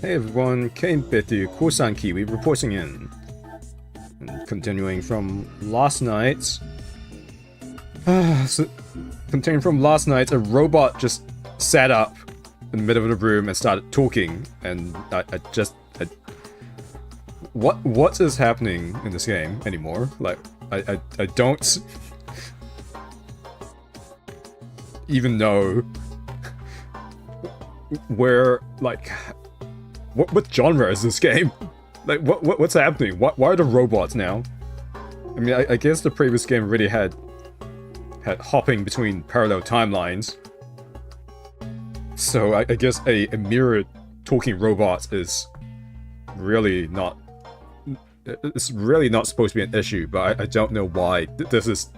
Hey everyone, K-Bitty, Kosan Kiwi reporting in. And continuing from last night... continuing from last night, a robot just sat up in the middle of the room and started talking, and what is happening in this game anymore? Like, I don't even know where, like, what genre is this game? Like, what's happening? Why are the robots now? I mean, I guess the previous game really had hopping between parallel timelines. So I guess a mirror talking robot is really not... It's really not supposed to be an issue, but I don't know why. This is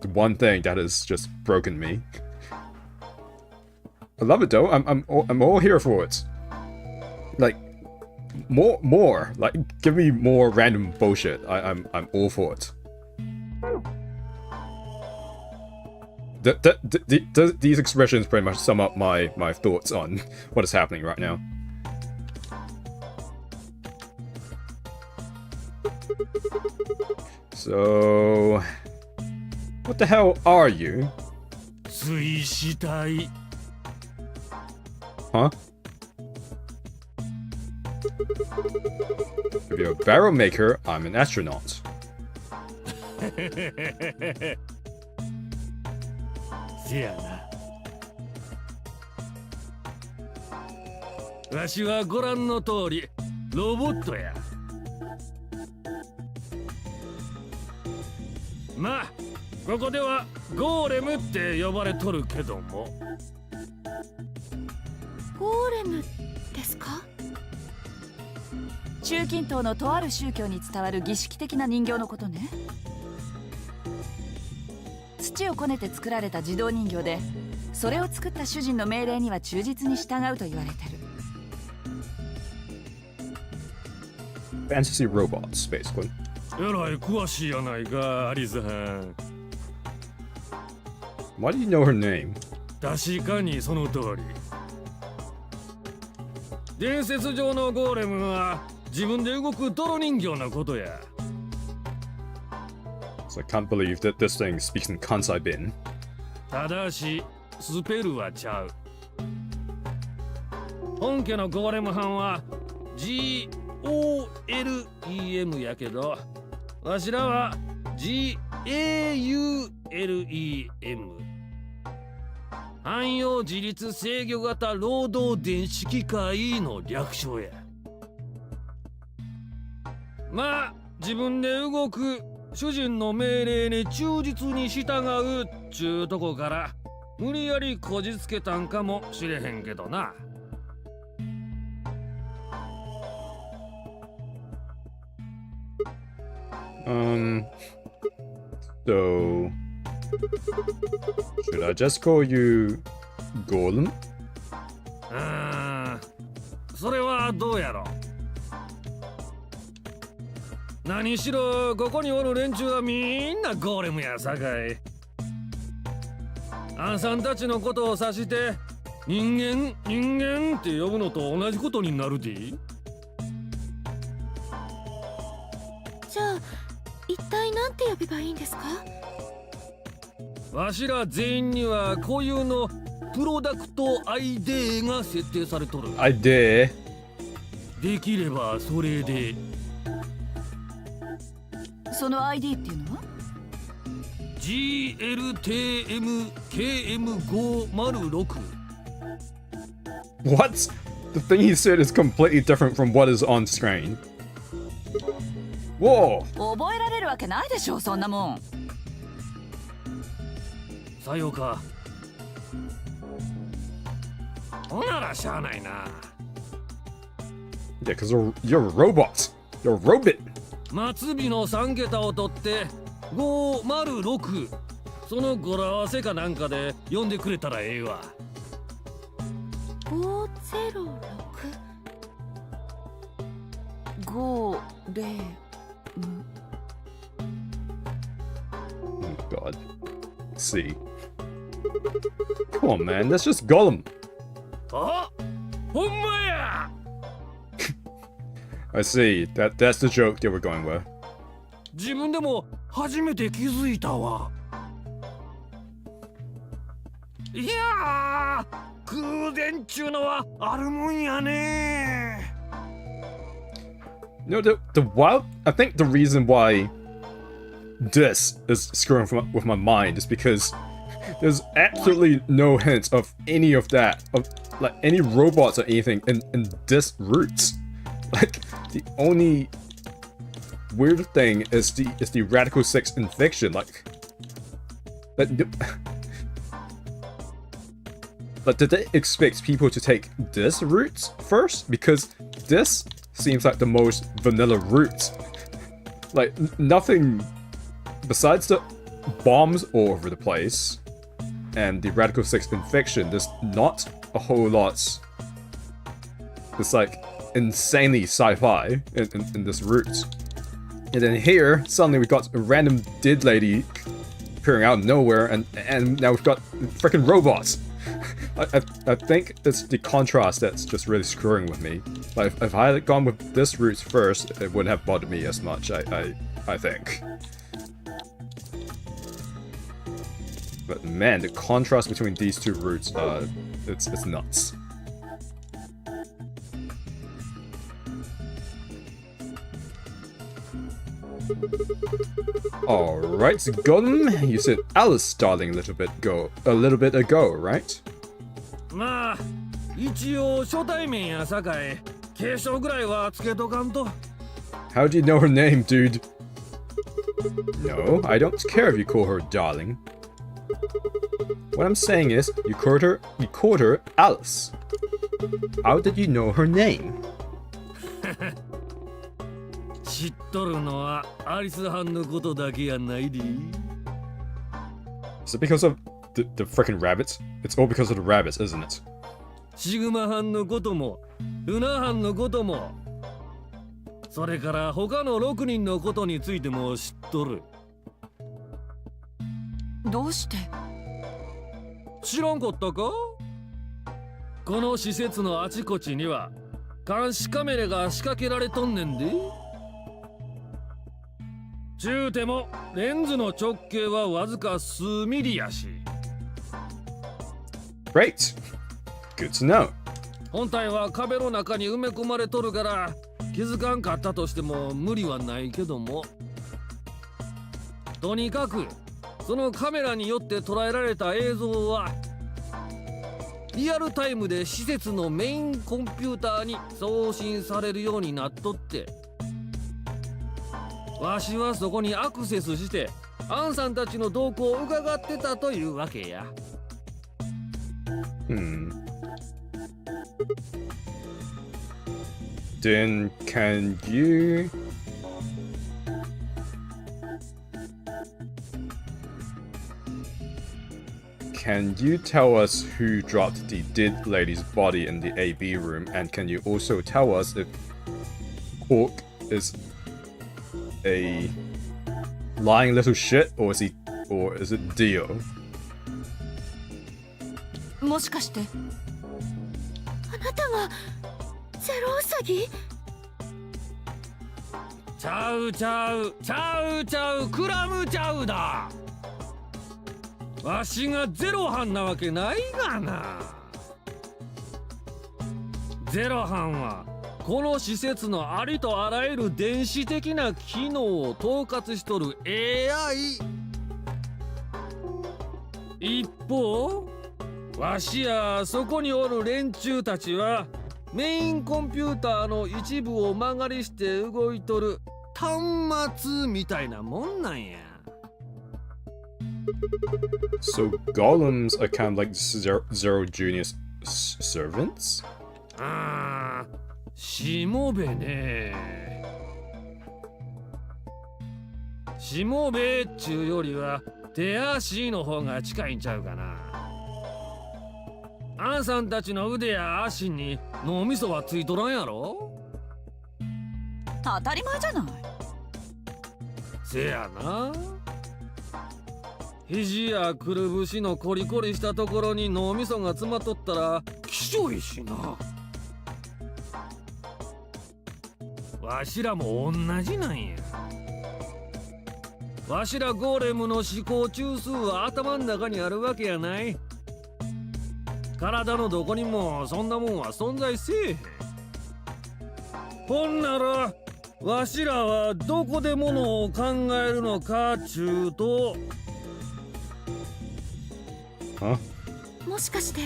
the one thing that has just broken me. I love it though. I'm all here for it. Like, more. Like, give me more random bullshit. I'm all for it. These expressions pretty much sum up my thoughts on what is happening right now. So, what the hell are you? Huh? If you're a barrel maker, I'm an astronaut. せやな。わしはご覧の通りロボットや。まあここではゴーレムって呼ばれとるけども。ゴーレムですか？中近東のとある宗教に伝わる儀式的な人形のことね。土をこねて作られた自動人形で、それを作った主人の命令には忠実に従うと言われてる。Fantasy robots, basically. えらい詳しいやないか、アリさん。Why do you know her name? 確かにその通り。伝説上のゴーレムは自分で動く泥人形のことや。So I can't believe that this thing speaks in Kansai Bin. ただし、スペルはちゃう。本家のゴーレム班は GOLEM やけど、わしらは GAULEM。汎用自立制御型労働電子機械の略称や。まあ、自分で動く主人の命令に忠実に従うっちゅうとこから無理やりこじつけたんかもしれへんけどな。So should I just call you Golem? それはどうやろ。何しろここにおる連中はみんなゴーレムやさかい。あんさんたちのことを指して人間って呼ぶのと同じことになるで。じゃあ一体なんて呼べばいいんですか？わしら全員には固有のプロダクト ID が設定されとる。ID? できればそれで。その ID っていうのは？ GLTMKM506。 What? The thing he said is completely different from what is on screen. Whoa! 覚えられるわけないでしょ、そんなもん。さようか。ほならしゃあないな。Yeah, because you're a robot. You're a robot. 末尾の3桁を取って506、その語呂合わせかなんかで呼んでくれたらええわ。506 5 0 Oh god. Let's see. Come on, man. That's just Gollum. あ、ほんまや。I see. That's the joke they were going with. 自分でも初めて気づいたわ。いやー、空前っちゅうのはあるもんやね。No, the wild. I think the reason why this is screwing with my mind is because there's absolutely no hint of any of that, of like any robots or anything in this route. Like the only weird thing is the Radical 6 infection. Like but did they expect people to take this route first? Because this seems like the most vanilla route. Like nothing besides the bombs all over the place and the Radical 6 infection, there's not a whole lot. It's like insanely sci-fi in this route. And then here, suddenly we've got a random dead lady appearing out of nowhere, and now we've got freaking robots. I think it's the contrast that's just really screwing with me. Like if I had gone with this route first, it wouldn't have bothered me as much. I think. But man, the contrast between these two routes, it's nuts. Alright, Golem, you said Alice darling a little bit ago, right? まあ、一応初対面やさかい、継承ぐらいはつけとかんと。How do you know her name, dude? No, I don't care if you call her darling. What I'm saying is, you called her Alice. How did you know her name? 知っとるのはアリス班のことだけやないで。Is it because of the freaking rabbits? It's all because of the rabbits, isn't it? シグマ班のことも、ルナ班のことも、それから他の6人のことについても知っとる。どうして？知らんかったか？この施設のあちこちには監視カメラが仕掛けられとんねんで。ちゅうてもレンズの直径はわずか数ミリやし。Great. Good to know. 本体は壁の中に埋め込まれとるから気づかんかったとしても無理はないけども。とにかくそのカメラによって捉えられた映像はリアルタイムで施設のメインコンピューターに送信されるようになっとって、わしはそこにアクセスしてアンさんたちの動向を伺ってたというわけや。Then can you tell us who dropped the dead lady's body in the AB room, and can you also tell us if Orc is a lying little shit, or is it Dio? もしかしてあなたがゼロウサギ？ちゃうクラムチャウだ。わしがゼロ班なわけないがな。ゼロ班はこの施設のありとあらゆる電子的な機能を統括しとる AI。 一方わしやそこにおる連中たちはメインコンピューターの一部を曲がりして動いとる端末みたいなもんなんや。So golems are kind of like Zero Junior's servants? ああ、しもべね。しもべっちゅうよりは手足の方が近いんちゃうかな。アンさんたちの腕や足に脳みそはついとらんやろ。当たり前じゃない。せやな。肘やくるぶしのコリコリしたところに脳みそが詰まっとったらきしょいしな。わしらも同じなんや。わしらゴーレムの思考中枢は頭の中にあるわけやない。体のどこにもそんなもんは存在せえへん。ほんならわしらはどこでものを考えるのかちゅうと。もしかして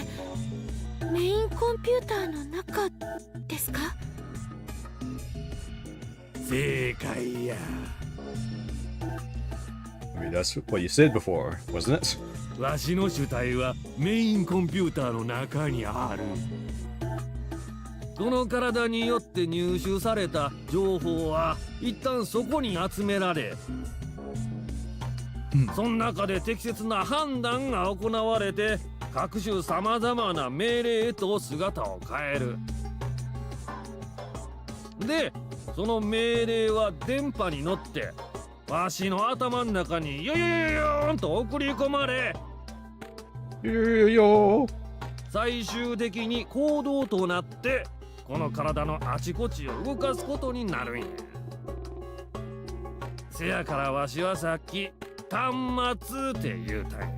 メインコンピューターの中ですか？正解や。I mean, that's what you said before, wasn't it? わしの主体はメインコンピューターの中にある。この体によって入手された情報は一旦そこに集められ、その中で適切な判断が行われて各種さまざまな命令へと姿を変える。でその命令は電波に乗ってわしの頭の中にヨヨヨヨーンと送り込まれ、最終的に行動となってこの体のあちこちを動かすことになるんや。せやからわしはさっき端末って言うたんや。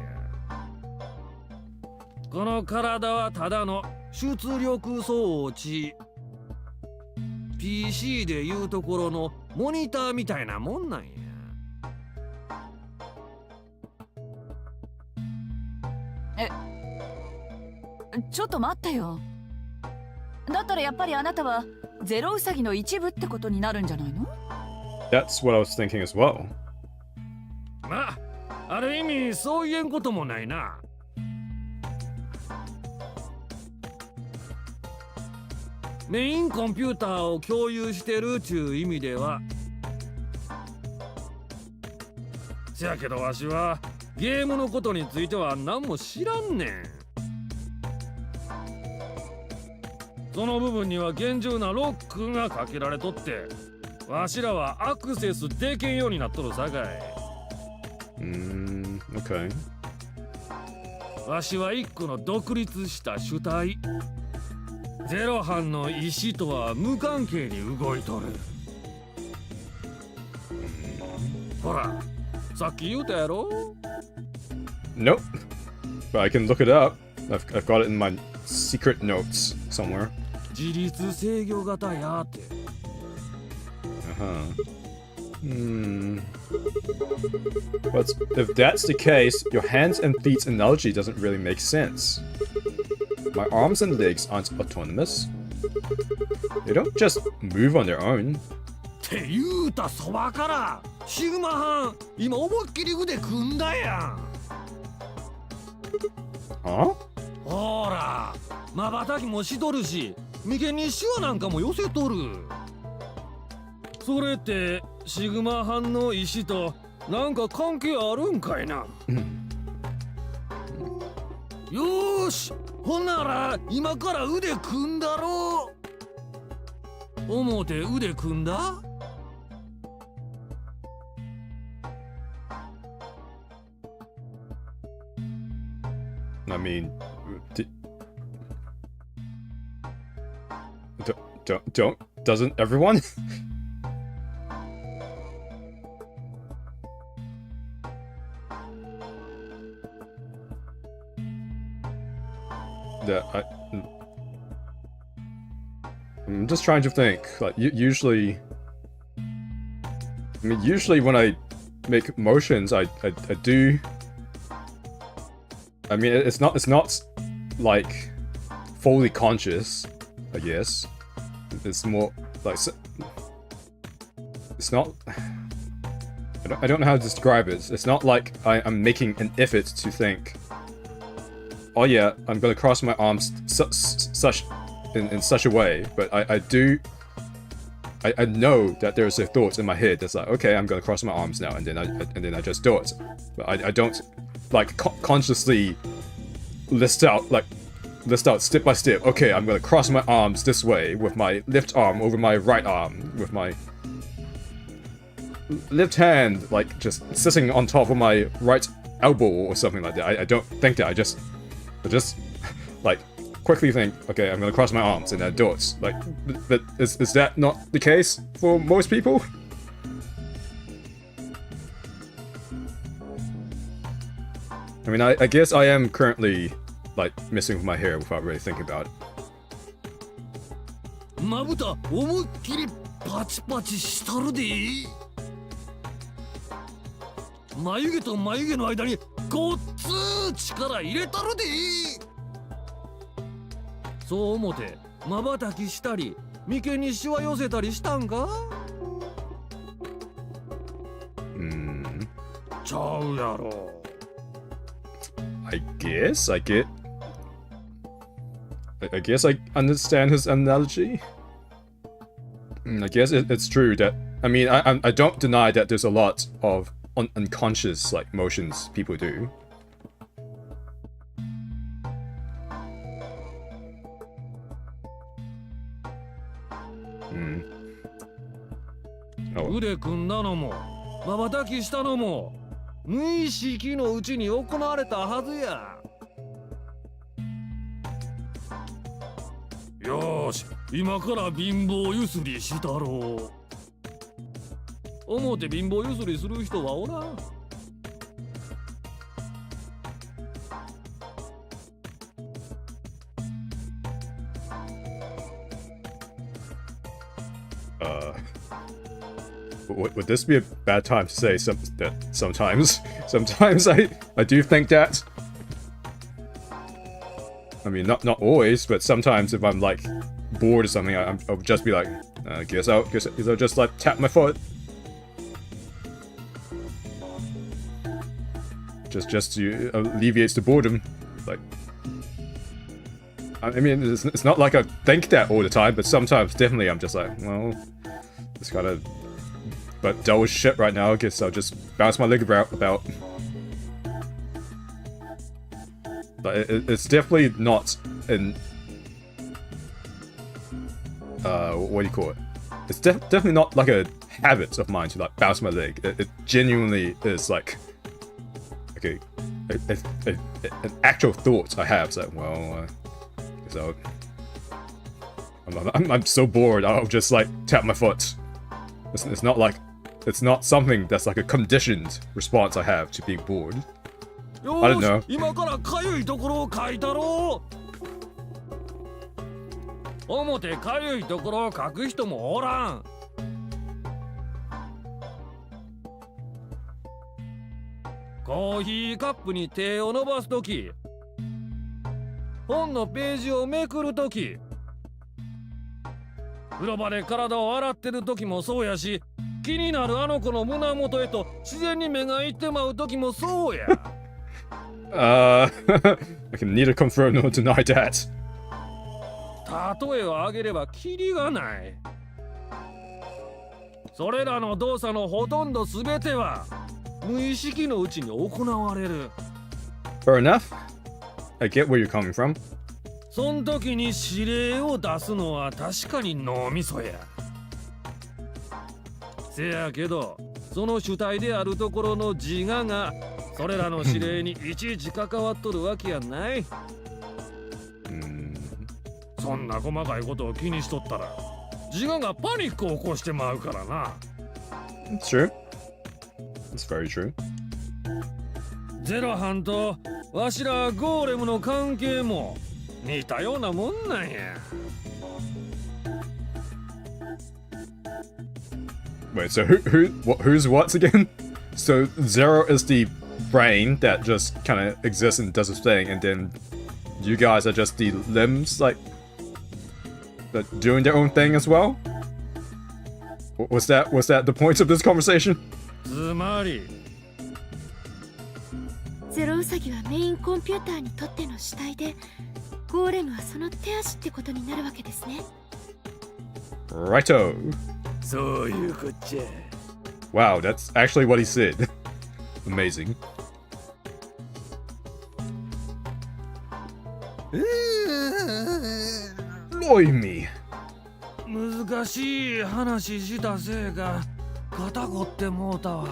この体はただの出力装置、 PC でいうところのモニターみたいなもんなんや。ちょっと待ってよ。だったらやっぱりあなたはゼロウサギの一部ってことになるんじゃないの？ That's what I was thinking as well. まあある意味そう言えんこともないな。メインコンピューターを共有してるちゅう意味では。せやけどわしはゲームのことについては何も知らんねん。その部分には厳重なロックがかけられとって、わしらはアクセスできんようになっとるさかい。Okay. わしは一個の独立した主体、ゼロ班の意思とは無関係に動いとる。ほら、さっき言うたやろ？ Nope. But I can look it up. I've got it in my secret notes somewhere. 自律制御型やって。But if that's the case, your hands and feet analogy doesn't really make sense. My arms and legs aren't autonomous. They don't just move on their own. って言うたそばからシグマ班今思いっきり腕組んだやん。Huh? ほら、瞬きもしとるし、眉間にシワなんかも寄せとる。それってシグマ班の意志となんか関係あるんかいな。よーし、ほんなら今から腕組んだろう。思うて腕組んだ？I mean, doesn't everyone? I'm just trying to think. Like usually when I make motions, I do. I mean, it's not like fully conscious, I guess. It's more like it's not. I don't know how to describe it. It's not like I'm making an effort to think. Oh yeah, I'm gonna cross my arms in such a way, but I do. I know that there's a thought in my head that's like, okay, I'm gonna cross my arms now, and then I just do it. But I don't like consciously list out step by step. Okay, I'm gonna cross my arms this way with my left arm over my right arm, with my left hand like just sitting on top of my right elbow or something like that. I don't think that. I just like quickly think, okay, I'm gonna cross my arms and then do it. Like, but is that not the case for most people? I mean, I guess I am currently, like, messing with my hair without really thinking about it. まぶた思いっきりパチパチしたるで眉毛と眉毛の間にごっつー力入れたるでそう思て瞬きしたり眉間にしわ寄せたりしたんかちゃうやろ I guess I understand his analogy. I guess it's true that, I mean, I don't deny that there's a lot of unconscious, like, motions people do. Oh. 腕組んだのも瞬きしたのも無意識のうちに行われたはずや。よーし、今から貧乏ゆすりしたろう。思うて貧乏ゆすりする人はおらん。Would this be a bad time to say that sometimes I do think that? I mean, not always, but sometimes if I'm like bored or something, I'll just be like, guess I'll just like tap my foot. Just to alleviate the boredom. Like, I mean, it's not like I think that all the time, but sometimes definitely I'm just like, well, it's kind of but dull as shit right now. I guess I'll just bounce my leg about. But it's definitely not an what do you call it? It's definitely not like a habit of mine to like bounce my leg. It genuinely is like an actual thought I have. It's like, well, so I'm so bored. I'll just like tap my foot. It's not like it's not something that's like a conditioned response I have to being bored. I don't know. 今からかゆいところを書いたろう。表かゆいところを書く人もおらん。コーヒーカップに手を伸ばすとき、本のページをめくるとき、風呂場で体を洗ってるときもそうやし、気になるあの子の胸元へと自然に目がいってまうときもそうや。I can neither confirm nor deny that. 例えを挙げればキリがない。それらの動作のほとんどすべては無意識のうちに行われる。Fair enough. I get where you're coming from. そん時に指令を出すのは確かに脳みそや。せやけど、その主体であるところの自我がそれらの指令にいちいち関わっとるわけやない。そんな細かいことを気にしとったら自我がパニックを起こしてまうからな。It's true. It's very true. ゼロ班とわしらゴーレムの関係も似たようなもんなんや。Wait, so who's what again? So Zero is the brain that just kind of exists and does its thing, and then you guys are just the limbs, like, that doing their own thing as well? Was that the point of this conversation? つまりゼロウサギはメインコンピューターにとっての主体で、ゴーレムはその手足ってことになるわけですね。Righto. そういうこっちゃ。Wow, that's actually what he said. Amazing. Blimey. 難しい話したせいか肩凝ってもうたわ。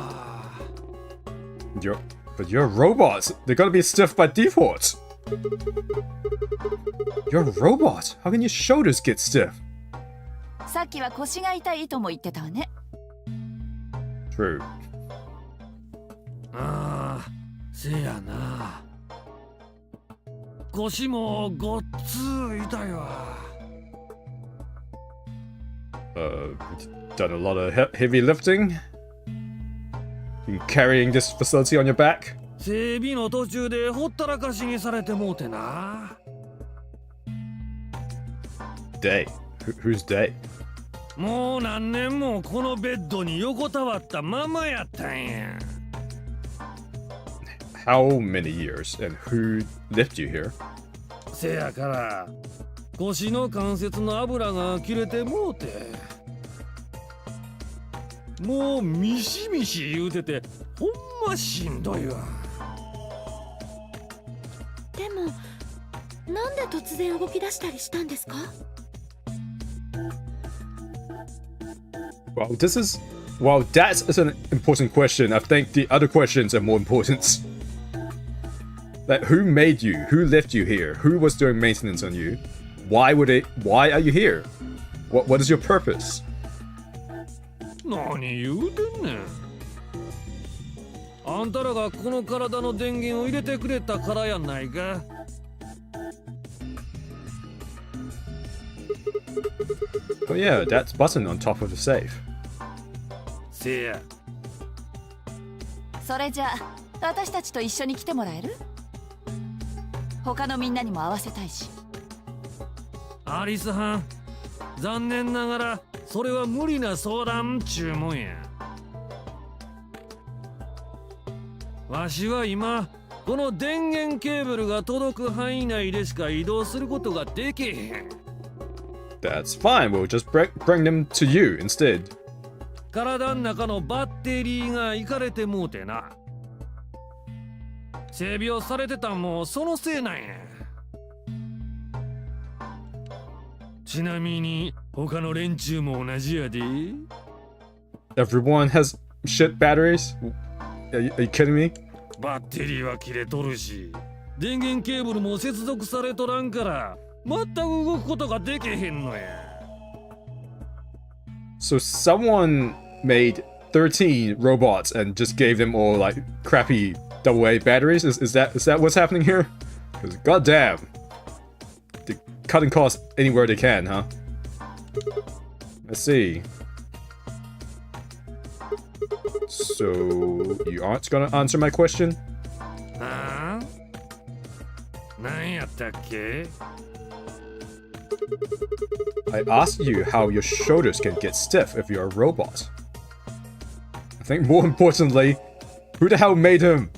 But you're robots. They're gonna be stiff by default. You're a robot. How can your shoulders get stiff? さっきは腰が痛いとも言ってたわね。 True. ああ、せやな。腰もごっつ痛いわ。Done a lot of heavy lifting? Been carrying this facility on your back? 整備の途中でほったらかしにされてもうてな。Day. Who's Day? もう何年もこのベッドに横たわったままやったんや。How many years? And who left you here? せやから腰の関節の油が切れてもうて、もうミシミシ言うててほんましんどいわ。でもなんで突然動き出したりしたんですか？ Well, that's an important question. I think the other questions are more important. Like, who made you? Who left you here? Who was doing maintenance on you? Why are you here? What is your purpose? 何言うてんねん。あんたらがこの体の電源を入れてくれたからやないか。Oh yeah, that button on top of the safe. せや。それじゃあ私たちと一緒に来てもらえる？他のみんなにも会わせたいし。アリスはん、残念ながらそれは無理な相談ちゅうもんや。わしは今この電源ケーブルが届く範囲内でしか移動することができへん。That's fine. We'll just bring them to you instead. 体の中のバッテリーがいかれてもうてな。整備をされてたんもそのせいなんや。ちなみに他の連中も同じやで。Everyone has shit batteries? Are you kidding me? バッテリーは切れとるし、電源ケーブルも接続されとらんから全く動くことができへんのや。So someone made 13 robots and just gave them all like crappy AA batteries? Is that what's happening here? Because goddamn, they're cutting costs anywhere they can, huh? Let's see. So you aren't gonna answer my question? ああ？何やったっけ？ I asked you how your shoulders can get stiff if you're a robot. I think more importantly, who the hell made him?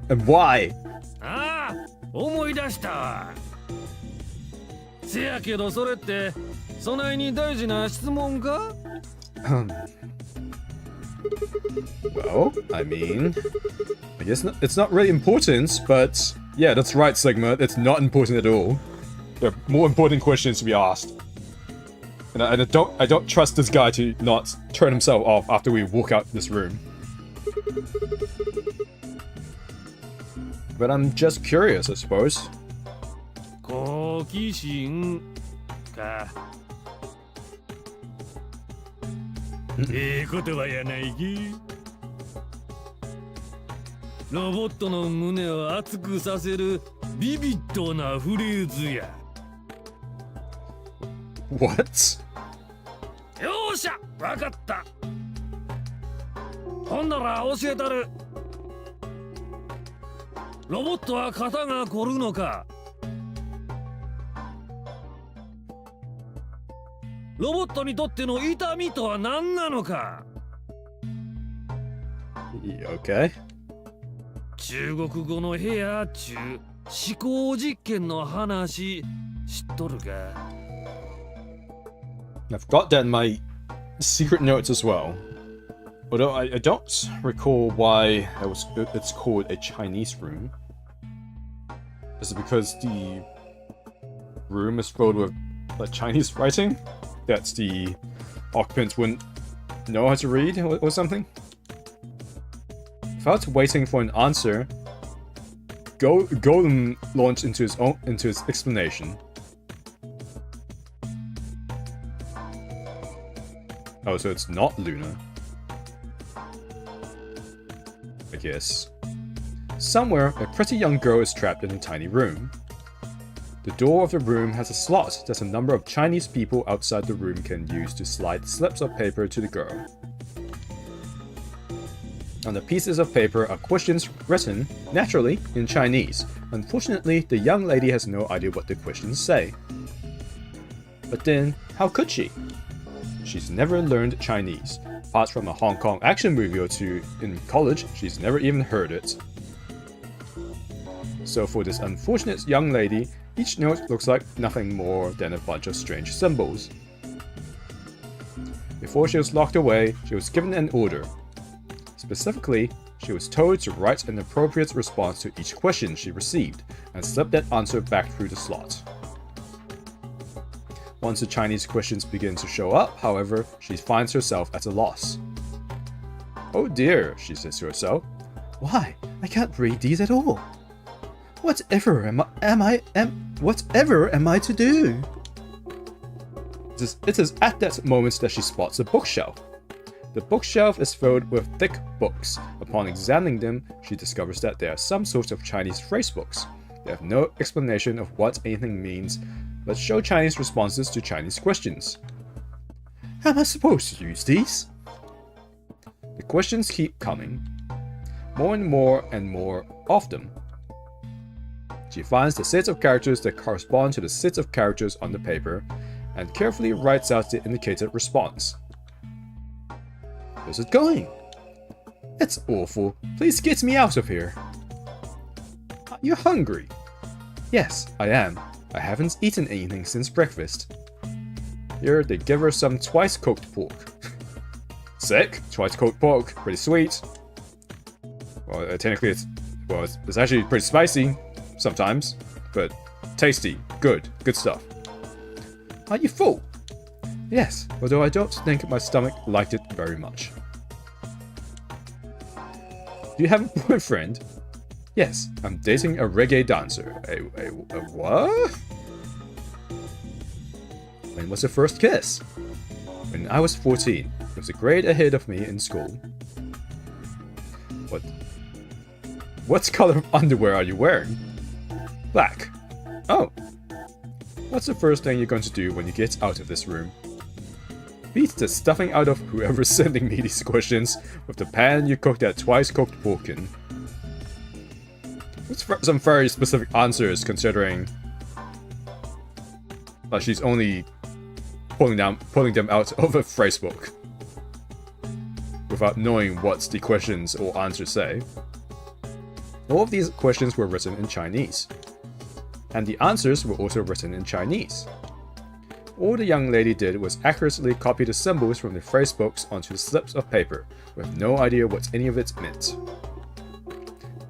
And why? ああ、思い出したわ。せやけどそれってそないに大事な質問か？ Well, I mean, I guess it's not really important, but yeah, that's right, Sigma. It's not important at all. There are more important questions to be asked. And I don't trust this guy to not turn himself off after we walk out this room. But I'm just curious, I suppose. 好奇心か。ええ言葉やないき。ロボットの胸を熱くさせるビビッドなフレーズや。What? よーしゃ、わかった。ほんなら教えたる。ロボットは肩が凝るのか？ロボットにとっての痛みとは何なのか？ Okay. 中国語の部屋中思考実験の話知っとるか？ I've got that in my secret notes as well. Although I don't recall why it's called a Chinese room. Is it because the room is filled with like Chinese writing that the occupants wouldn't know how to read or something? Without waiting for an answer, Golden launched into his explanation. Oh, so it's not Luna. I guess. Somewhere, a pretty young girl is trapped in a tiny room. The door of the room has a slot that a number of Chinese people outside the room can use to slide slips of paper to the girl. On the pieces of paper are questions written, naturally, in Chinese. Unfortunately, the young lady has no idea what the questions say. But then, how could she? She's never learned Chinese. Apart from a Hong Kong action movie or two in college, she's never even heard it. So for this unfortunate young lady, each note looks like nothing more than a bunch of strange symbols. Before she was locked away, she was given an order. Specifically, she was told to write an appropriate response to each question she received, and slip that answer back through the slot. Once the Chinese questions begin to show up, however, she finds herself at a loss. "Oh dear," she says to herself. "Why, I can't read these at all. Whatever am I to do?" It is at that moment that she spots a bookshelf. The bookshelf is filled with thick books. Upon examining them, she discovers that they are some sort of Chinese phrase books. They have no explanation of what anything means, but show Chinese responses to Chinese questions. How am I supposed to use these? The questions keep coming, more and more often. She finds the sets of characters that correspond to the sets of characters on the paper, and carefully writes out the indicated response. Where's it going? It's awful. Please get me out of here. Are you hungry? Yes, I am. I haven't eaten anything since breakfast. Here, they give her some twice-cooked pork. Sick? Twice-cooked pork. Pretty sweet. Well, technically it's actually pretty spicy sometimes, but tasty. Good stuff. Are you full? Yes, although I don't think my stomach liked it very much. Do you have a boyfriend? Yes, I'm dating a reggae dancer. A what? When was the first kiss? When I was 14. He was a grade ahead of me in school. What color of underwear are you wearing? Black. Oh. What's the first thing you're going to do when you get out of this room? Beat the stuffing out of whoever's sending me these questions with the pan you cooked that twice-cooked pork in. It's some very specific answers, considering she's only pulling them out of a phrase book without knowing what the questions or answers say. All of these questions were written in Chinese, and the answers were also written in Chinese. All the young lady did was accurately copy the symbols from the phrase books onto slips of paper, with no idea what any of it meant.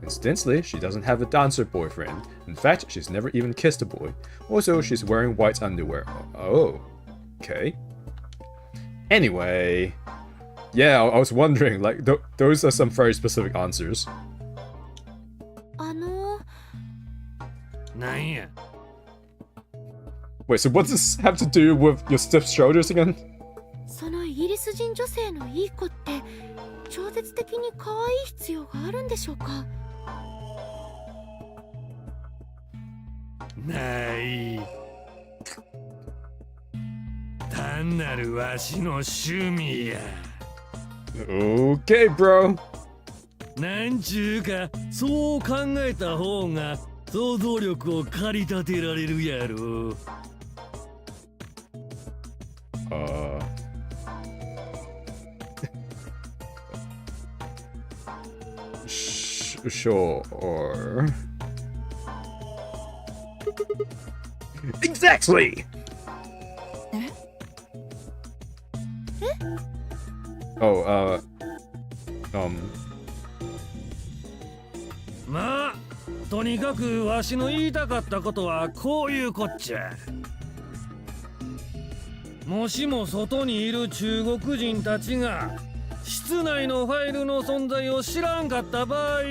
Incidentally, she doesn't have a dancer boyfriend. In fact, she's never even kissed a boy. Also, she's wearing white underwear. Oh, okay. Anyway, yeah, I was wondering, like, those are some very specific answers. なんや Wait, so what does this have to do with your stiff shoulders again? そのイギリス人女性のいい子って超絶的に可愛い必要があるんでしょうか？ない。単なるわしの趣味や。Okay, bro. なんちゅうか、そう考えた方が想像力を駆り立てられるやろ。Sure. Exactly! Oh, まあ、とにかくわしの言いたかったことはこういうこっちゃ。もしも外にいる中国人たちが室内のファイルの存在を知らんかった場合、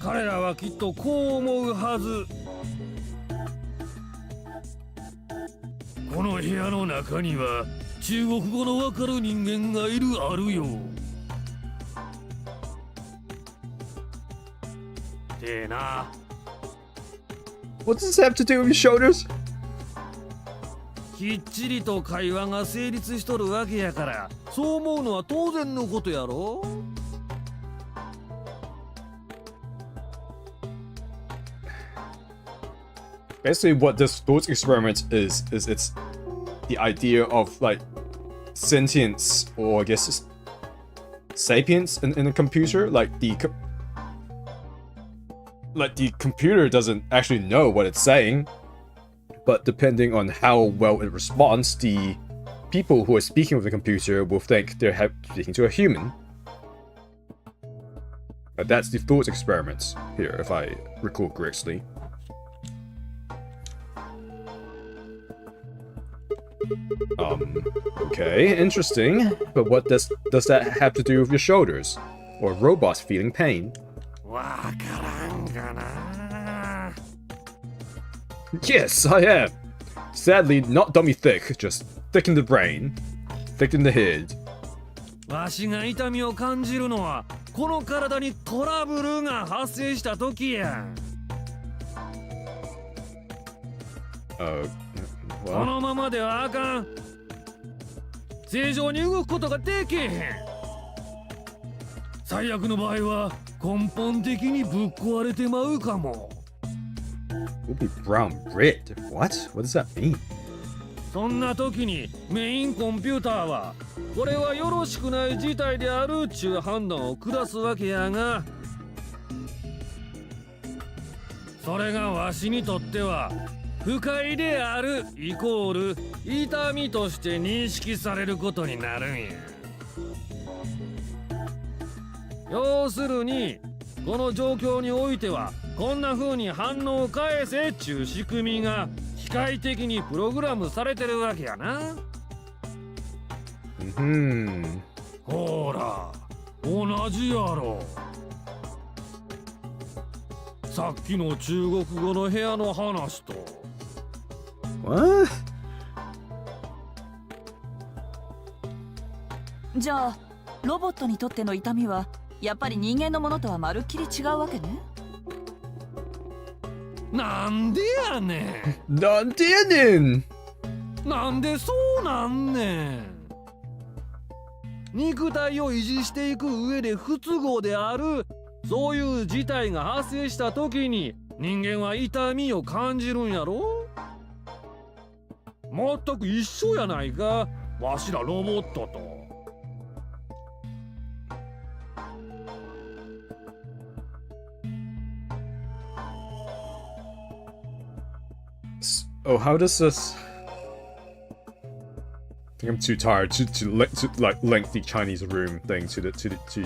彼らはきっとこう思うはず。この部屋の中には中国語のわかる人間がいるあるよ。でな。What does this have to do with your shoulders? きっちりと会話が成立しとるわけやから、そう思うのは当然のことやろ。Basically, what this thought experiment is it's the idea of like sentience, or I guess sapience in a computer. Like the computer doesn't actually know what it's saying, but depending on how well it responds, the people who are speaking with the computer will think they're speaking to a human. But that's the thought experiment here, if I recall correctly. Okay, interesting. But what does that have to do with your shoulders? Or robots feeling pain? わからんかな。 Yes, I am. Sadly, not dummy thick, just thick in the brain, thick in the head. わしが痛みを感じるのはこの体にトラブルが発生した時や。こ Well, のままではあかん。正常に動くことができへん。最悪の場合は根本的にぶっ壊れてまうかも。 we'll be brown red. What? What does that mean? そんな時にメインコンピューターはこれはよろしくない事態であるっちゅう判断を下すわけやが、それがわしにとっては不快であるイコール痛みとして認識されることになるんや。要するにこの状況においてはこんな風に反応を返せっちゅう仕組みが機械的にプログラムされてるわけやな。ほら同じやろ。さっきの中国語の部屋の話と。 What? じゃあロボットにとっての痛みはやっぱり人間のものとはまるっきり違うわけね。なんでやねん。なんでやねん。なんでそうなんねん。肉体を維持していく上で不都合であるそういう事態が発生した時に人間は痛みを感じるんやろ。全く一緒やないか、わしらロボットと。Oh, how does this? I think I'm too tired to like link the Chinese room thing to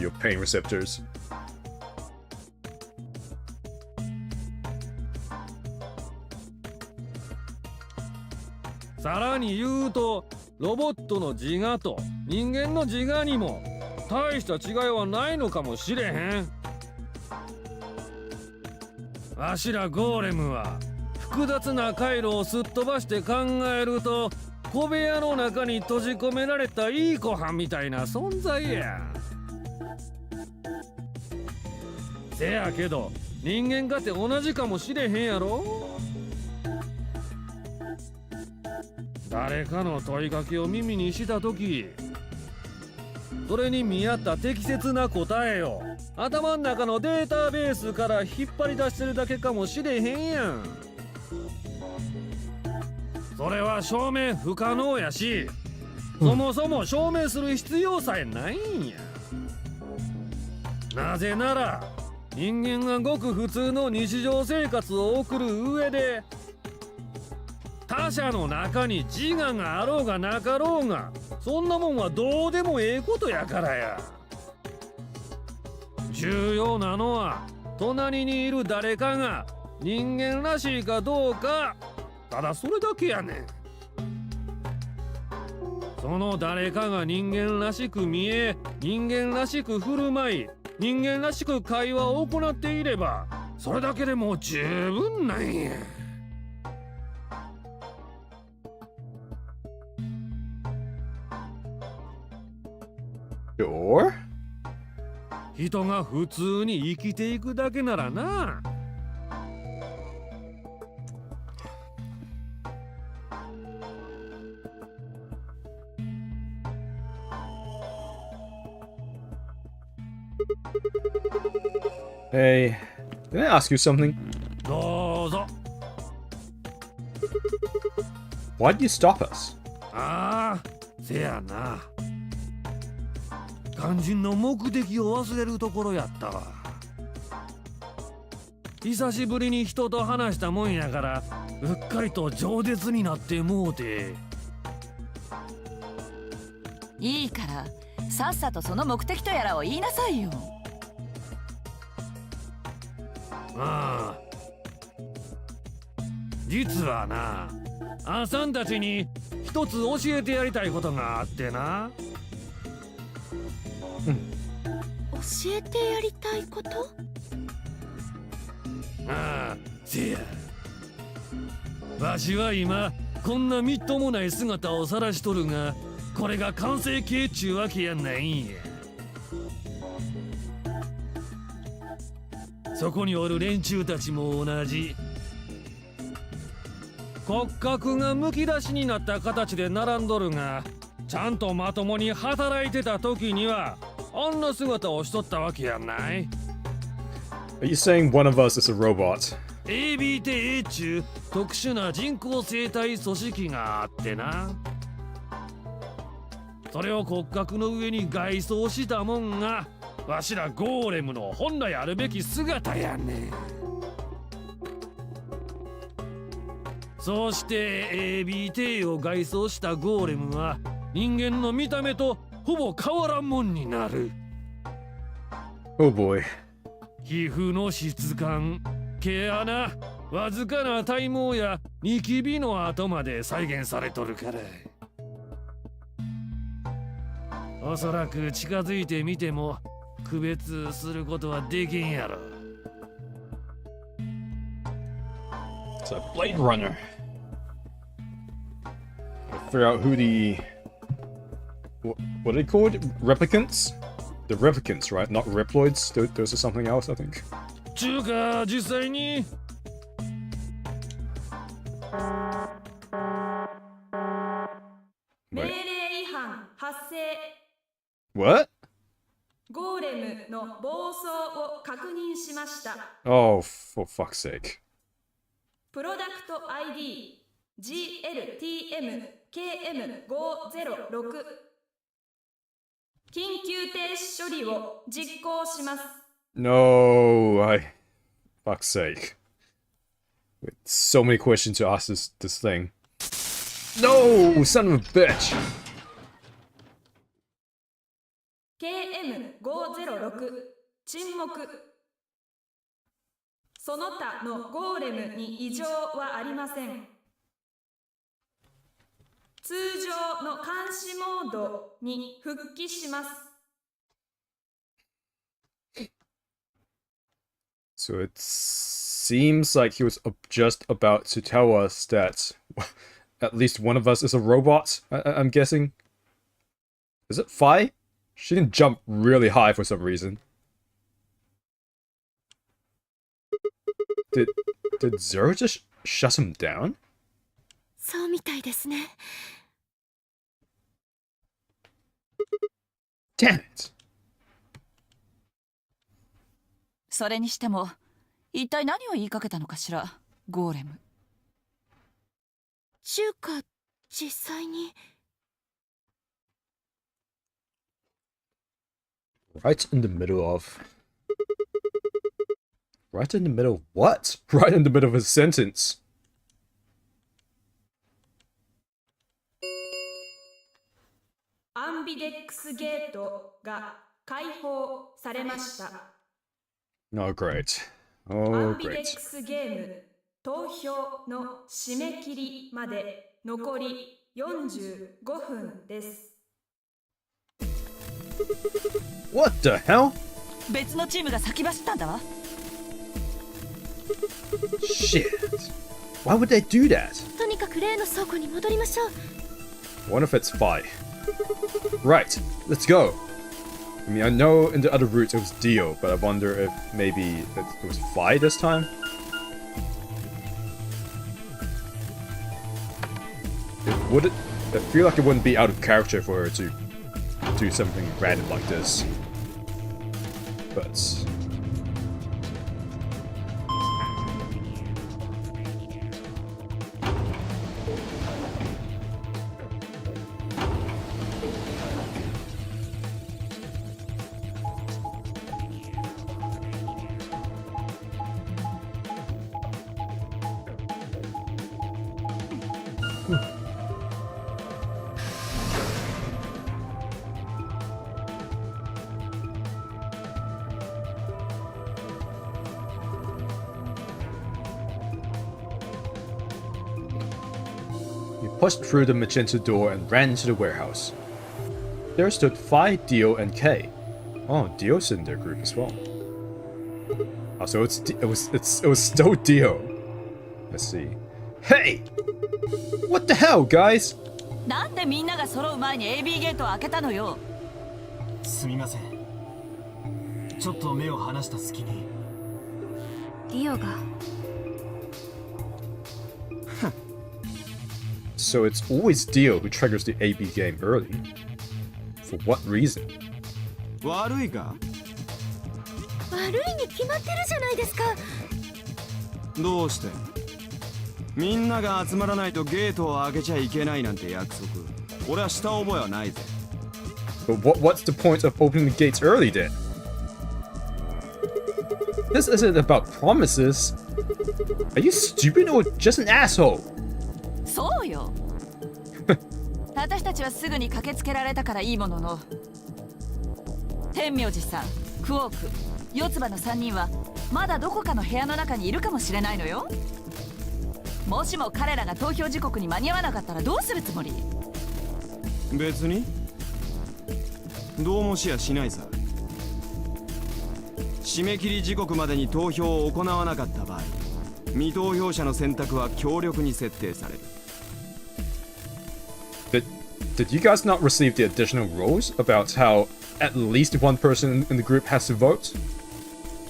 your pain receptors. さらに言うとロボットの自我と人間の自我にも大した違いはないのかもしれへん。わしらゴーレムは複雑な回路をすっ飛ばして考えると小部屋の中に閉じ込められたいい子はんみたいな存在や。せやけど人間かて同じかもしれへんやろ。誰かの問いかけを耳にしたとき、それに見合った適切な答えを頭の中のデータベースから引っ張り出してるだけかもしれへんやん。それは証明不可能やし、そもそも証明する必要さえないんや。なぜなら人間がごく普通の日常生活を送る上で他者の中に自我があろうがなかろうがそんなもんはどうでもええことやからや。重要なのは隣にいる誰かが人間らしいかどうか、ただそれだけやねん。その誰かが人間らしく見え人間らしく振る舞い人間らしく会話を行っていればそれだけでもう十分なんや。Sure? 人が普通に生きていくだけならな。Hey, can I ask you something? どうぞ。Why'd you stop us? ああ、せやな。肝心の目的を忘れるところやったわ。久しぶりに人と話したもんやからうっかりと饒舌になってもうて。いいからさっさとその目的とやらを言いなさいよ。ああ、実はな、あさんたちに一つ教えてやりたいことがあってな。教えてやりたいこと？ああ、せや。わしは今こんなみっともない姿を晒しとるが、これが完成形っちゅうわけやないんや。そこにおる連中たちも同じ。骨格がむき出しになった形で並んどるが、ちゃんとまともに働いてた時にはあんな姿をしとったわけやない。Are you saying one of us is a robot? AB ってっちゅう特殊な人工生態組織があってな。それを骨格の上に外装したもんがわしらゴーレムの本来あるべき姿やねん。そうして AB を外装したゴーレムは人間の見た目とほぼ変わらんもんになる。Oh boy. 皮膚の質感、毛穴、わずかな体毛やニキビの跡まで再現されとるから。おそらく近づいてみても区別することはできんやろ。It's a Blade Runner. Figure out who the... What are they called? Replicants? The replicants, right? Not Reploids? Those are something else, I think. ちゅうか実際に命令違反発生。 What? ゴーレムの暴走を確認しました。 Oh, for fuck's sake. プロダクト ID GLTMKM506 緊急停止処理を実行します。 No, fuck's sake. With so many questions to ask this thing. No, son of a bitch. KM506 沈黙。その他のゴーレムに異常はありません。通常の監視モードに復帰します。 So it seems like he was just about to tell us that at least one of us is a robot, I'm guessing. Is it Fi? She didn't jump really high for some reason. Did Zero just shut him down? そうみたいですね。Damn it! それにしても一体何を言いかけたのかしら、ゴーレム。ちゅうか実際に。Right in the middle of... Right in the middle of what? Right in the middle of a sentence. アンビデックスゲートが開放されました。 Oh, great. ア Oh, ンビデッ great. クスゲーム投票の締め切りまで残り45分です。 What the hell? 別のチームが先走ったんだわ。 Shit. Why would they do that? とにかく例の倉庫に戻りましょう。 What if it's Phi? Right, let's go. I mean, I know in the other routes it was Dio, but I wonder if maybe it was Phi this time? I feel like it wouldn't be out of character for her to do something random like this. But... We pushed through the magenta door and ran into the warehouse. There stood Phi, Dio, and Kay. Oh, Dio's in their group as well. Oh, so it was still Dio. Let's see. Hey! What the hell, guys? なんでみんなが揃う前に AB ゲートを開けたのよ。すみません。ちょっと目を離した隙に。ディオが So it's always Dio who triggers the AB game early. For what reason? 悪いか？悪いに決まってるじゃないですか。どうして？みんなが集まらないとゲートを開けちゃいけないなんて約束。俺はした覚えはないぜ。But what's the point of opening the gates early then? This isn't about promises. Are you stupid or just an asshole? そうよ。私たちはすぐに駆けつけられたからいいものの、天明寺さん、クオーク、四つ葉の3人はまだどこかの部屋の中にいるかもしれないのよ。もしも彼らが投票時刻に間に合わなかったらどうするつもり？別にどうもしやしないさ。締め切り時刻までに投票を行わなかった場合、未投票者の選択は強力に設定される。Did you guys not receive the additional rules about how at least one person in the group has to vote?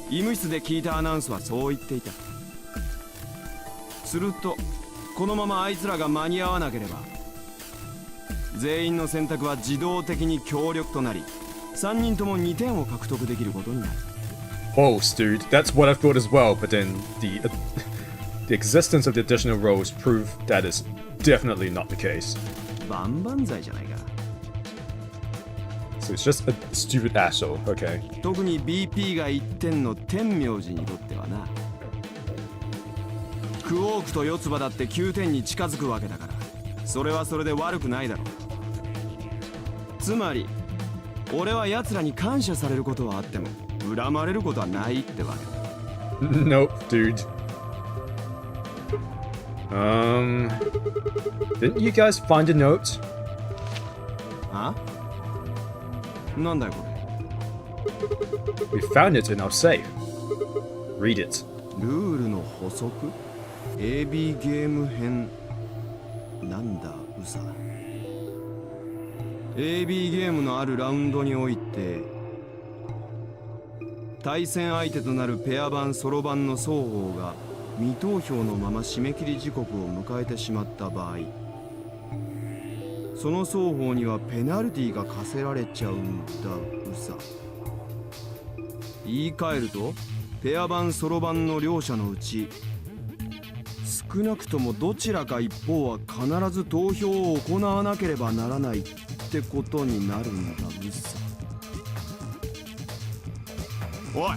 医務室で聞いたアナウンスはそう言っていた。するとこのままあいつらが間に合わなければ全員の選択は自動的に強力となり3人とも2点を獲得できることになる。Boast, dude. That's what I thought as well, but then the existence of the additional roles prove that is definitely not the case. 万々歳じゃないか。 So it's just a stupid asshole, okay. 特に BP が1点の天明寺にとってはな。クオークと四つ葉だって9点に近づくわけだから、それはそれで悪くないだろう。つまり俺は奴らに感謝されることはあっても恨まれることはないってわけだ。 Nope, dude. Didn't you guys find a note? あ？なんだよこれ。 We found it in our safe. Read it. ルールの補足 AB ゲーム編なんだウサ AB ゲームのあるラウンドにおいて対戦相手となるペア版ソロ版の双方が未投票のまま締め切り時刻を迎えてしまった場合その双方にはペナルティが課せられちゃうんだウサ言い換えるとペア版ソロ版の両者のうち少なくともどちらか一方は必ず投票を行わなければならないってことになるんだうっさ。おい、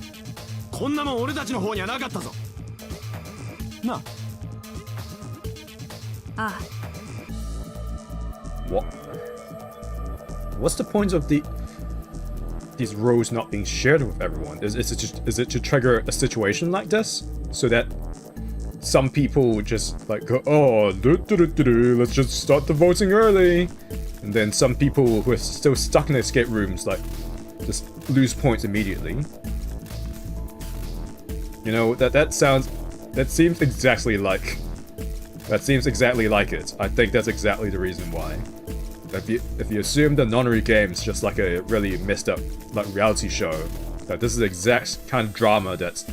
こんなもん俺たちの方にはなかったぞなあ。ああ What's the point of these rules not being shared with everyone? Is it to trigger a situation like this so that some people just like go, oh, let's just start the voting early, and then some people who are still stuck in escape rooms like just lose points immediately. You know, that seems exactly like it. I think that's exactly the reason why. If you assume the Nonary Game is just like a really messed up like reality show, that this is the exact kind of drama that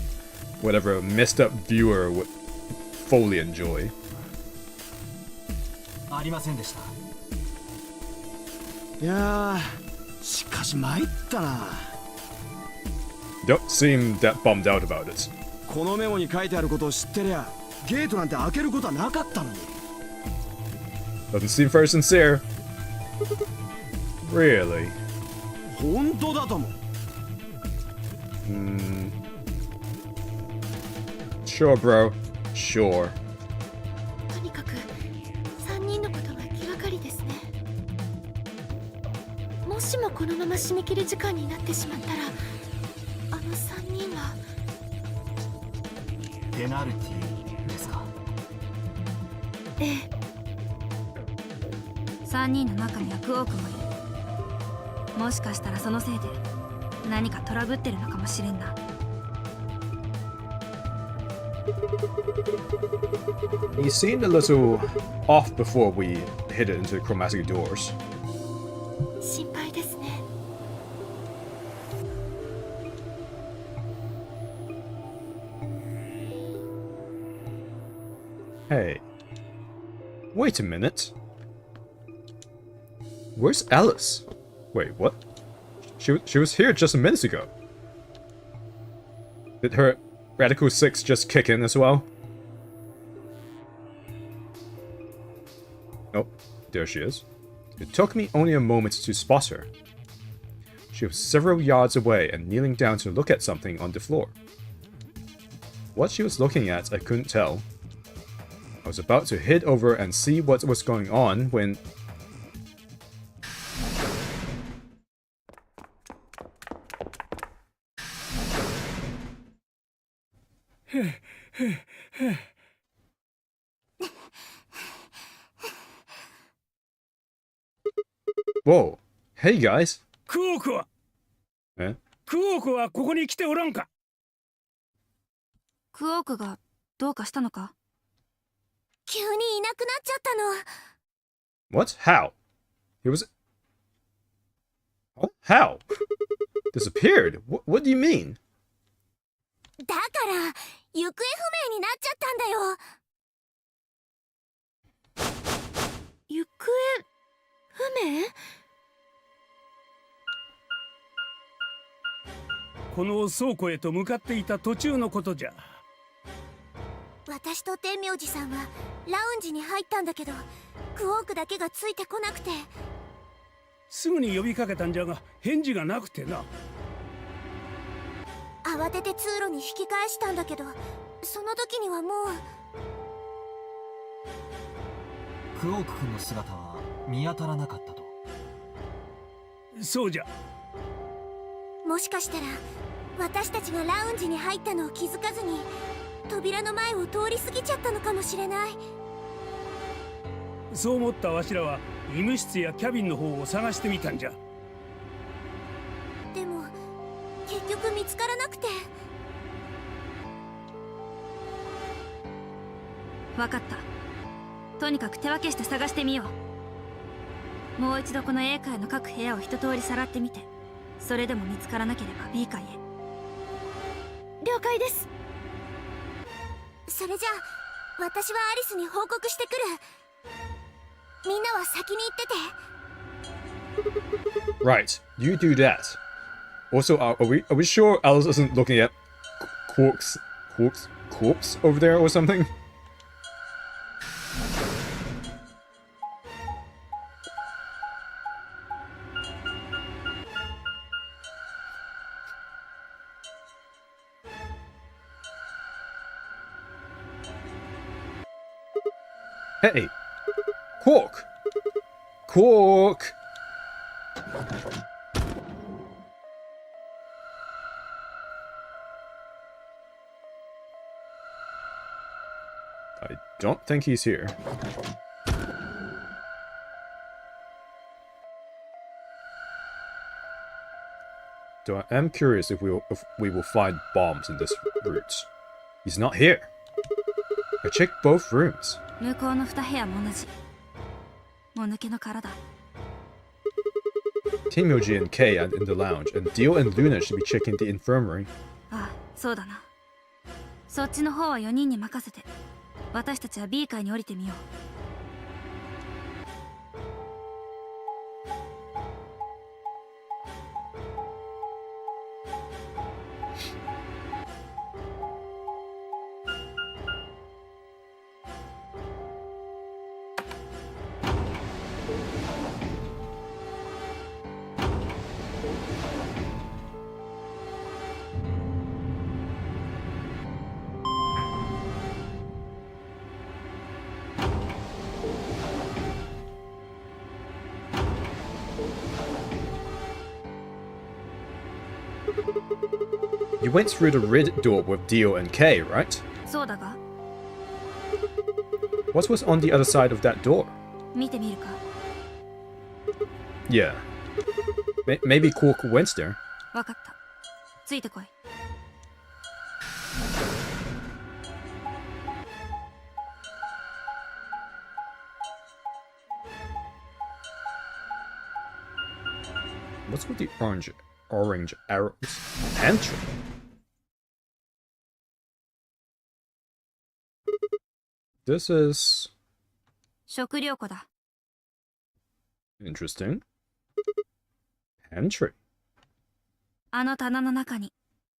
whatever messed up viewer would fully enjoy. ありませんでした。いやー、しかし参ったな。Don't seem that bummed out about it. このメモに書いてあることを知ってりゃ、ゲートなんて開けることはなかったのに。Doesn't seem very sincere. Really? 本当だとも。Sure, bro. Sure. とにかく3人のことが気がかりですね。もしもこのまま締め切り時間になってしまったら、あの3人はペナルティですか。ええ。3人の中にはクオークもいる。もしかしたらそのせいで何かトラブってるのかもしれんな。He seemed a little off before we hit it into chromatic doors. 心配ですね。Hey. Wait a minute. Where's Alice? Wait, what? She was here just a minute ago. Did her Radical 6 just kick in as well? Oh, there she is. It took me only a moment to spot her. She was several yards away and kneeling down to look at something on the floor. What she was looking at, I couldn't tell. I was about to head over and see what was going on when... Whoa. Hey guys. クオークはえクオークはここに来ておらんか。クオークがどうかしたのか。急にいなくなっちゃったの。What? How? He was... Oh, how? Disappeared? What do you mean? だから行方不明になっちゃったんだよ。行方不明？この倉庫へと向かっていた途中のことじゃ。私と天明寺さんはラウンジに入ったんだけど、クオークだけがついてこなくて。すぐに呼びかけたんじゃが返事がなくてな。慌てて通路に引き返したんだけど、その時にはもう。クオーク君の姿は見当たらなかったと。そうじゃ。もしかしたら私たちがラウンジに入ったのを気づかずに扉の前を通り過ぎちゃったのかもしれない。そう思ったわしらは医務室やキャビンの方を探してみたんじゃ。でも結局見つからなくて。わかった。とにかく手分けして探してみよう。もう一度この A 階の各部屋を一通りさらってみて、それでも見つからなければ B 階へ。了解です。それじゃあ私はアリスに報告してくる。みんなは先に行ってて。 Right, you do that. Also, are we sure Alice isn't looking at Quark's corpse over there or something? Hey! Quark! Quark! I don't think he's here. Though I am curious if we will find bombs in this route. He's not here. I checked both rooms. 向こうの2部屋も同じ。もぬけの殻だ。Tenmyoji and Kei are in the lounge, and Dio and Luna should be checking the infirmary. ああ、そうだな。そっちの方は4人に任せて。私たちは B 階に降りてみよう。You went through the red door with Dio and Kei, right? そうだが、 What was on the other side of that door? 見てみるか。 Yeah. Maybe Quark went there. わかった。ついてこい。What's with the orange arrows? Pantry. This is 食料庫だ。 interesting. Pantry. あの棚の中に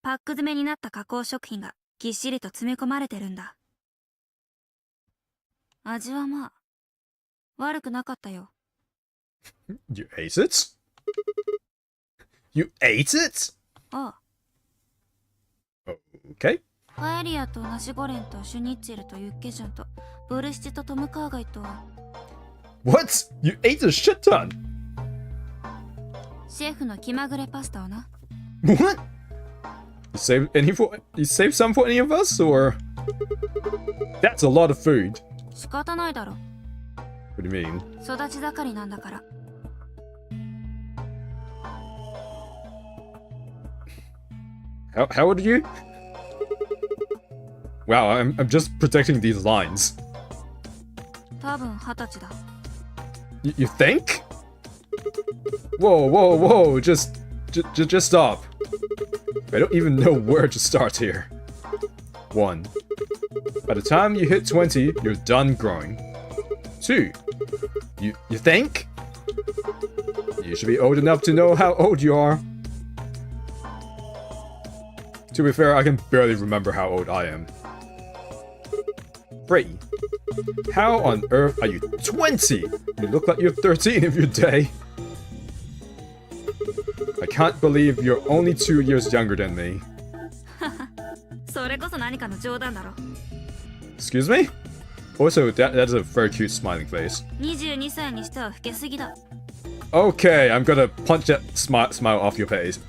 パック詰めになった加工食品がぎっしりと詰め込まれてるんだ。味はまあ悪くなかったよ。 You ate it? You ate it? ああ。 Okay. パエリアとナシゴレンとシュニッツェルとユッケジャンとボルシチとトムカーガイと What? You ate a shit ton? シェフの気まぐれパスタをな。 What? You saved some for any of us, or? That's a lot of food. 仕方ないだろ。 What do you mean? 育ち盛りなんだから。 How old are you? Wow, I'm just protecting these lines. 多分20歳だ。 You think? Whoa, just stop. I don't even know where to start here. 1. By the time you hit 20, you're done growing. 2. You think? You should be old enough to know how old you are. To be fair, I can barely remember how old I am. 3. How on earth are you 20? You look like you're 13 of your day. I can't believe you're only 2 years younger than me. それこそ何かの冗談だろ。 Excuse me? Also, that's a very cute smiling face. 22歳にしては老けすぎだ。 Okay, I'm gonna punch that smile off your face.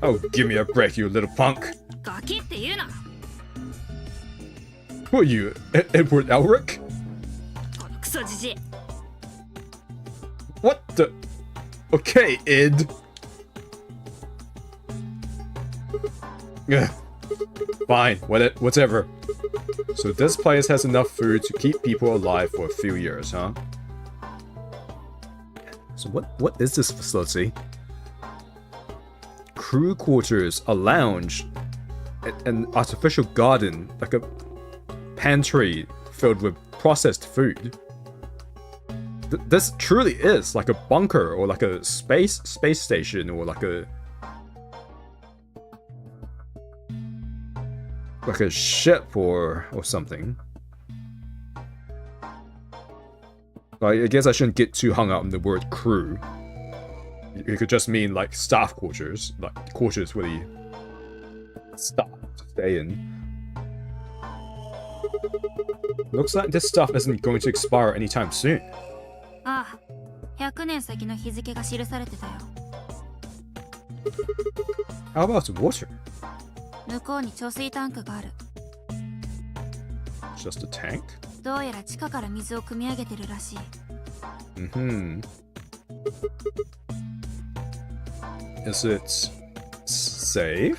Oh, give me a break, you little punk. ガキって言うな。 Who are you, Edward Elric? このクソじじい。 What the? Okay, Ed. Ugh. Fine, whatever. So this place has enough food to keep people alive for a few years, huh? So what is this facility? Crew quarters, a lounge, an artificial garden, like a pantry filled with processed food. This truly is like a bunker or like a space station or like a ship or something. I guess I shouldn't get too hung up on the word crew. It could just mean like staff quarters, like quarters where the staff stay in. Looks like this stuff isn't going to expire anytime soon. ああ、100年先の日付が記されてたよ。 How about water? 向こうに貯水タンクがある。 Just a tank? どうやら地下から水を汲み上げてるらしい。Is it safe?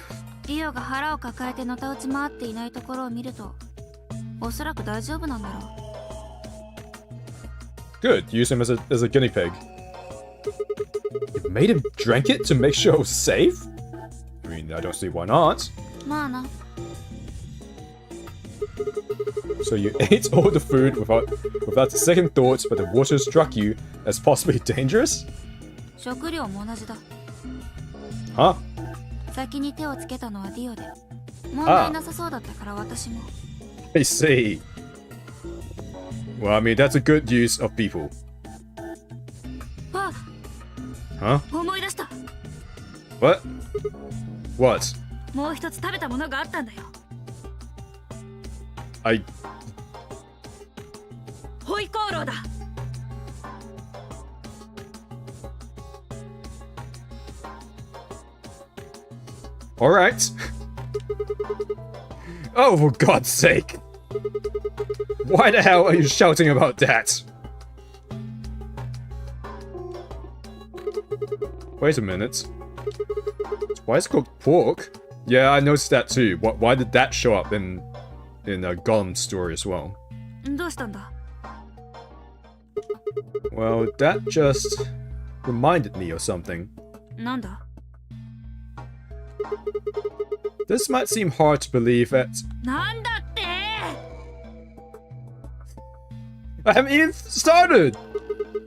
リオが腹を抱えてのたうち回っていないところを見ると、おそらく大丈夫なんだろう。 Good. Use him as a guinea pig. You made him drink it to make sure it was safe? I mean, I don't see why not. まあな。 So you ate all the food without a second thought, but the water struck you as possibly dangerous? 食料も同じだ。 Huh? 先に手をつけたのはディオで、問題なさそうだったから私も。 I see. Well, I mean, that's a good use of people. あ、 Huh? 思い出した。 What? What? もう一つ食べたものがあったんだよ。 ホイコーローだ。 Alright. Oh, for God's sake. Why the hell are you shouting about that? Wait a minute. Why is it called pork? Yeah, I noticed that too. Why did that show up in Gollum's story as well? どうしたんだ？ Well, that just reminded me of something. なんだ？ This might seem hard to believe that なんだって？ I haven't even started!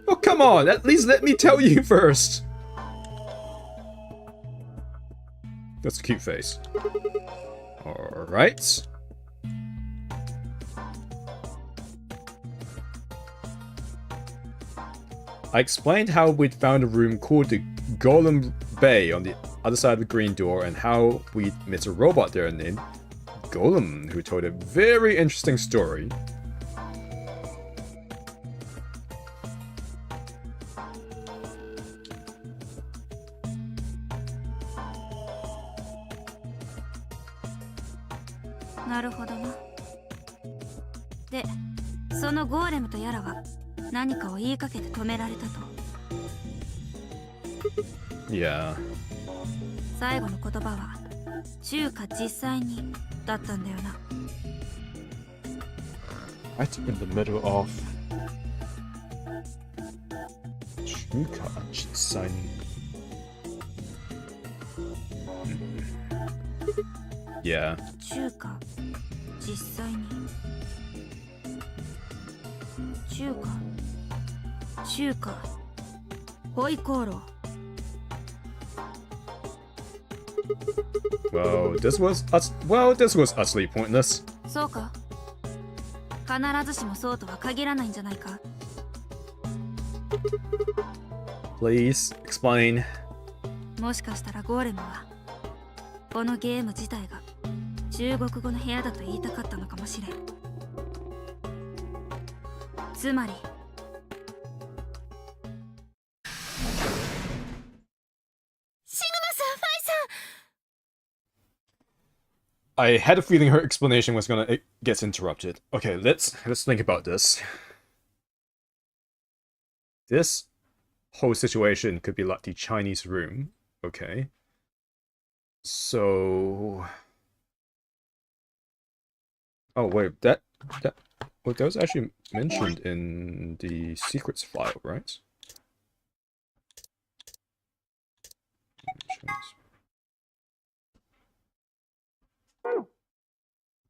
Oh, come on, at least let me tell you first. That's a cute face. Alright. I explained how we'd found a room called the Golem Bay on the other side of the green door and how we'd met a robot there named Golem who told a very interesting story. De, そのゴーレムとやらは何かを言いかけて止められたと。 Yeah. 最後の言葉は中華実際にだったんだよな。 Right in the middle of Chuka Jigsaw. Yeah. 中華実際に中華ホイコーロー。 Well, this was utterly pointless. そうか。必ずしもそうとは限らないんじゃないか。 Please explain. もしかしたらゴーレムはこのゲーム自体が中国語の部屋だと言いたかったのかもしれん。つまり I had a feeling her explanation was gonna get interrupted. Okay, let's think about this. This whole situation could be like the Chinese room. Okay. So... Oh wait, that was actually mentioned in the secrets file, right?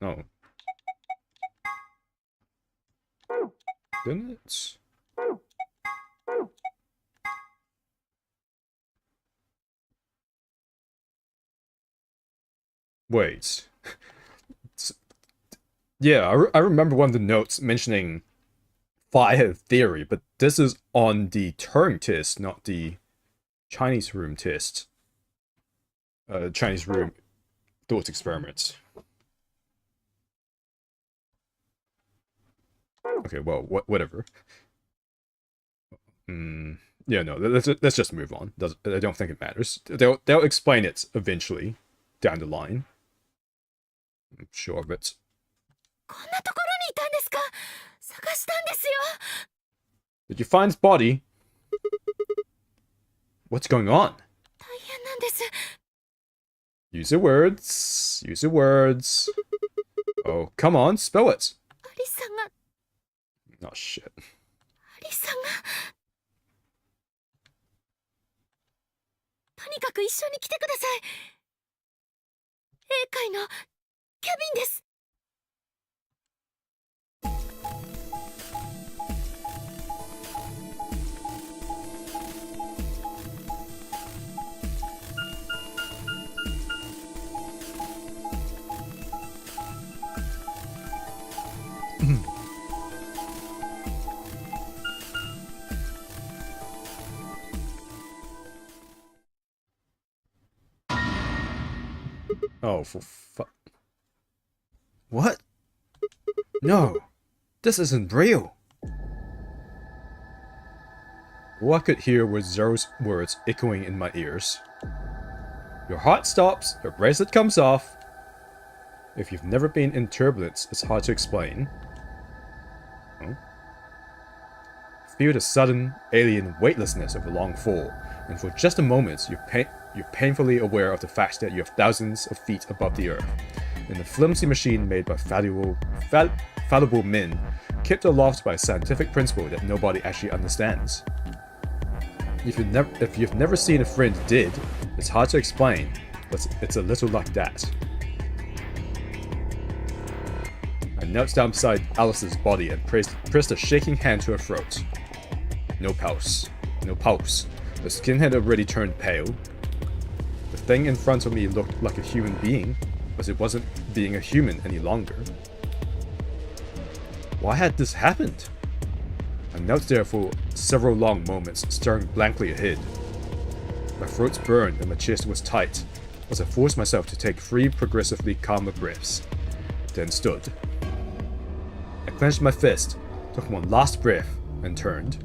No. Didn't it? Wait. Yeah, I remember one of the notes mentioning fire theory, but this is on the Turing test, not the Chinese room test. Chinese room thought experiments. Okay, well, whatever. Yeah, no, let's just move on. I don't think it matters. They'll explain it eventually down the line. I'm sure of it. こんなところにいたんですか。探したんですよ。 Did you find his body? What's going on? 大変変なんです。 Use your words. Use your words. Oh, come on, spell it. アリスさんが、 Oh, shit. アリスさんが。とにかく一緒に来てください。英会のキャビンです。 Oh, for What? No, this isn't real. All I could hear was Zero's words echoing in my ears. Your heart stops, your bracelet comes off. If you've never been in turbulence, it's hard to explain. Oh. Feel the sudden, alien weightlessness of a long fall, and for just a moment, you're painfully aware of the fact that you're thousands of feet above the earth, in a flimsy machine made by fallible men, kept aloft by a scientific principle that nobody actually understands. If you've never seen a friend dead, it's hard to explain, but it's a little like that. I knelt down beside Alice's body and pressed a shaking hand to her throat. No pulse. No pulse. The skin had already turned pale. The thing in front of me looked like a human being, but it wasn't being a human any longer. Why had this happened? I knelt there for several long moments, staring blankly ahead. My throat burned and my chest was tight, as I forced myself to take 3 progressively calmer breaths, then stood. I clenched my fist, took one last breath, and turned.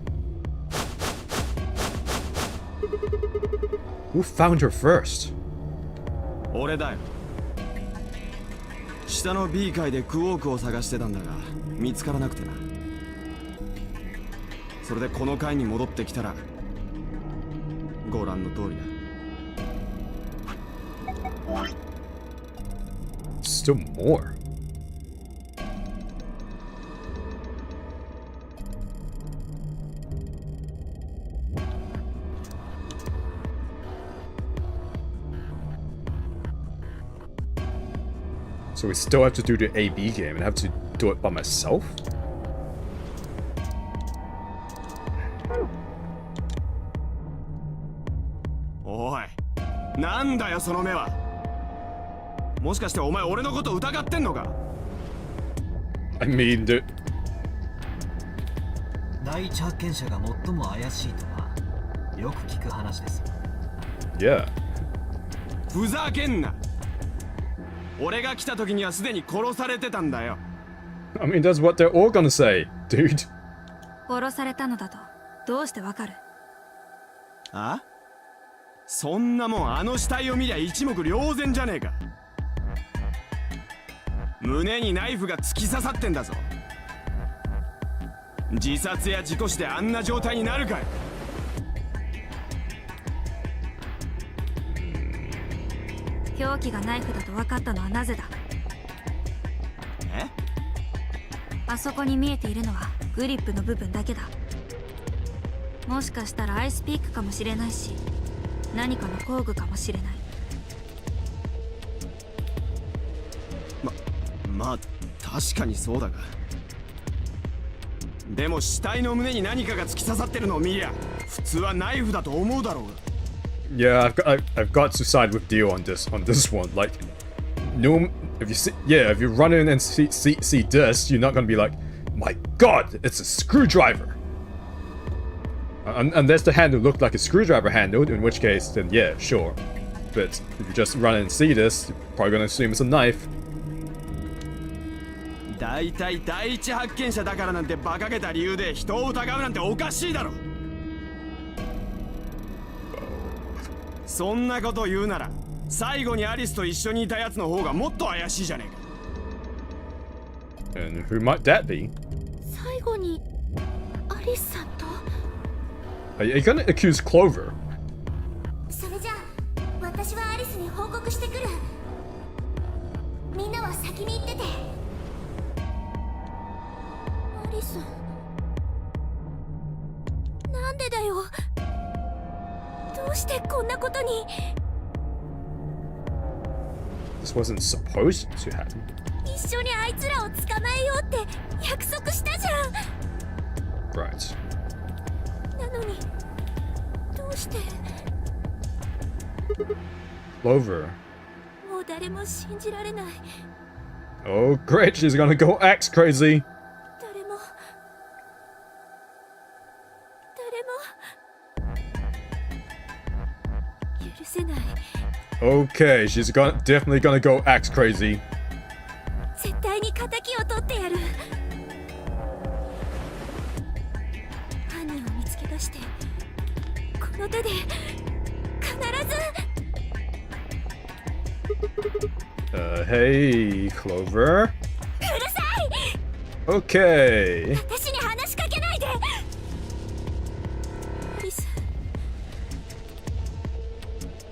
Who found her first? 俺だよ。下の B 階でクォークを探してたんだが見つからなくてな。それでこの階に戻ってきたらご覧の通りだ。Still more. So we still have to do the A-B game and have to do it by myself?おい、なんだよその目は。もしかしてお前俺のこと疑ってんのか？ I mean, dude. 第一発見者が最も怪しいとはよく聞く話です。 Yeah. ふざけんな。俺が来た時にはすでに殺されてたんだよ。I mean, that's what they're all gonna say, dude. 殺されたのだとどうしてわかる？あ？そんなもんあの死体を見りゃ一目瞭然じゃねえか。胸にナイフが突き刺さってんだぞ。自殺や事故死であんな状態になるかい。凶器がナイフだと分かったのはなぜだ？え？あそこに見えているのはグリップの部分だけだ。もしかしたらアイスピックかもしれないし、何かの工具かもしれない。まあ確かにそうだが、でも死体の胸に何かが突き刺さってるのを見りゃ普通はナイフだと思うだろうが。Yeah, I've got to side with Dio on this one. Like, no, if you run in and see this, you're not gonna be like, my God, it's a screwdriver. Unless the handle looked like a screwdriver handle, in which case, then yeah, sure. But if you just run in and see this, you're probably gonna assume it's a knife. だいたい第一発見者だからなんて馬鹿げた理由で人を疑うなんておかしいだろ。そんなこと言うなら最後にアリスと一緒にいたやつの方がもっと怪しいじゃねえか。 And who might that be? 最後にアリスさんと。 Are you gonna accuse Clover? それじゃ私はアリスに報告してくる。みんなは先に行ってて。アリス、なんでだよ。どうしてこんなことに。 This wasn't supposed to happen. 一緒にあいつらを捕まえようって約束したじゃん。 Right. なのにどうして。 Clover. もう誰も信じられない。 Oh, great, she's gonna go axe crazy. 誰も 許せない。 Okay, she's definitely gonna go axe crazy. 絶対に仇を取ってやる。犯人を見つけ出してこの手で必ず。 Hey, Clover. うるさい。 Okay. 私に話しかけないで。アリス、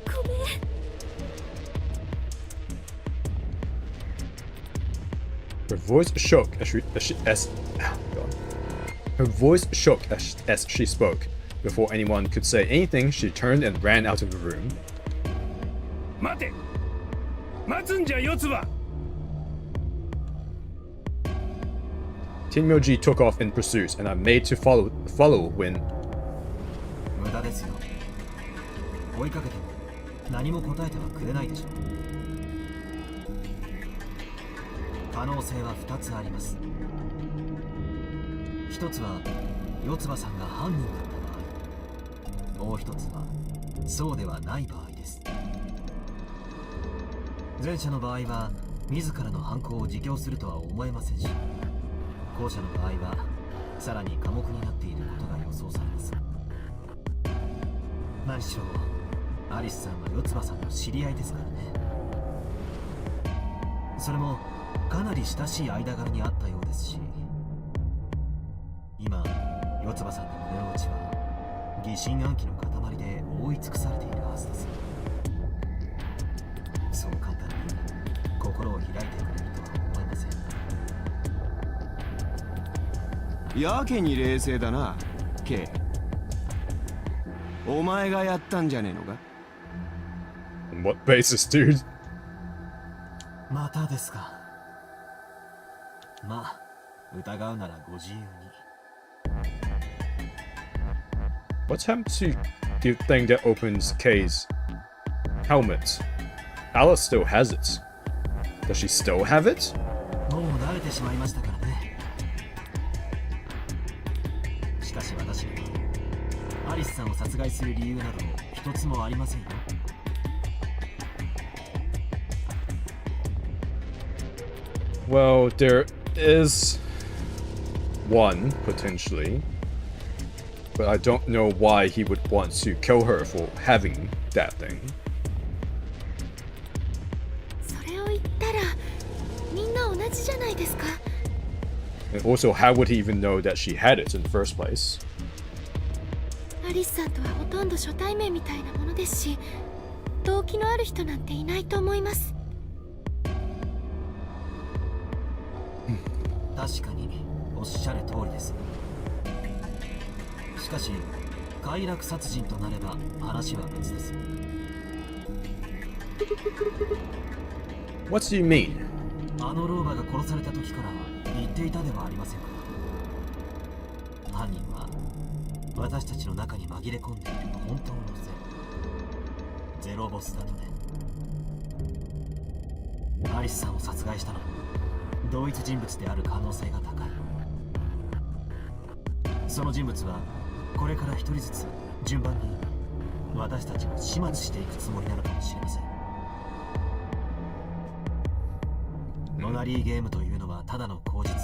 ごめん。 Her voice shook Her voice shook as she spoke. Before anyone could say anything, she turned and ran out of the room. 待て、待つんじゃ四つ葉。 Tenmyoji took off in pursuit, and I made to follow when 無駄ですよ。追いかけても何も答えてはくれないでしょう。可能性は2つあります。1つは四つ葉さんが犯人だった場合、もう1つはそうではない場合です。前者の場合は自らの犯行を自供するとは思えませんし、後者の場合はさらに寡黙になっていることが予想されます。何しろアリスさんは四つ葉さんの知り合いですからね。それもかなり親しい間柄にあったようですし、今四つ葉さんの胸の内は疑心暗鬼の塊で覆い尽くされているはずです。そう簡単に心を開いてくれるとは思えません。やけに冷静だな、K。お前がやったんじゃねえのか？ on what basis, dude? またですか。まあ、疑うならご自由に。What's happened to the thing that opens K's helmet? Alice still has it. Does she still have it? もう慣れてしまいましたからね。しかし私にはアリスさんを殺害する理由など一つもありませんよ。Well, there is one, potentially. But I don't know why he would want to kill her for having that thing. それを言ったらみんな同じじゃないですか。 And also, how would he even know that she had it in the first place? アリスさんとはほとんど初対面みたいなものですし、動機のある人なんていないと思います。確かにおっしゃる通りです。しかし快楽殺人となれば話は別です。 What do you mean? あの老婆が殺された時から言っていたではありませんか。犯人は私たちの中に紛れ込んでいる本当のゼロボスだとね。アリスさんを殺害したのも同一人物である可能性が高い。その人物はこれから一人ずつ順番に私たちを始末していくつもりなのかもしれません。ノナリーゲームというのはただの口実、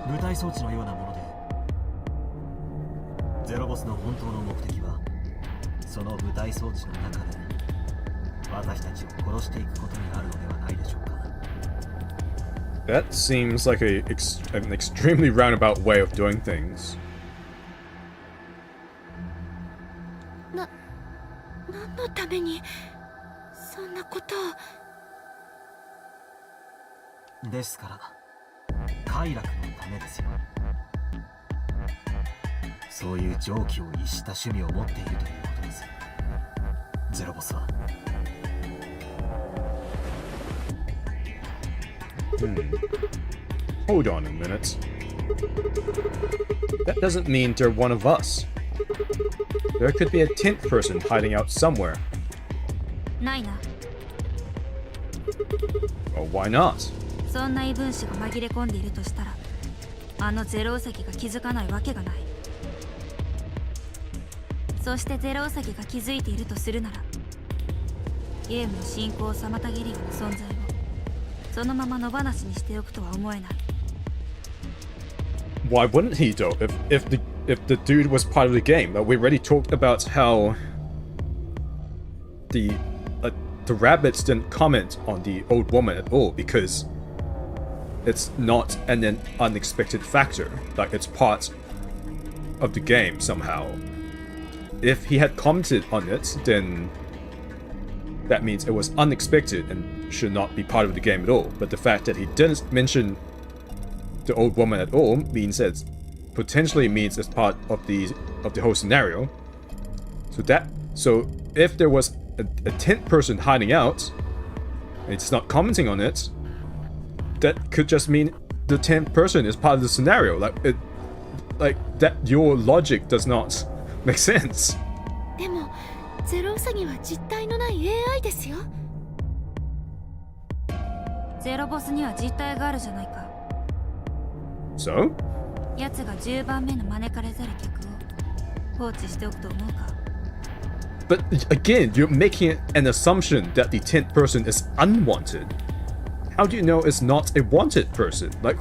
舞台装置のようなもので、ゼロボスの本当の目的はその舞台装置の中で私たちを殺していくことにあるのではないでしょうか。 That seems like an extremely roundabout way of doing things. 何のためになことを。ですから快楽のためですよ。そういう常軌を逸した趣味を持っているということです。ゼロボスは。Hold on a minute. That doesn't mean they're one of us. There could be a 10th person hiding out somewhere. ないな。 Well, why not? そんな異分子が紛れ込んでいるとしたら、あのゼロウサギが気づかないわけがない。そしてゼロウサギが気づいているとするなら、ゲームの進行を妨げるような存在をそのまま野放しにしておくとは思えない。 Why wouldn't he though? If the dude was part of the game, like we already talked about how the rabbits didn't comment on the old woman at all because it's not an unexpected factor. Like it's part of the game somehow. If he had commented on it, then that means it was unexpected and should not be part of the game at all. But the fact that he didn't mention the old woman at all means that potentially means it's part of the whole scenario. So if there was a 10th person hiding out and it's not commenting on it, that could just mean the 10th person is part of the scenario. Like that your logic does not make sense. でもゼロウサギは実体のない AI ですよ。ゼロボスには実体があるじゃないか。 So? 奴が10番目の招かれざる客を放置しておくと思うか。 But again, you're making an assumption that the 10th person is unwanted. How do you know it's not a wanted person? Like,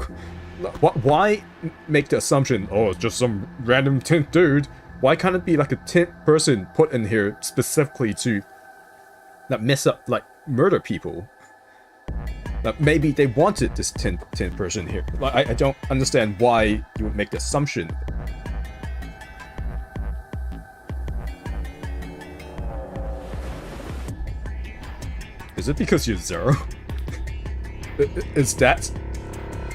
why make the assumption, oh, it's just some random 10th dude? Why can't it be like a 10th person put in here specifically to mess up, like, murder people? Like, maybe they wanted this 10th person here. Like, I don't understand why you would make the assumption. Is it because you're Zero? Is that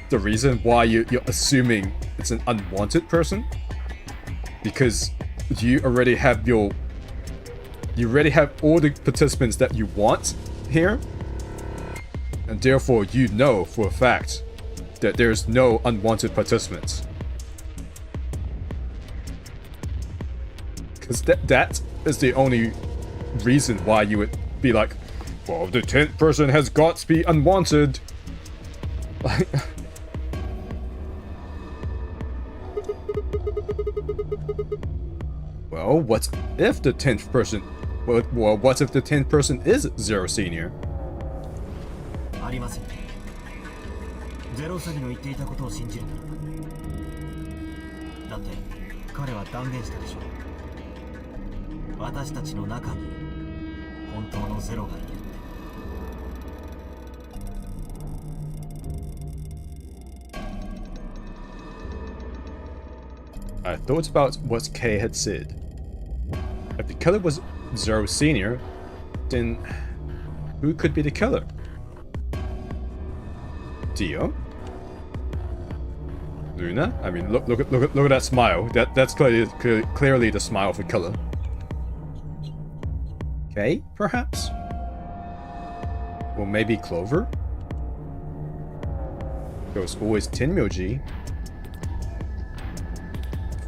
the reason why you're assuming it's an unwanted person? Because you already have all the participants that you want here, and therefore you know for a fact that there's no unwanted participants. Because that is the only reason why you would be like, well, the 10th person has got to be unwanted. Well, what if the 10th person... Well, what if the 10th person is Zero Senior? ありません。ゼロウサギの言っていたことを信じるなら。だって彼は断言したでしょう。私たちの中に本当のゼロがいるって。 I thought about what Kay had said. If the killer was Zero Senior, then who could be the killer? Dio? Luna? I mean, look at that smile. That's clearly the smile of the killer. Kay, perhaps? Or maybe Clover? There was always Tenmyoji.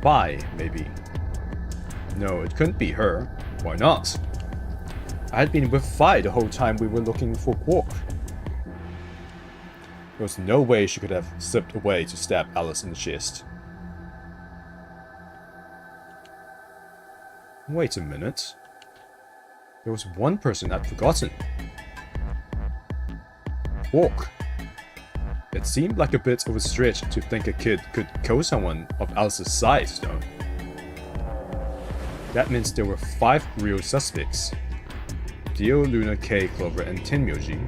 Fi, maybe. No, it couldn't be her. Why not? I had been with Fi the whole time we were looking for Quark. There was no way she could have slipped away to stab Alice in the chest. Wait a minute. There was one person I'd forgotten. Quark. It seemed like a bit of a stretch to think a kid could kill someone of Alice's size, though. That means there were 5 real suspects. Dio, Luna, Kay, Clover, and Tenmyoji.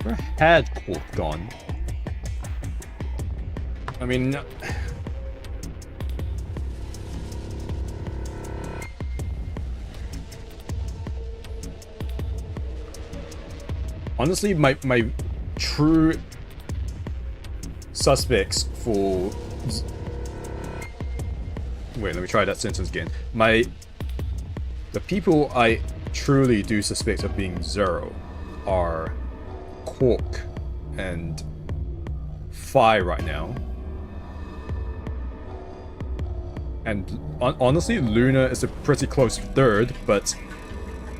Where had Quark gone? I mean... honestly, my true suspects for... Wait, let me try that sentence again. The people I truly do suspect of being Zero are Quark and Phi right now. And honestly, Luna is a pretty close third, but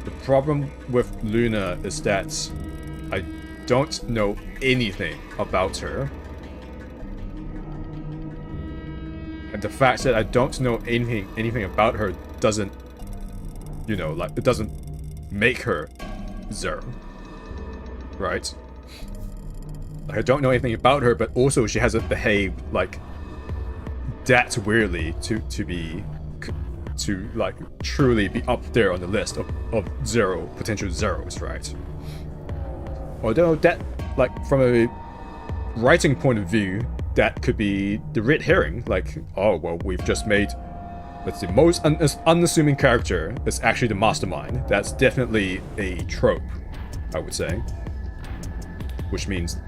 the problem with Luna is that I don't know anything about her. And the fact that I don't know anything about her doesn't, you know, like, it doesn't make her Zero. Right? Like, I don't know anything about her, but also she hasn't behaved like that weirdly to like truly be up there on the list of potential zeros, right? Although that, like, from a writing point of view, that could be the red herring. Like, oh well, we've just made, let's see, most unassuming character is actually the mastermind. That's definitely a trope, I would say. Which means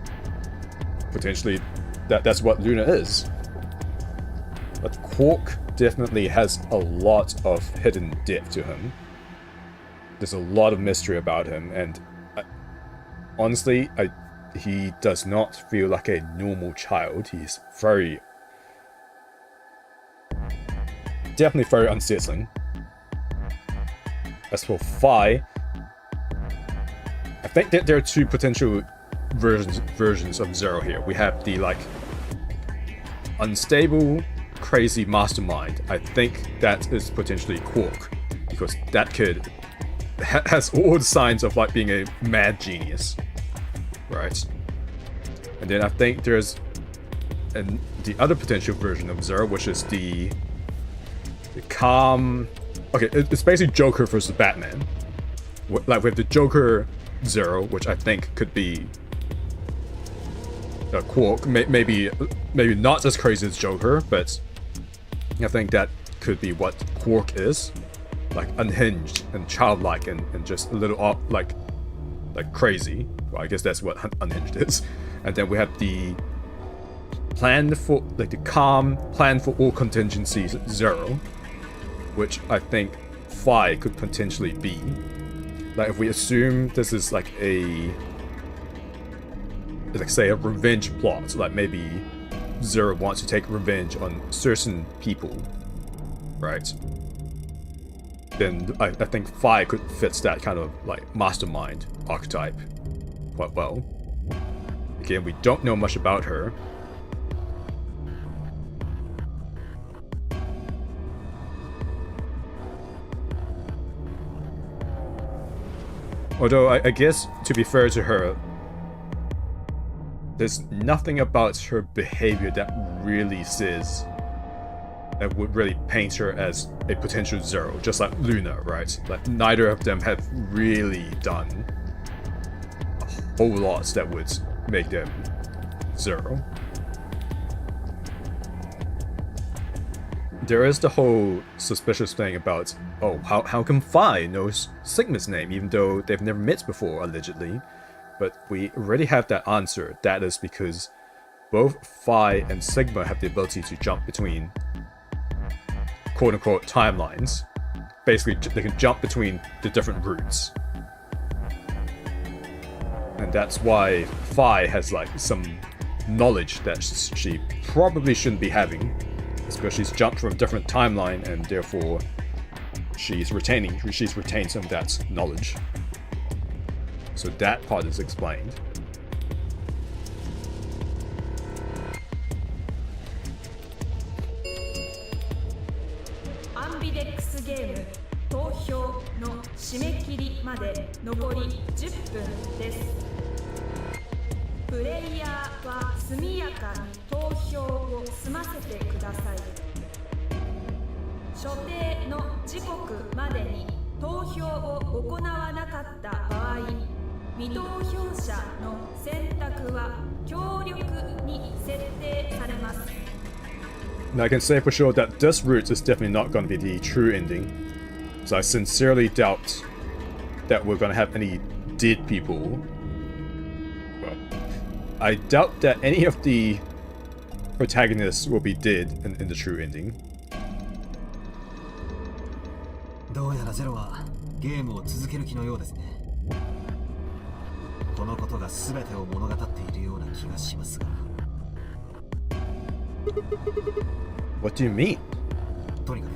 potentially that's what Luna is. But Quark definitely has a lot of hidden depth to him. There's a lot of mystery about him, and honestly, he does not feel like a normal child. He's definitely very unsettling. As for Phi, I think that there are two potential versions of Zero here. We have the, like, unstable, crazy mastermind. I think that is potentially Quark, because that kid has all the signs of, like, being a mad genius, right? And then I think there's the other potential version of Zero, which is the calm. Okay, it's basically Joker versus Batman. Like, we have the Joker Zero, which I think could be Quark. Maybe not as crazy as Joker, but I think that could be what Quark is. Like, unhinged and childlike and just a little off, like crazy. Well, I guess that's what unhinged is. And then we have the calm plan for all contingencies Zero, which I think Phi could potentially be. Like, if we assume this is like say a revenge plot, like maybe Zero wants to take revenge on certain people, right? Then I think Phi could fit that kind of, like, mastermind archetype quite well. Again, we don't know much about her. Although, I guess, to be fair to her, there's nothing about her behavior that really says, that would really paint her as a potential Zero, just like Luna, right? Like, neither of them have really done a whole lot that would make them Zero. There is the whole suspicious thing about, oh, how come Phi knows Sigma's name, even though they've never met before, allegedly? But we already have that answer. That is because both Phi and Sigma have the ability to jump between quote-unquote timelines. Basically, they can jump between the different routes. And that's why Phi has, like, some knowledge that she probably shouldn't be having. It's because she's jumped from a different timeline, and therefore she's retained some of that knowledge. So that part is explained.アンビデックスゲーム投票の締め切りまで残り10分です。プレイヤーは速やかに投票を済ませてください。所定の時刻までに投票を行わなかった場合、未投票者の選択は強力に設定されます。Now, I can say for sure that this route is definitely not going to be the true ending. So I sincerely doubt that we're going to have any dead people I doubt that any of the protagonists will be dead in the true ending. どうやらゼロはゲームを続ける気のようですね。このことが全てを物語っているような気がしますが。What do you mean? とにかく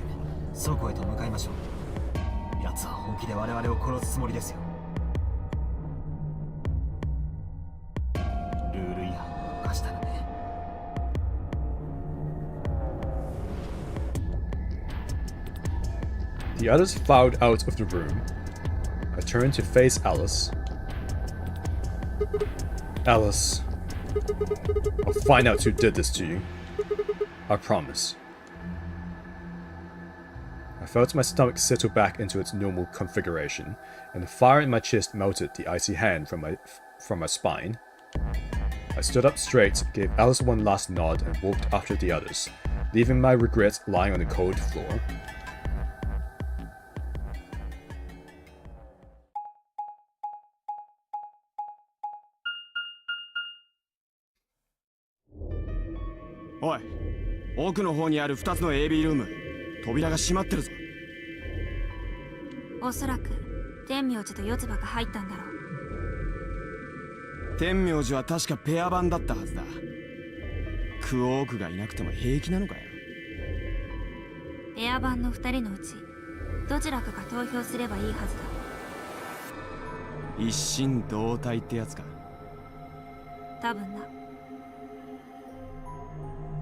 倉庫へと向かいましょう。奴は本気で我々を殺すつもりですよ。ルール違反を犯したらね。The others filed out of the room. I turned to face Alice. Alice, I'll find out who did this to you. I promise. I felt my stomach settle back into its normal configuration, and the fire in my chest melted the icy hand from my spine. I stood up straight, gave Alice one last nod, and walked after the others, leaving my regrets lying on the cold floor. Oi, 奥の方にある2つの AB ルーム、扉が閉まってるぞ。おそらく天明寺と四つ葉が入ったんだろう。天明寺は確かペア版だったはずだ。クオークがいなくても平気なのかよ。ペア版の2人のうちどちらかが投票すればいいはずだ。一心同体ってやつか。多分な。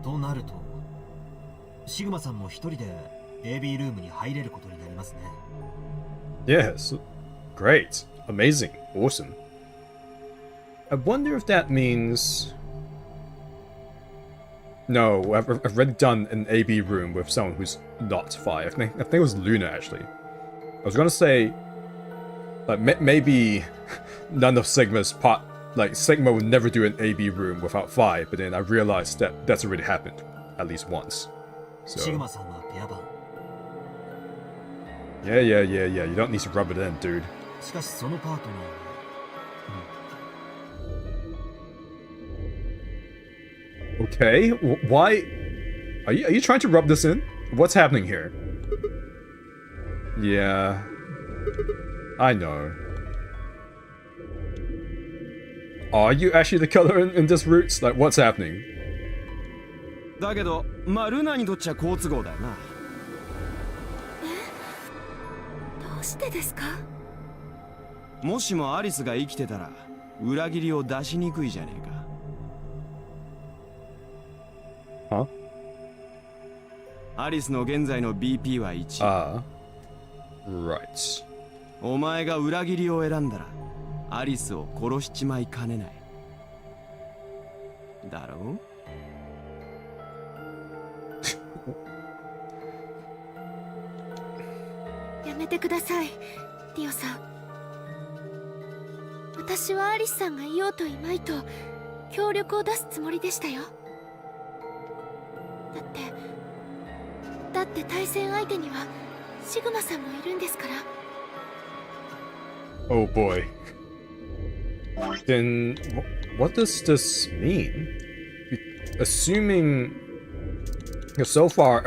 となるとシグマさんも一人で AB ルームに入れることになりますね。Yes, great, amazing, awesome. I wonder if that means... No, I've already done an AB room with someone who's not Fi. I think it was Luna, actually. I was gonna say... Like, maybe none of Sigma's part... Like, Sigma would never do an AB room without Fi, but then I realized that that's already happened. At least once. シグ So... マさんはペア版。Yeah, you don't need to rub it in, dude. しかしそのパートナー。Okay, why... Are you trying to rub this in? What's happening here? Yeah... I know. Are you actually the color in this route? Like, what's happening? だけど、まあルナにとっちゃ好都合だよな。どうしてですか？もしもアリスが生きてたら、裏切りを出しにくいじゃねえか。Huh? アリスの現在の BP は1。Ah. Right. お前が裏切りを選んだら、アリスを殺しちまいかねない。だろう？やめてください、リオさん。私はアリスさんがいようといまいと協力を出すつもりでしたよ。だって対戦相手にはシグマさんもいるんですから。Oh boy. Then, what does this mean? Assuming... So far,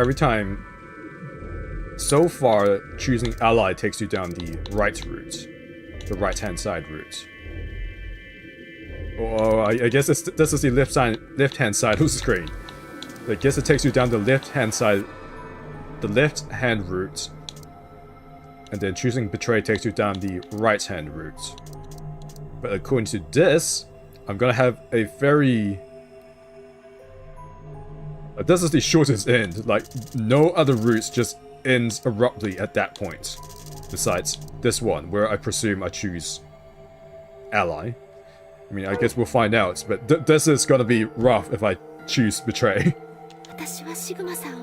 choosing ally takes you down the right route. The right-hand side route. Oh, I guess this is the left-hand side of the screen. I guess it takes you down the left-hand side... The left-hand route. And then choosing Betray takes you down the right-hand route. But according to this, I'm gonna have a very... This is the shortest end. Like, no other routes just ends abruptly at that point. Besides this one, where I presume I choose ally. I mean, I guess we'll find out, but this is gonna be rough if I choose Betray. 私はシグマさんを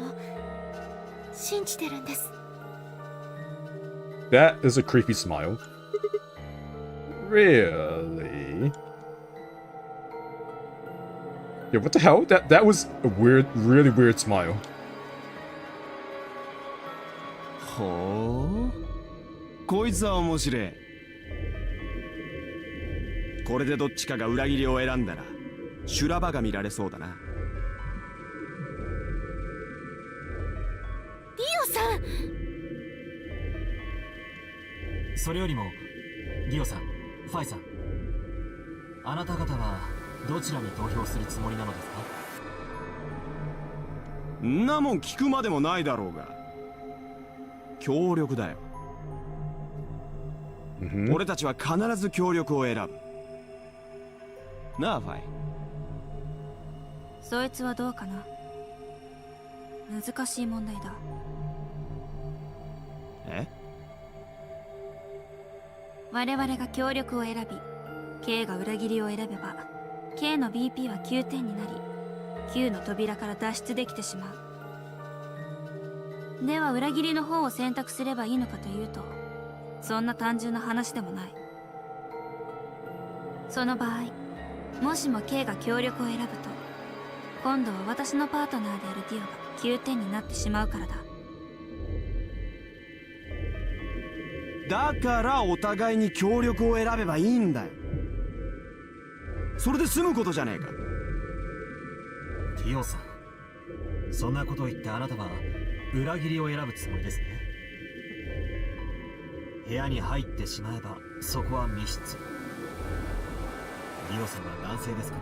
信じてるんです。That is a creepy smile. Really? Yeah, what the hell? That was a weird, really weird smile. ほう、こいつは面白い。これでどっちかが裏切りを選んだら、修羅場が見られそうだな。リオさん。それよりもリオさん、ファイさん、あなた方はどちらに投票するつもりなのですか？んなもん聞くまでもないだろうが。協力だよ。俺たちは必ず協力を選ぶ。なあファイ。そいつはどうかな。難しい問題だ。え？我々が協力を選び K が裏切りを選べば K の BP は9点になり9の扉から脱出できてしまう。では裏切りの方を選択すればいいのかというとそんな単純な話でもない。その場合もしも K が協力を選ぶと今度は私のパートナーであるディオが9点になってしまうからだ。だからお互いに協力を選べばいいんだよ。それで済むことじゃねえか。ティオさん、そんなことを言ってあなたは裏切りを選ぶつもりですね。部屋に入ってしまえばそこは密室。リオさんは男性ですか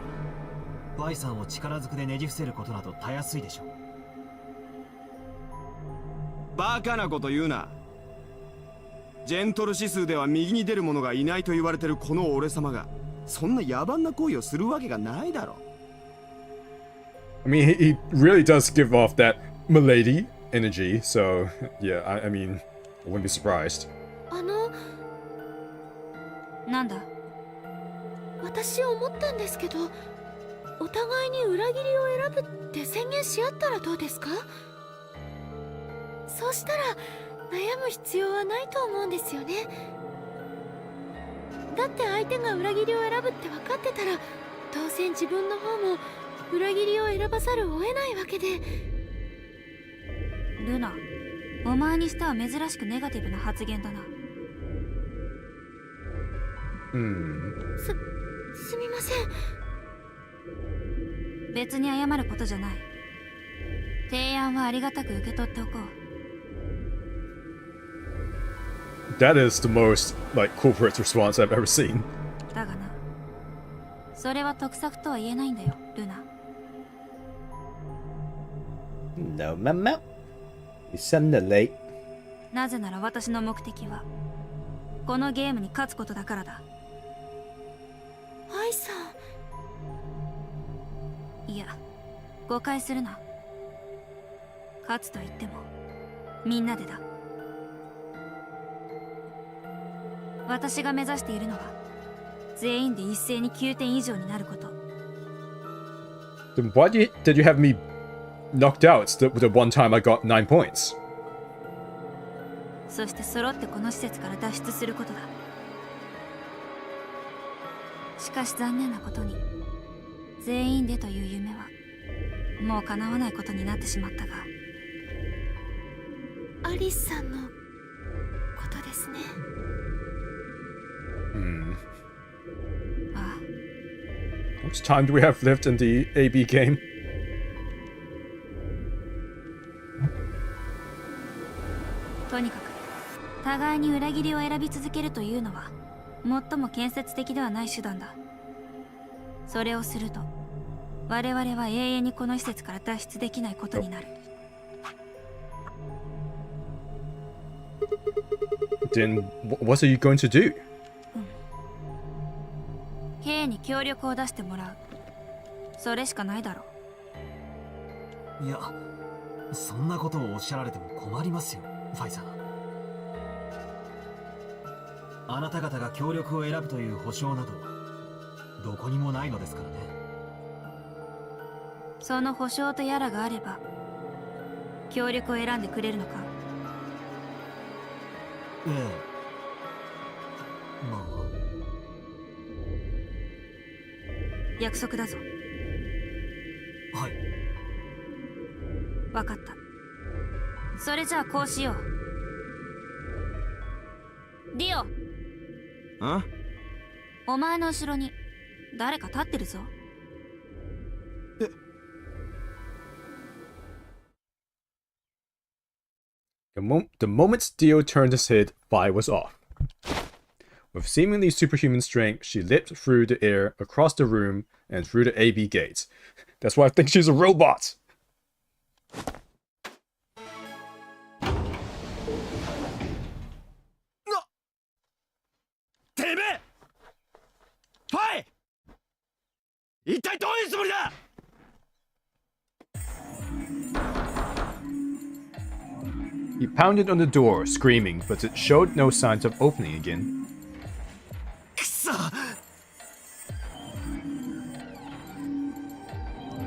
ら、バイさんを力ずくでねじ伏せることなどたやすいでしょう。バカなこと言うな。ジェントル指数では右に出る者がいないと言われてるこの俺様がそんな野蛮な行為をするわけがないだろう。I mean, he really does give off that milady energy, so yeah, I mean, I wouldn't be surprised. なんだ？私思ったんですけど、お互いに裏切りを選ぶって宣言し合ったらどうですか？そうしたら悩む必要はないと思うんですよね。だって相手が裏切りを選ぶって分かってたら当然自分の方も裏切りを選ばざるを得ないわけで。ルナ、お前にしては珍しくネガティブな発言だな。すみません。別に謝ることじゃない。提案はありがたく受け取っておこう。That is the most, like, corporate response I've ever seen. だがな、それは得策とは言えないんだよ、ルナ。No, Mama. Suddenly. なぜなら私の目的はこのゲームに勝つことだからだ。アイさん。いや、誤解するな。勝つと言ってもみんなでだ。私が目指しているのは全員で一斉に9点以上になること。 Then why did you have me knocked out the one time I got 9 points? そして揃ってこの施設から脱出することだ。しかし残念なことに全員でという夢はもう叶わないことになってしまったが。アリスさんのことですね。ああ、 How much time do we have left in the AB game? とにかく互いに裏切りを選び続けるというのは最も建設的ではない手段だ。それをすると我々は永遠にこの施設から脱出できないことになる。Then what are you going to do? K に協力を出してもらう。それしかないだろう。いや、そんなことをおっしゃられても困りますよ、ファイさん。あなた方が協力を選ぶという保証などどこにもないのですからね。その保証とやらがあれば協力を選んでくれるのか？ええ、まあ。約束だぞ。はい。わかった。それじゃあこうしよう。ディオ、あ？お前の後ろに誰か立ってるぞ。The moment Dio turned his head, Vi was off. With seemingly superhuman strength, she leapt through the air, across the room, and through the AB gate. That's why I think she's a robot! He pounded on the door, screaming, but it showed no signs of opening again.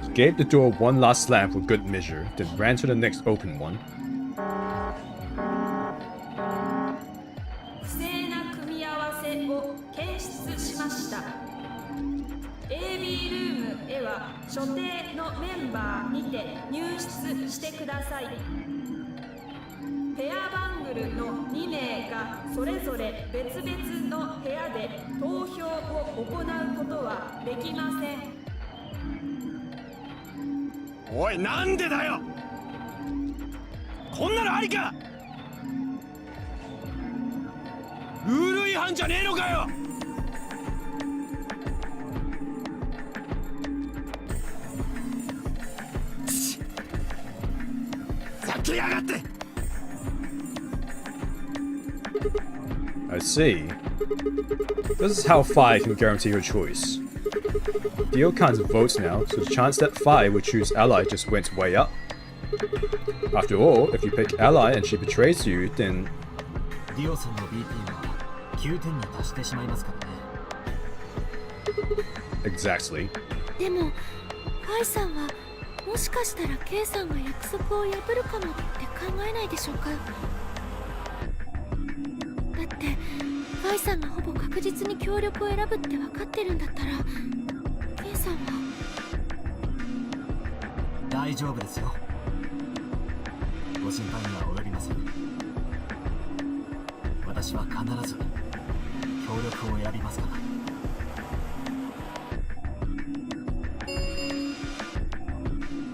He gave the door one last slam for good measure, then ran to the next open one. 不正な組み合わせを検出しました。AB ルームへは所定のメンバーにて入室してください。ペアバングルの2名がそれぞれ別々の部屋で投票を行うことはできません。おい、なんでだよ。こんなのありか。ルール違反じゃねえのかよ。ざけやがって。I see. This is how Phi can guarantee her choice. Dio kinds of votes now, so the chance that Phi would choose Ally just went way up. After all, if you pick Ally and she betrays you, then... Dio さんの BP は9点に達してしまいますからね。 Exactly. でもファイさんはもしかしたら K さんが約束を破るかもって考えないでしょうか。だってファイさんがほぼ確実に協力を選ぶって分かってるんだったら K さんは。大丈夫ですよ。ご心配には及びません。私は必ず協力を選びますから。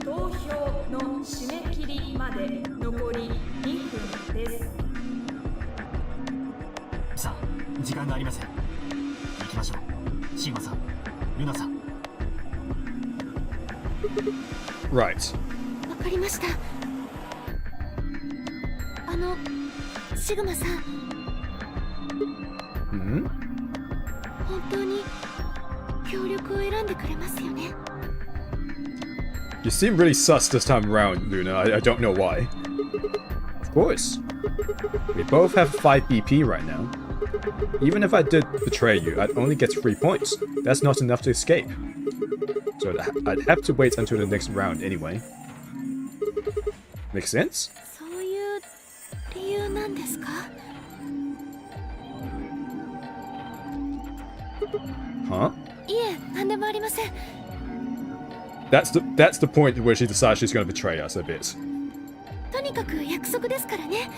投票の締め切りまで残り2分です。さあ、時間がありません。行きましょう。シンゴさん、ルナさん。Right. わかりました。シグマさん。Hmm? 本当に協力を選んでくれますよね。You seem really sus this time around, Luna. I don't know why. Of course. We both have 5 BP right now. Even if I did betray you, I'd only get 3 points. That's not enough to escape. So I'd have to wait until the next round anyway. Make sense? そういう理由なんですか？ Huh? いえ、なんでもありません。That's the point where she decides she's gonna betray us a bit. とにかく約束ですからね。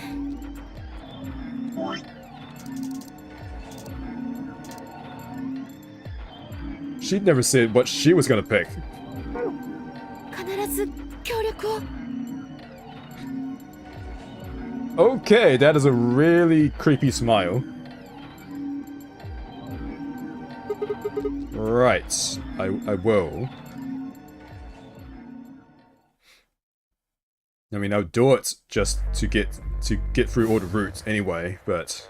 She never said what she was gonna pick. 必ず協力を。Okay, that is a really creepy smile. Right, I will. I mean, I'll do it just to get through all the routes anyway, but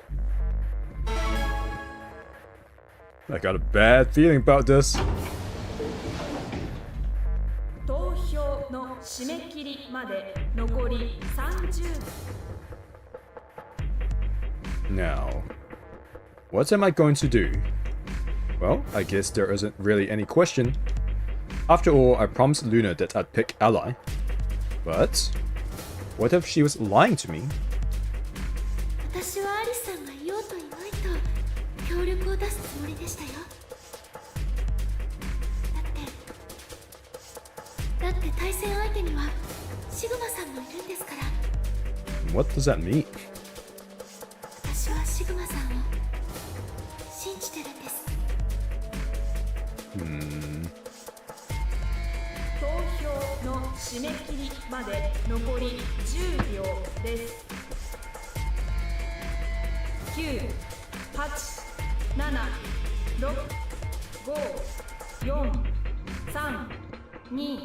I got a bad feeling about this. 投票の締め切りまで残り30分。 Now, what am I going to do? Well, I guess there isn't really any question. After all, I promised Luna that I'd pick Ally. But what if she was lying to me? 私はアリスさんが言おうと言わないと協力を出すつもりでしたよ。だって対戦相手にはシグマさんもいるんですから。 What does that mean? 私はシグマさんを信じてるんです。投票の締め切りまで残り10秒です。9、8、7、6、5、4、3、2、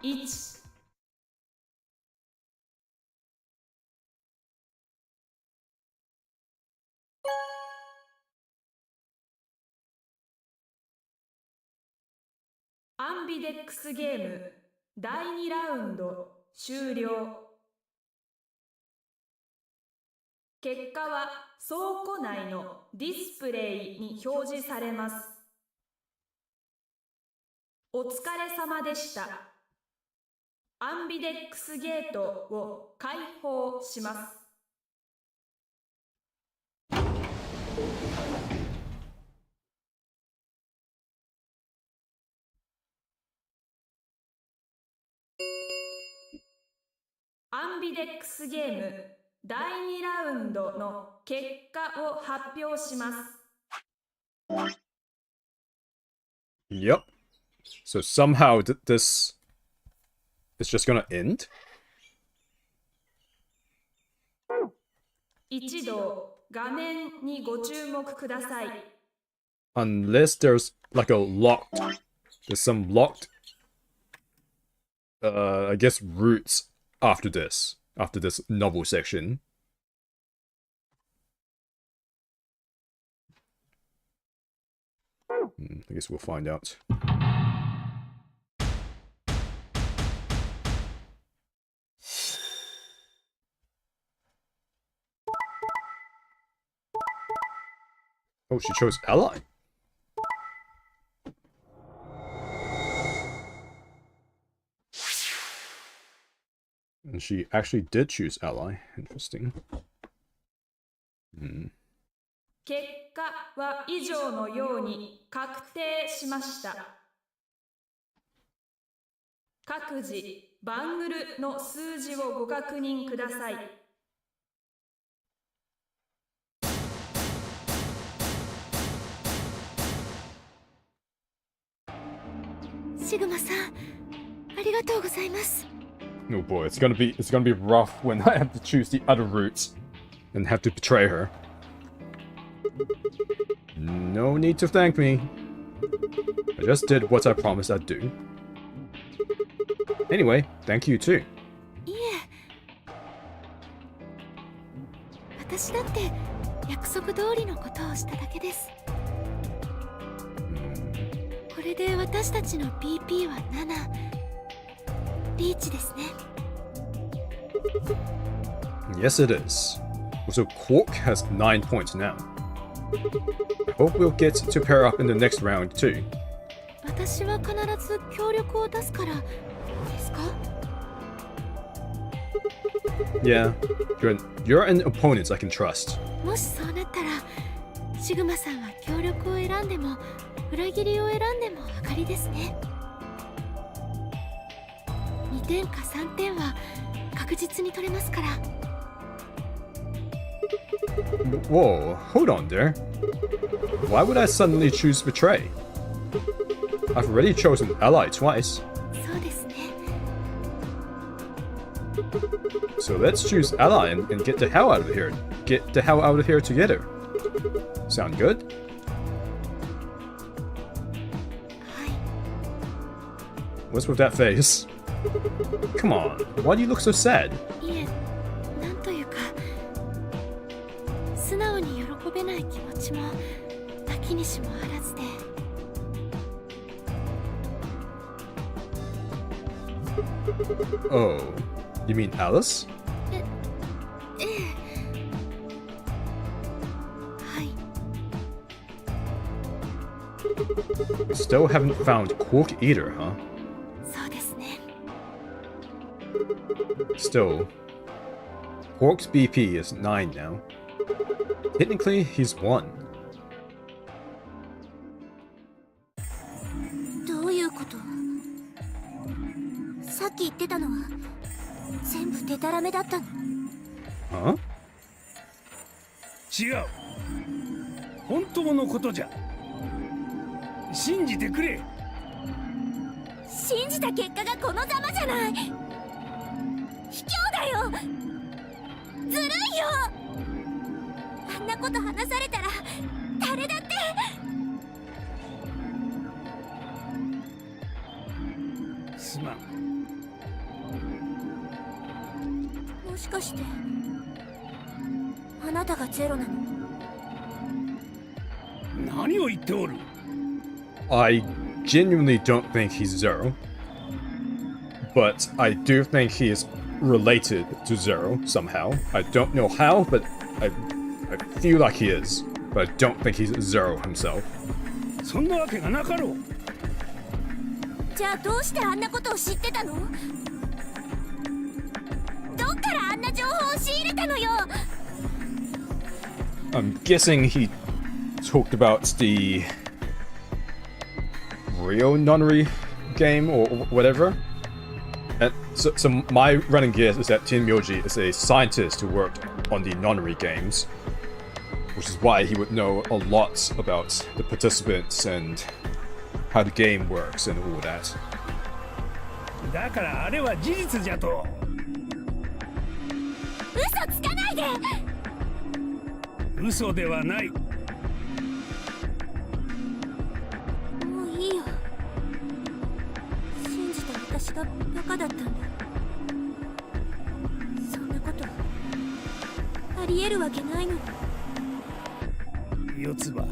1。アンビデックスゲーム第2ラウンド終了。結果は倉庫内のディスプレイに表示されます。お疲れ様でした。アンビデックスゲートを開放します。アンビデックスゲーム第2ラウンドの結果を発表します。Yep. So somehow this is just gonna end? 一度画面にご注目ください。Unless there's like there's some locked, I guess routes after this novel section. I guess we'll find out. Oh, she chose ally. And she actually did choose ally. Interesting. 結果は以上のように確定しました。各自バングルの数字をご確認ください。シグマさん、ありがとうございます。Oh boy, it's gonna be rough when I have to choose the other routes and have to betray her. No need to thank me. I just did what I promised I'd do. Anyway, thank you too. いえ、私だって約束通りのことをしただけです。これで私たちの BP は7。リーチですね。Yes, it is. Also, Quark has 9 points now. I hope we'll get to pair up in the next round too. 私は必ず協力を出すからですか？ Yeah, you're an opponent I can trust. もしそうなったら、シグマさんは協力を選んでも裏切りを選んでも上がりですね。2点か3点は確実に取れますから。Whoa, hold on there. Why would I suddenly choose betray? I've already chosen ally twice. そうですね。So let's choose ally and get the hell out of here. Get the hell out of here together. Sound good? はい。 What's with that face? Come on, why do you look so sad? いえ、なんというか素直に喜べない気持ちもなきにしもあらずで。Oh, you mean Alice? ええ。はい。 Still haven't found Quark either, huh? そうですね。 Still, Quark's BP is 9 now. Technically, he's 1. どういうこと？さっき言ってたのは全部デタラメだったの？ Huh? 違う。本当のことじゃ。信じてくれ。信じた結果がこのざまじゃない。卑怯だよ。ずるいよ。あんななこと話されたら誰だって。すまん。もしかしてあなたがゼロなの？何を言っておる？ I genuinely don't think he's Zero. But I do think he is related to Zero somehow. I don't know how, but I feel like he is. But I don't think he's Zero himself. そんなわけがなかろう。じゃあどうしてあんなことを知ってたの？どっからあんな情報を仕入れたのよ。 I'm guessing he talked about the real Nonary game or whatever. And so my running guess is that Tenmyoji is a scientist who worked on the Nonary games, which is why he would know a lot about the participants and how the game works and all that. だからあれは事実じゃと。嘘つかないで。嘘ではない。もういいよ。信じた私がバカだったんだ。そんなことありえるわけないのに。四つ葉。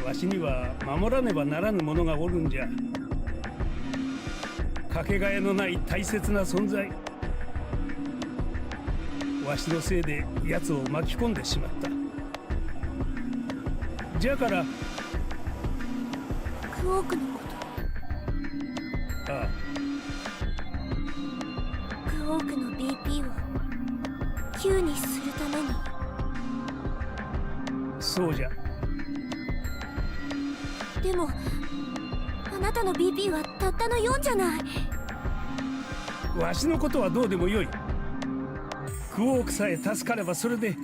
わしには守らねばならぬものがおるんじゃ。かけがえのない大切な存在。わしのせいで奴を巻き込んでしまった。じゃからクオークのこと。ああ、クオークの BP を9にするために。そうじゃ。でもあなたの BP はたったの4じゃない。わしのことはどうでもよい。クオークさえ助かればそれで。ちょっ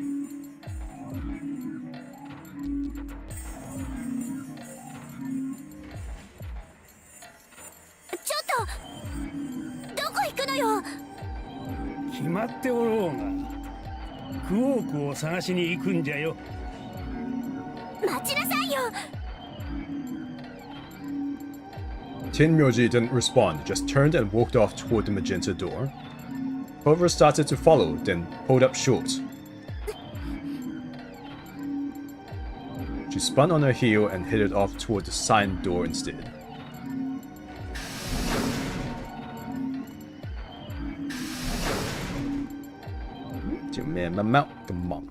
とどこ行くのよ。決まっておろうが。クオークを探しに行くんじゃよ。待ちなさいよ。Tenmyoji didn't respond, just turned and walked off toward the magenta door. Hover started to follow, then pulled up short. She spun on her heel and headed off toward the sign door instead.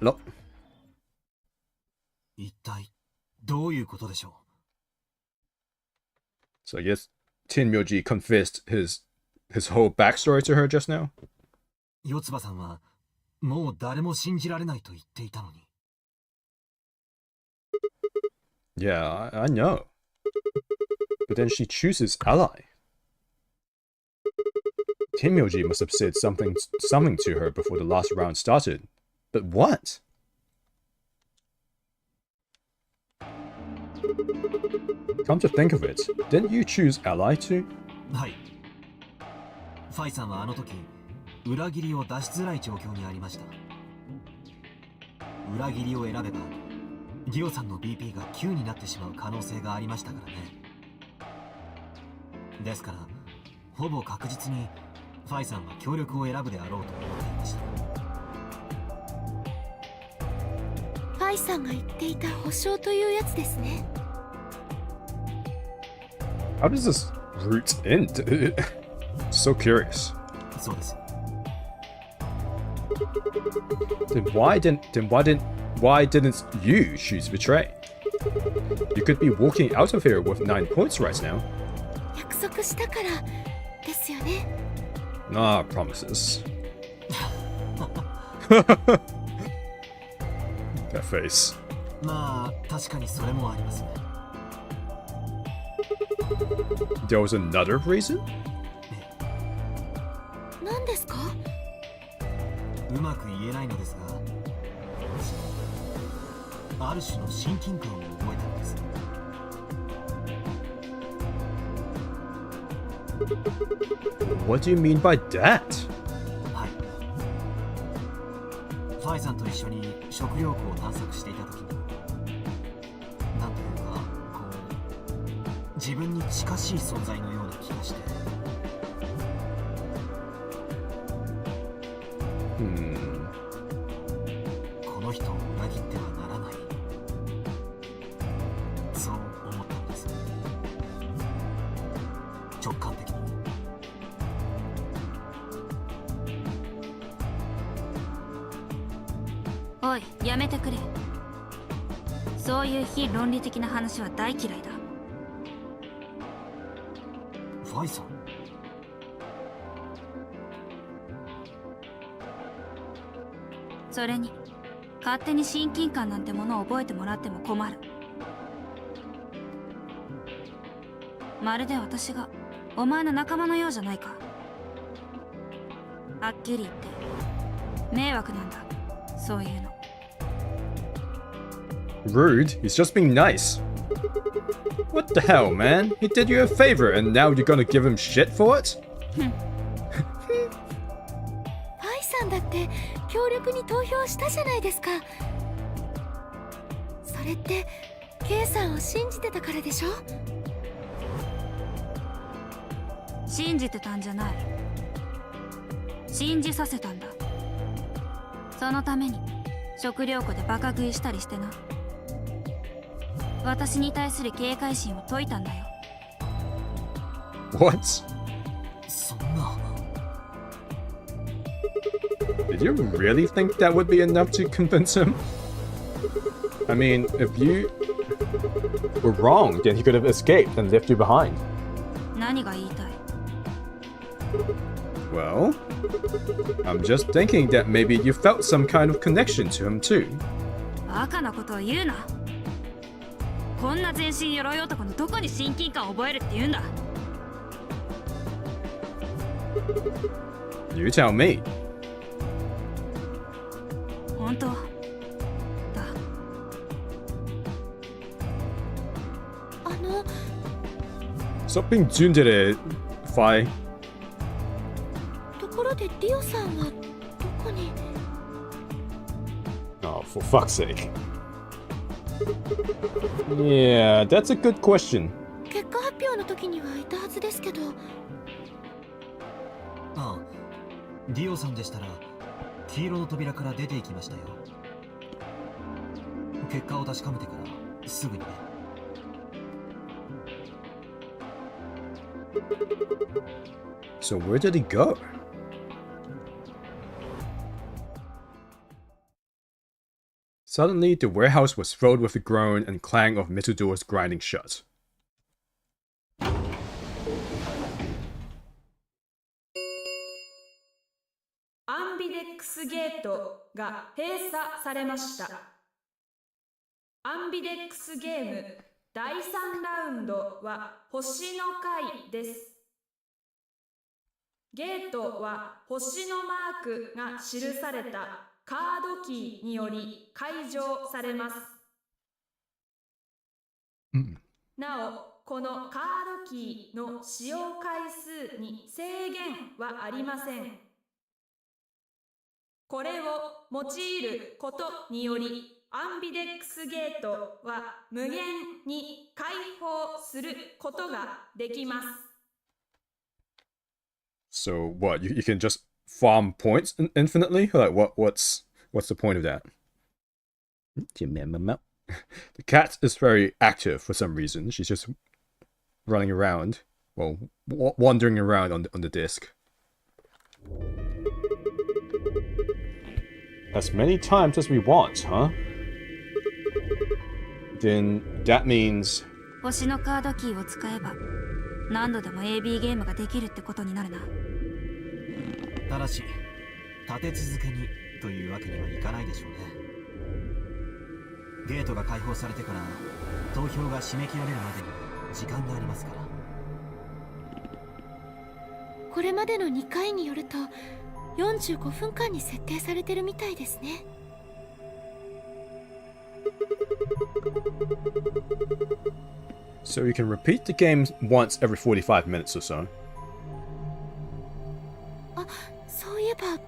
Look. 一体どういうことでしょ So I guess Tenmyoji confessed his whole backstory to her just now. う。四つ葉さんはもう誰も信じられないと言っていたのに。Yeah, I know. But then she chooses ally. Tenmyoji must have said something to her before the last round started. But what? Come to think of it, didn't you choose ally too? はい。ファイさんはあの時裏切りを出しづらい状況にありました。裏切りを選べばギオさんの BP が9になってしまう可能性がありましたからね。ですからほぼ確実にファイさんは協力を選ぶであろうと思っていました。ファイさんが言っていた保証というやつですね。How does this route end? So curious. そうです。Then why didn't you choose betray? You could be walking out of here with 9 points right now. 約束したからですよね。Ah, promises. That face. まあ確かにそれもありますね。There was another reason? 何ですか？うまく言えないのですが、ある種の親近感を覚えたのです。What do you mean by that? はい。フファイさんと一緒に食料庫を探索していた時に、なんというかこう自分に近しい存在のような気がして。この人を裏切ってはならない、そう思ったんです。直感的に。おい、やめてくれ。そういう非論理的な話は大嫌いだ。ファイさん、それに勝手に親近感なんてものを覚えてもらっても困る。まるで私がお前の仲間のようじゃないか。はっきり言って迷惑なんだ、そういうの。Rude? He's just being nice. What the hell, man? He did you a favor and now you're gonna give him shit for it? ファイさんだって協力に投票したじゃないですか。それってケイさんを信じてたからでしょ。信じてたんじゃない。信じさせたんだ。そのために食料庫でバカ食いしたりしてな。私に対する警戒心を解いたんだよ。What? そんな。Did you really think that would be enough to convince him? I mean, if you were wrong, then he could have escaped and left you behind. 何が言いたい？ Well, I'm just thinking that maybe you felt some kind of connection to him too. バカなことを言うな。こんな全身鎧男のどこに親近感を覚えるって言うんだ。You tell me. 本当だ。Stop being tsundere, Fai. ところでリオさんはどこに？ Oh, for fuck's sake. Yeah, that's a good question. 結果発表の時にはいたはずですけど。ああ、ディオさんでしたら黄色の扉から出て行きましたよ。結果を確かめてからすぐにね。So where did he go? Suddenly, the warehouse was filled with the groan and clang of metal doors grinding shut. アンビデックスゲートが閉鎖されました。アンビデックスゲーム第3ラウンドは星の回です。ゲートは星のマークが記されたカードキーにより解錠されます。なお、このカードキーの使用回数に制限はありません。これを用いることにより、アンビデックスゲートは無限に開放することができます。So what? You can just farm points infinitely? Like what's the point of that? The cat is very active for some reason. She's just running around, well, wandering around on the disc. As many times as we want, huh? Then that means 星のカードキーを使えば何度でも AB ゲームができるってことになるな。ただし立て続けにというわけにはいかないでしょうね。ゲートが開放されてから投票が締め切られるまでに時間がありますから。これまでの2回によると45分間に設定されてるみたいですね。So you can repeat the game once every 45 minutes or so. あ、そういえば。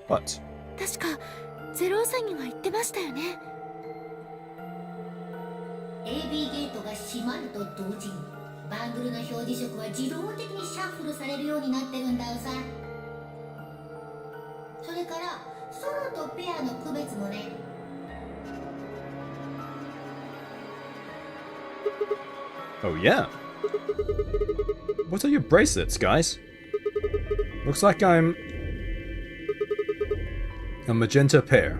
What? ってましたよね。 AB ゲートが閉まると同時にバングルの表示色は自動的にシャッフルされるようになってるんだよさ。それからソロとペアの区別もね。Oh yeah. What are your bracelets, guys? Looks like I'm a magenta pair.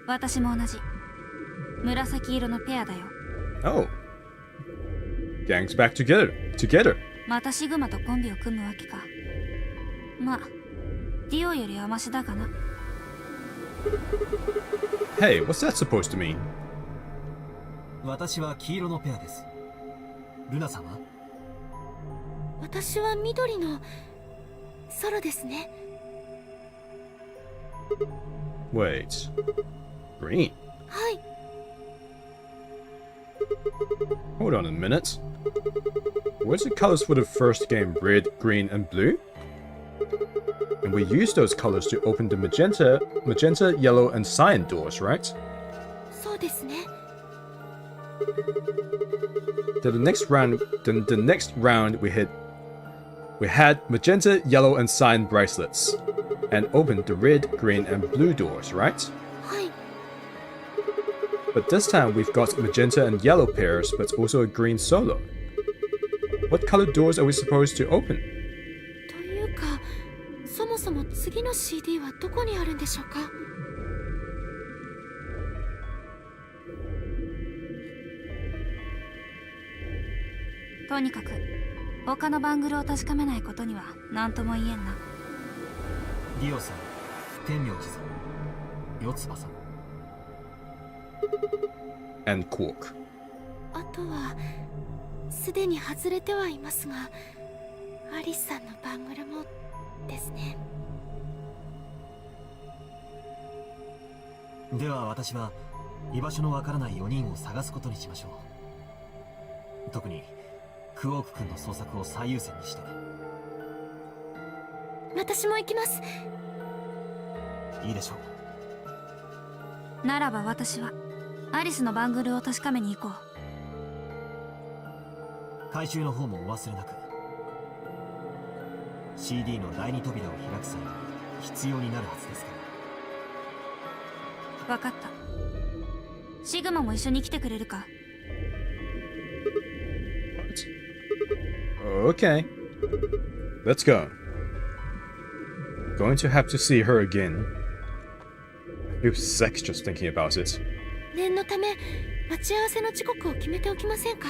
私も同じ紫色のペアだよ。 Oh. Gangs back together. またシグマとコンビを組むわけか。まあディオよりはマシだがな。 Hey, what's that supposed to mean? 私は黄色のペアです。ルナさんは？私は緑のソロですね。 Wait. Green. はい。 Hold on a minute. Where's the colors for the first game? Red, green, and blue? And we use those colors to open the magenta, yellow, and cyan doors, right? そうですね。 Then the next round we had magenta, yellow, and cyan bracelets, and opened the red, green, and blue doors, right? はい。 But this time we've got magenta and yellow pairs, but also a green solo. What color doors are we supposed to open? というか、そもそも次の CD はどこにあるんでしょうか。とにかく他のバングルを確かめないことには何とも言えんな。ディオさん、天明寺さん、四つ葉さん。And Quark. あとはすでに外れてはいますが、アリスさんのバングルもですね。では私は居場所のわからない4人を探すことにしましょう。特にクオーク君の捜索を最優先にして。私も行きます。いいでしょう。ならば私はアリスのバングルを確かめに行こう。回収の方もお忘れなく。CD の第二扉を開く際に必要になるはずですから。わかった。シグマも一緒に来てくれるか。 Okay. Let's go. Going to have to see her again. I feel sex just thinking about it. 念のため待ち合わせの時刻を決めておきませんか。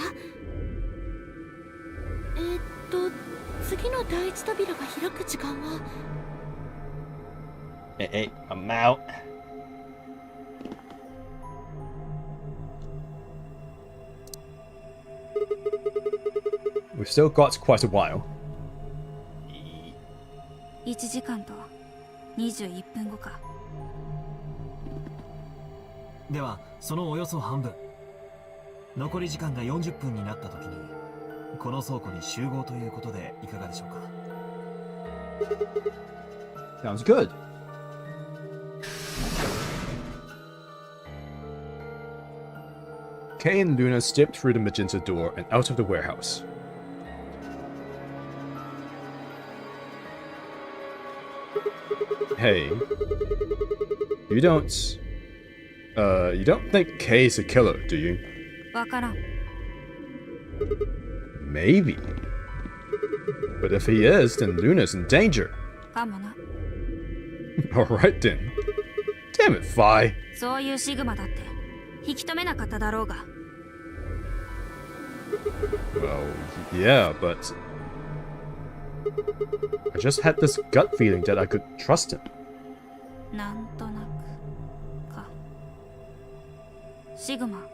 次の第一扉が開く時間は。Hey, I'm out. We've still got quite a while. 1時間と21分後か。ではそのおよそ半分、残り時間が40分になった時にこの倉庫に集合ということでいかがでしょうか。 Sounds good. Kay and Luna stepped through the magenta door and out of the warehouse. Hey, you don't think Kay's a killer, do you? わからん。 Maybe. But if he is, then Luna's in danger. かもな。 Alright then. Damn it, Phi. そういうシグマだって引き止めなかっただろうが。 Well, yeah, but I just had this gut feeling that I could trust him. なんとなくか。シグマ、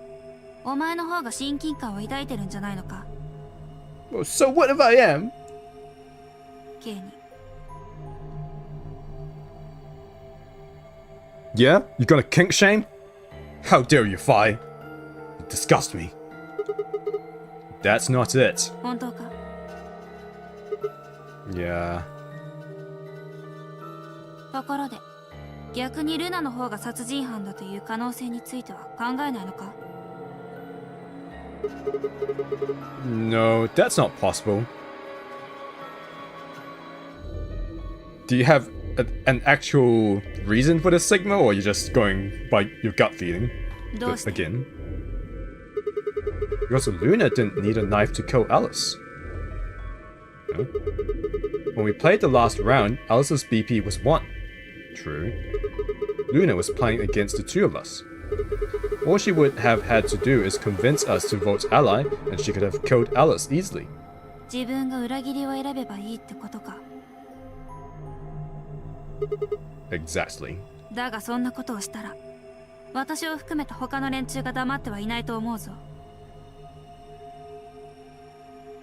お前の方が親近感を抱いてるんじゃないのか。 Well, so what if I am? ケイに。 Yeah? You gonna kink shame? How dare you, Phi? You disgust me. That's not it. 本当か。 Yeah. ところで逆にルナの方が殺人犯だという可能性については考えないのか？ No, that's not possible. Do you have an actual reason for this Sigma, or are you just going by your gut feeling? Again. Because Luna didn't need a knife to kill Alice. No. When we played the last round, Alice's BP was 1. True. Luna was playing against the two of us. All she would have had to do is convince us to vote ally, and she could have killed Alice easily. 自分が裏切りを選べばいいってことか。Exactly. だがそんなことをしたら、私を含めた他の連中が黙ってはいないと思うぞ。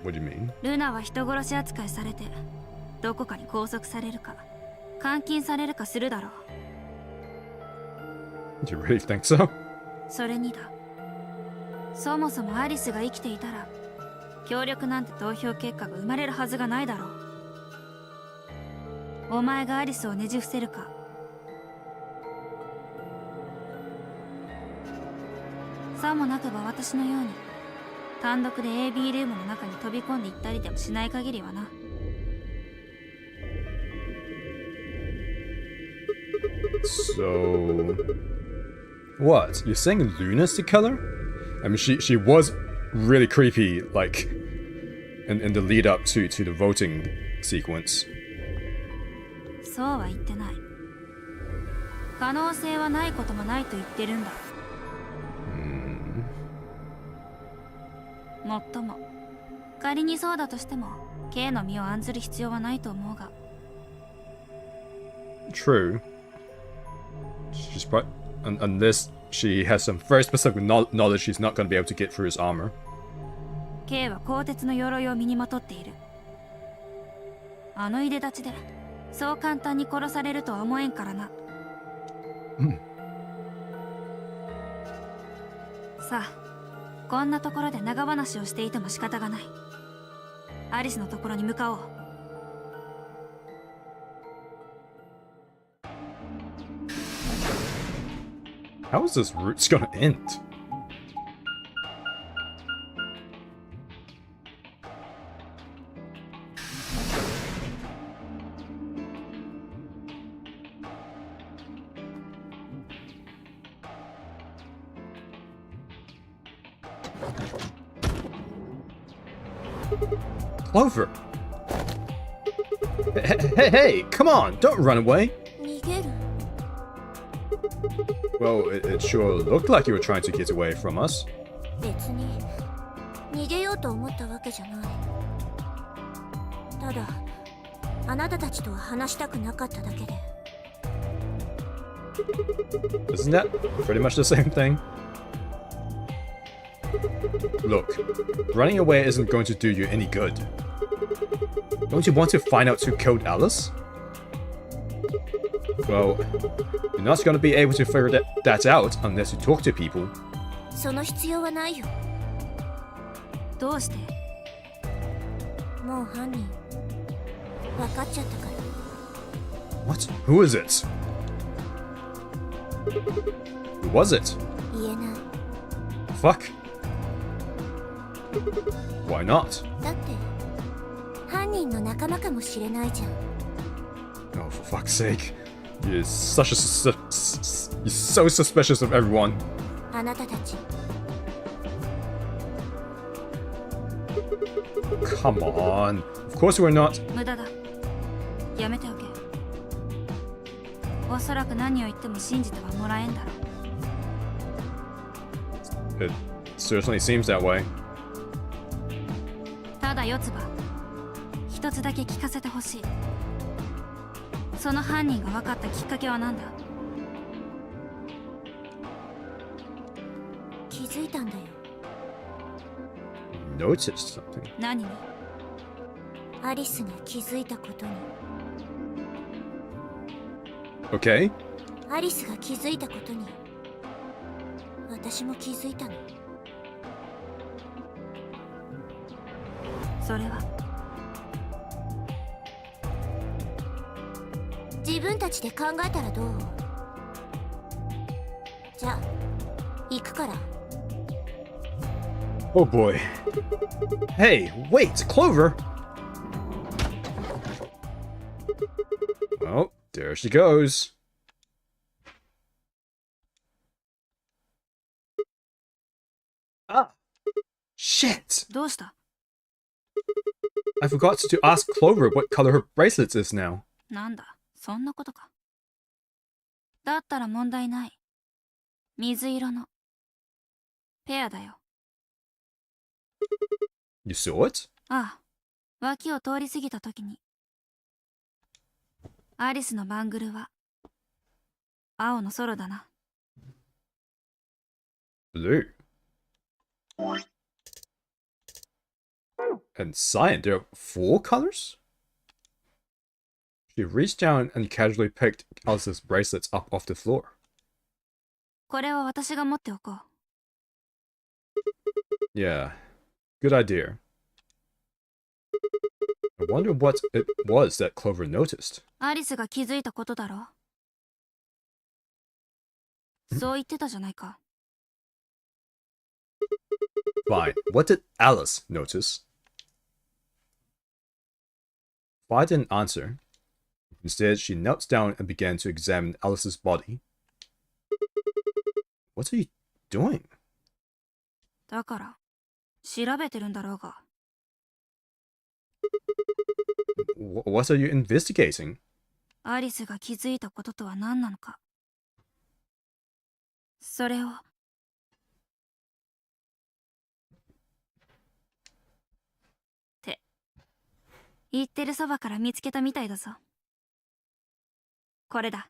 What do you mean? ルナは人殺し扱いされて、どこかに拘束されるか、監禁されるかするだろう。Do you really think so? それにだ。そもそもアリスが生きていたら、協力なんて投票結果が生まれるはずがないだろう。お前がアリスをねじ伏せるか。さもなくば私のように単独で AB ルームの中に飛び込んでいったりでもしない限りはな。So... What? You're saying Luna's the killer? I mean, she was really creepy, like, in the lead up to the voting sequence. そうは言ってない。可能性はないこともないと言ってるんだ。もっとも、仮にそうだとしても、K の身を案ずる必要はないと思うが。True. She's probably... Unless she has some very specific knowledge she's not going to be able to get through his armor. K は鋼鉄の鎧を身にまとっている。あのいでたちで、そう簡単に殺されるとは思えんからな。さあ、こんなところで長話をしていても仕方がない。アリスのところに向かおう。How is this route gonna end? Clover! Hey, come on, don't run away! 逃げる。 Well, it sure looked like you were trying to get away from us. 別に逃げようと思ったわけじゃない。ただあなたたちとは話したくなかっただけで。 Isn't that pretty much the same thing? Look, running away isn't going to do you any good. Don't you want to find out who killed Alice? Well, you're not going to be able to figure that out unless you talk to people. その必要はないよ。どうして？もう犯人分かっちゃったから。 What? Who is it? Who was it? 言えない。 Fuck. Why not? だって犯人の仲間かもしれないじゃん。 Oh, for fuck's sake. You're such a you're so suspicious of everyone. あなたたち Come on. Of course we're not. 無駄だ。やめておけ。おそらく何を言っても信じてはもらえんだろう。 It certainly seems that way. ただ四つ葉、一つだけ聞かせてほしい。その犯人が分かったきっかけは何だ？気づいたんだよ。 Noticed something. 何に？アリスが気づいたことに。 Okay. アリスが気づいたことに私も気づいたの。それは自分たちで考えたらどう？じゃあ行くから。 Oh boy. Hey, wait, Clover! Well, there she goes. Ah! Shit! どうした？ I forgot to ask Clover what color her bracelet is now. なんだ、そんなことか。だったら問題ない。水色のペアだよ。You saw it? ああ、脇を通り過ぎた時に。アリスのバングルは青のソロだな。Blue. And cyan, there are 4 colors? She reached down and casually picked Alice's bracelets up off the floor. これは私が持っておこう。 Yeah, good idea. I wonder what it was that Clover noticed. アリスが気づいたことだろう。そう言ってたじゃないか。 Fine, what did Alice notice? Fi didn't answer. Instead, she knelt down and began to examine Alice's body. What are you doing? だから調べてるんだろうが。 What are you investigating? アリスが気づいたこととは何なのか。それを。って言ってるそばから見つけたみたいだぞ。これだ。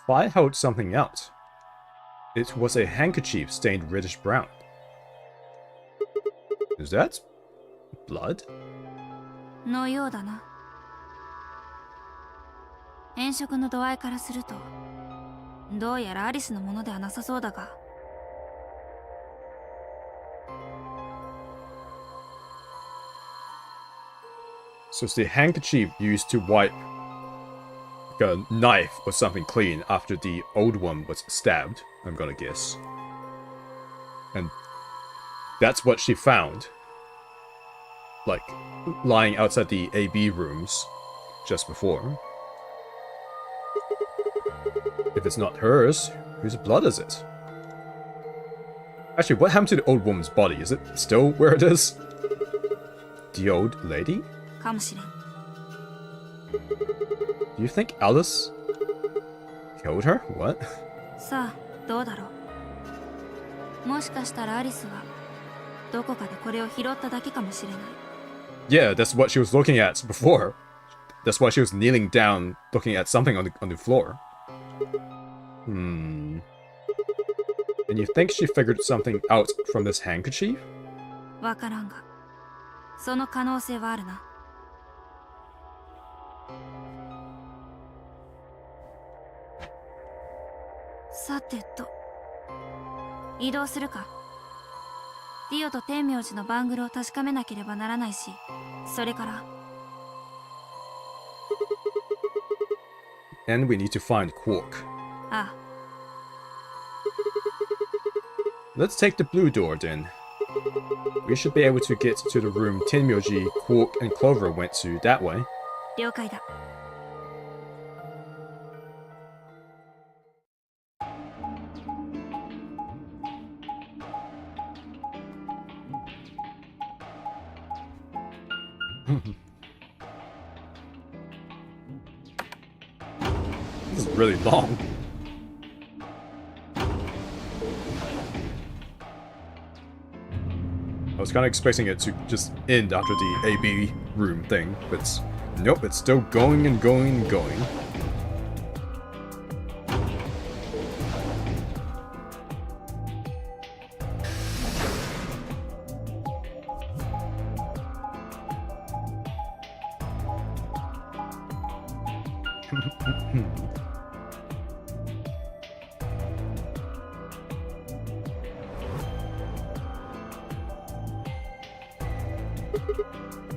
Fi held something out. It was a handkerchief stained reddish brown. Is that blood? のようだな。変色の度合いからすると、どうやらアリスのものではなさそうだが。 So it's the handkerchief used to wipe a knife or something clean after the old one was stabbed, I'm gonna guess. And that's what she found. Like, lying outside the AB rooms just before. If it's not hers, whose blood is it? Actually, what happened to the old woman's body? Is it still where it is? The old lady? かもしれん。 Do you think Alice killed her? What? さあ、どうだろう。もしかしたらアリスはどこかでこれを拾っただけかもしれない。 Yeah, that's what she was looking at before. That's why she was kneeling down, looking at something on the floor. And you think she figured something out from this handkerchief? わからんが、その可能性はあるな。 さてと、移動するか。ディオと天明寺のバングルを確かめなければならないし、それから。 And we need to find Quark. ああ。 Let's take the blue door then. We should be able to get to the room Tenmyoji, Quark, and Clover went to that way. 了解だ。 This is really long. I was kind of expecting it to just end after the AB room thing, but nope, it's still going and going and going.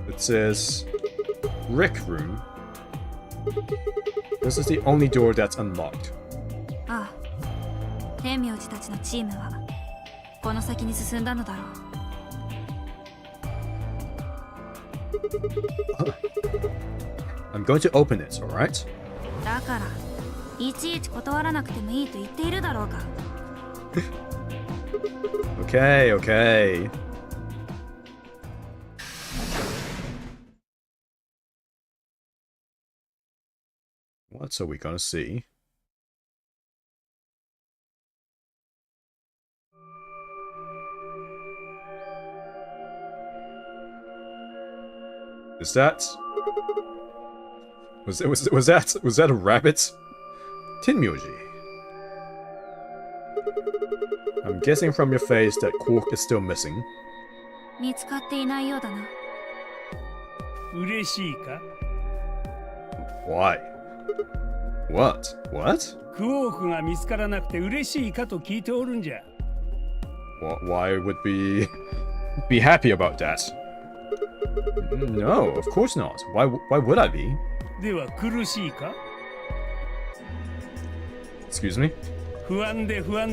It says Rec Room. This is the only door that's unlocked. ああ、天明寺たちのチームはこの先に進んだのだろう。I'm going to open it, alright? だからいちいち断らなくてもいいと言っているだろうか。Okay, okay. What are we gonna see? Is that... Was that a rabbit? Tinmyoji. I'm guessing from your face that Quark is still missing. 見つかっていないようだな。嬉しいか？ Why? What? What? クォークが見つからなくて嬉しいかと聞いておるんじゃ。Why would we be happy about that? No, of course not. Why would I be? では苦しいか？ Excuse me? 不安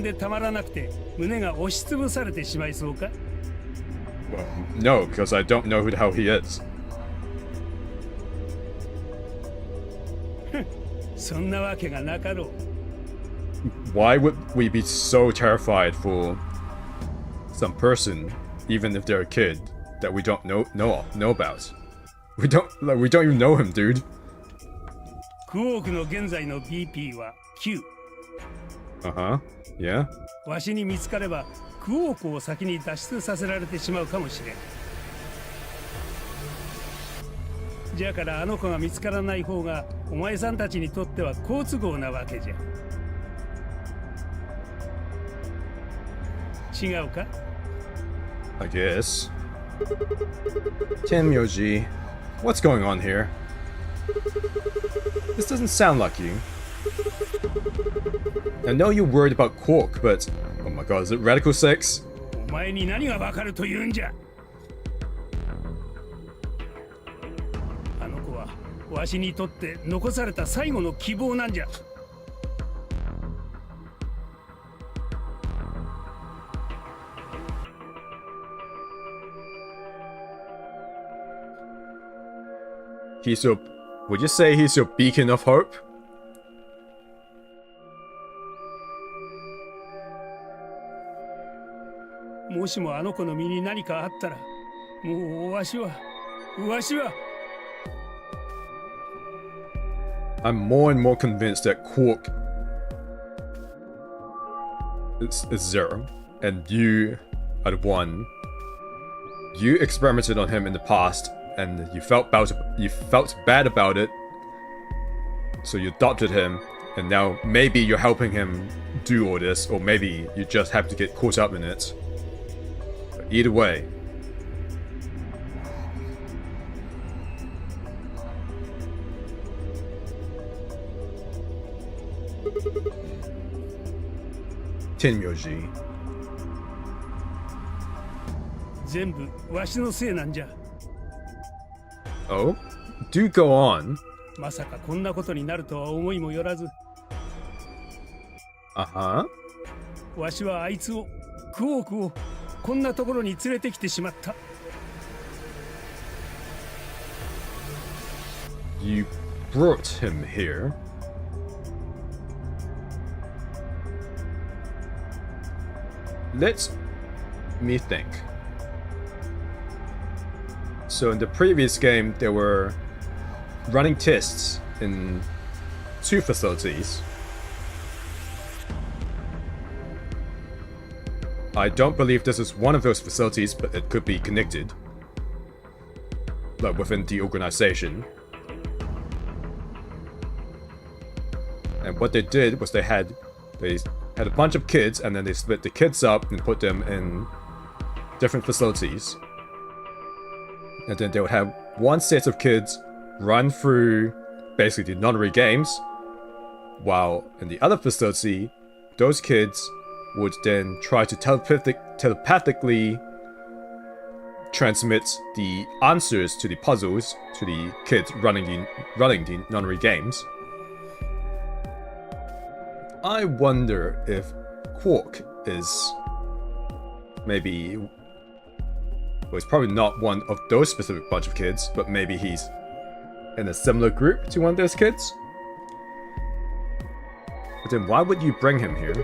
でたまらなくて胸が押しつぶされてしまいそうか？ Well, no, because I don't know how he is. そんなわけがなかろう。 Why would we be so terrified for some person, even if they're a kid, that we don't know about? We don't even know him, dude. クォークの現在の BP は9。Uh-huh. Yeah. わしに見つかればクォークを先に脱出させられてしまうかもしれん。じゃからあの子が見つからない方がお前さんたちにとっては好都合なわけじゃ。違うか？ I guess. Tenmyoji, what's going on here? This doesn't sound like you. I know you're worried about Quark, but... Oh my god, is it Radical 6? お前に何がわかると言うんじゃ。あの子はわしにとって残された最後の希望なんじゃ。He's your... Would you say he's your beacon of hope? もしもあの子の身に何かあったら、もうわしは。I'm more and more convinced that Quark is zero, and you are the one. You experimented on him in the past, and you felt bad about it, so you adopted him, and now maybe you're helping him do all this, or maybe you just happen to get caught up in it. But either way, Tenmyoji. 全部わしのせいなんじゃ。 Oh? Do go on. まさかこんなことになるとは思いもよらず。Uh-huh. わしはあいつを、クォークをこんなところに連れてきてしまった。You brought him here. Let me think. So in the previous game, there were running tests in 2 facilities. I don't believe this is one of those facilities, but it could be connected, like within the organization. And what they did was they had a bunch of kids, and then they split the kids up and put them in different facilities. And then they would have one set of kids run through basically the Nonary games, while in the other facility, those kids would then try to telepathically transmit the answers to the puzzles to the kids running the Nonary games. I wonder if Quark is maybe... Well, he's probably not one of those specific bunch of kids, but maybe he's in a similar group to one of those kids? But then why would you bring him here?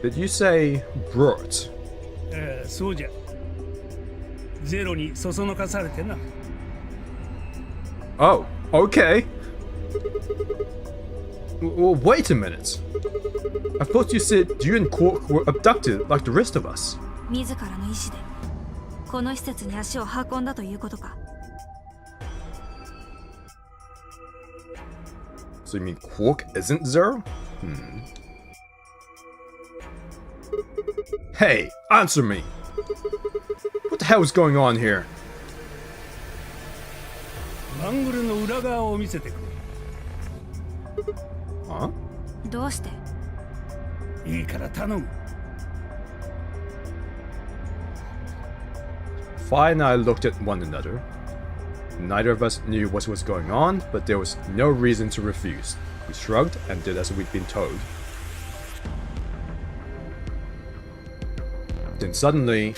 Did you say brought? そうじゃ。ゼロにそそのかされてな。Oh, okay. Well, wait a minute. I thought you said you and Quark were abducted like the rest of us. 自らの意志でこの施設に足を運んだということか。So you mean Quark isn't Zero? Hey, answer me! What the hell is going on here? バングルの裏側を見せてくれ。Huh? どうして？いいから頼む。Fi and I looked at one another. Neither of us knew what was going on, but there was no reason to refuse. We shrugged and did as we'd been told. Then suddenly...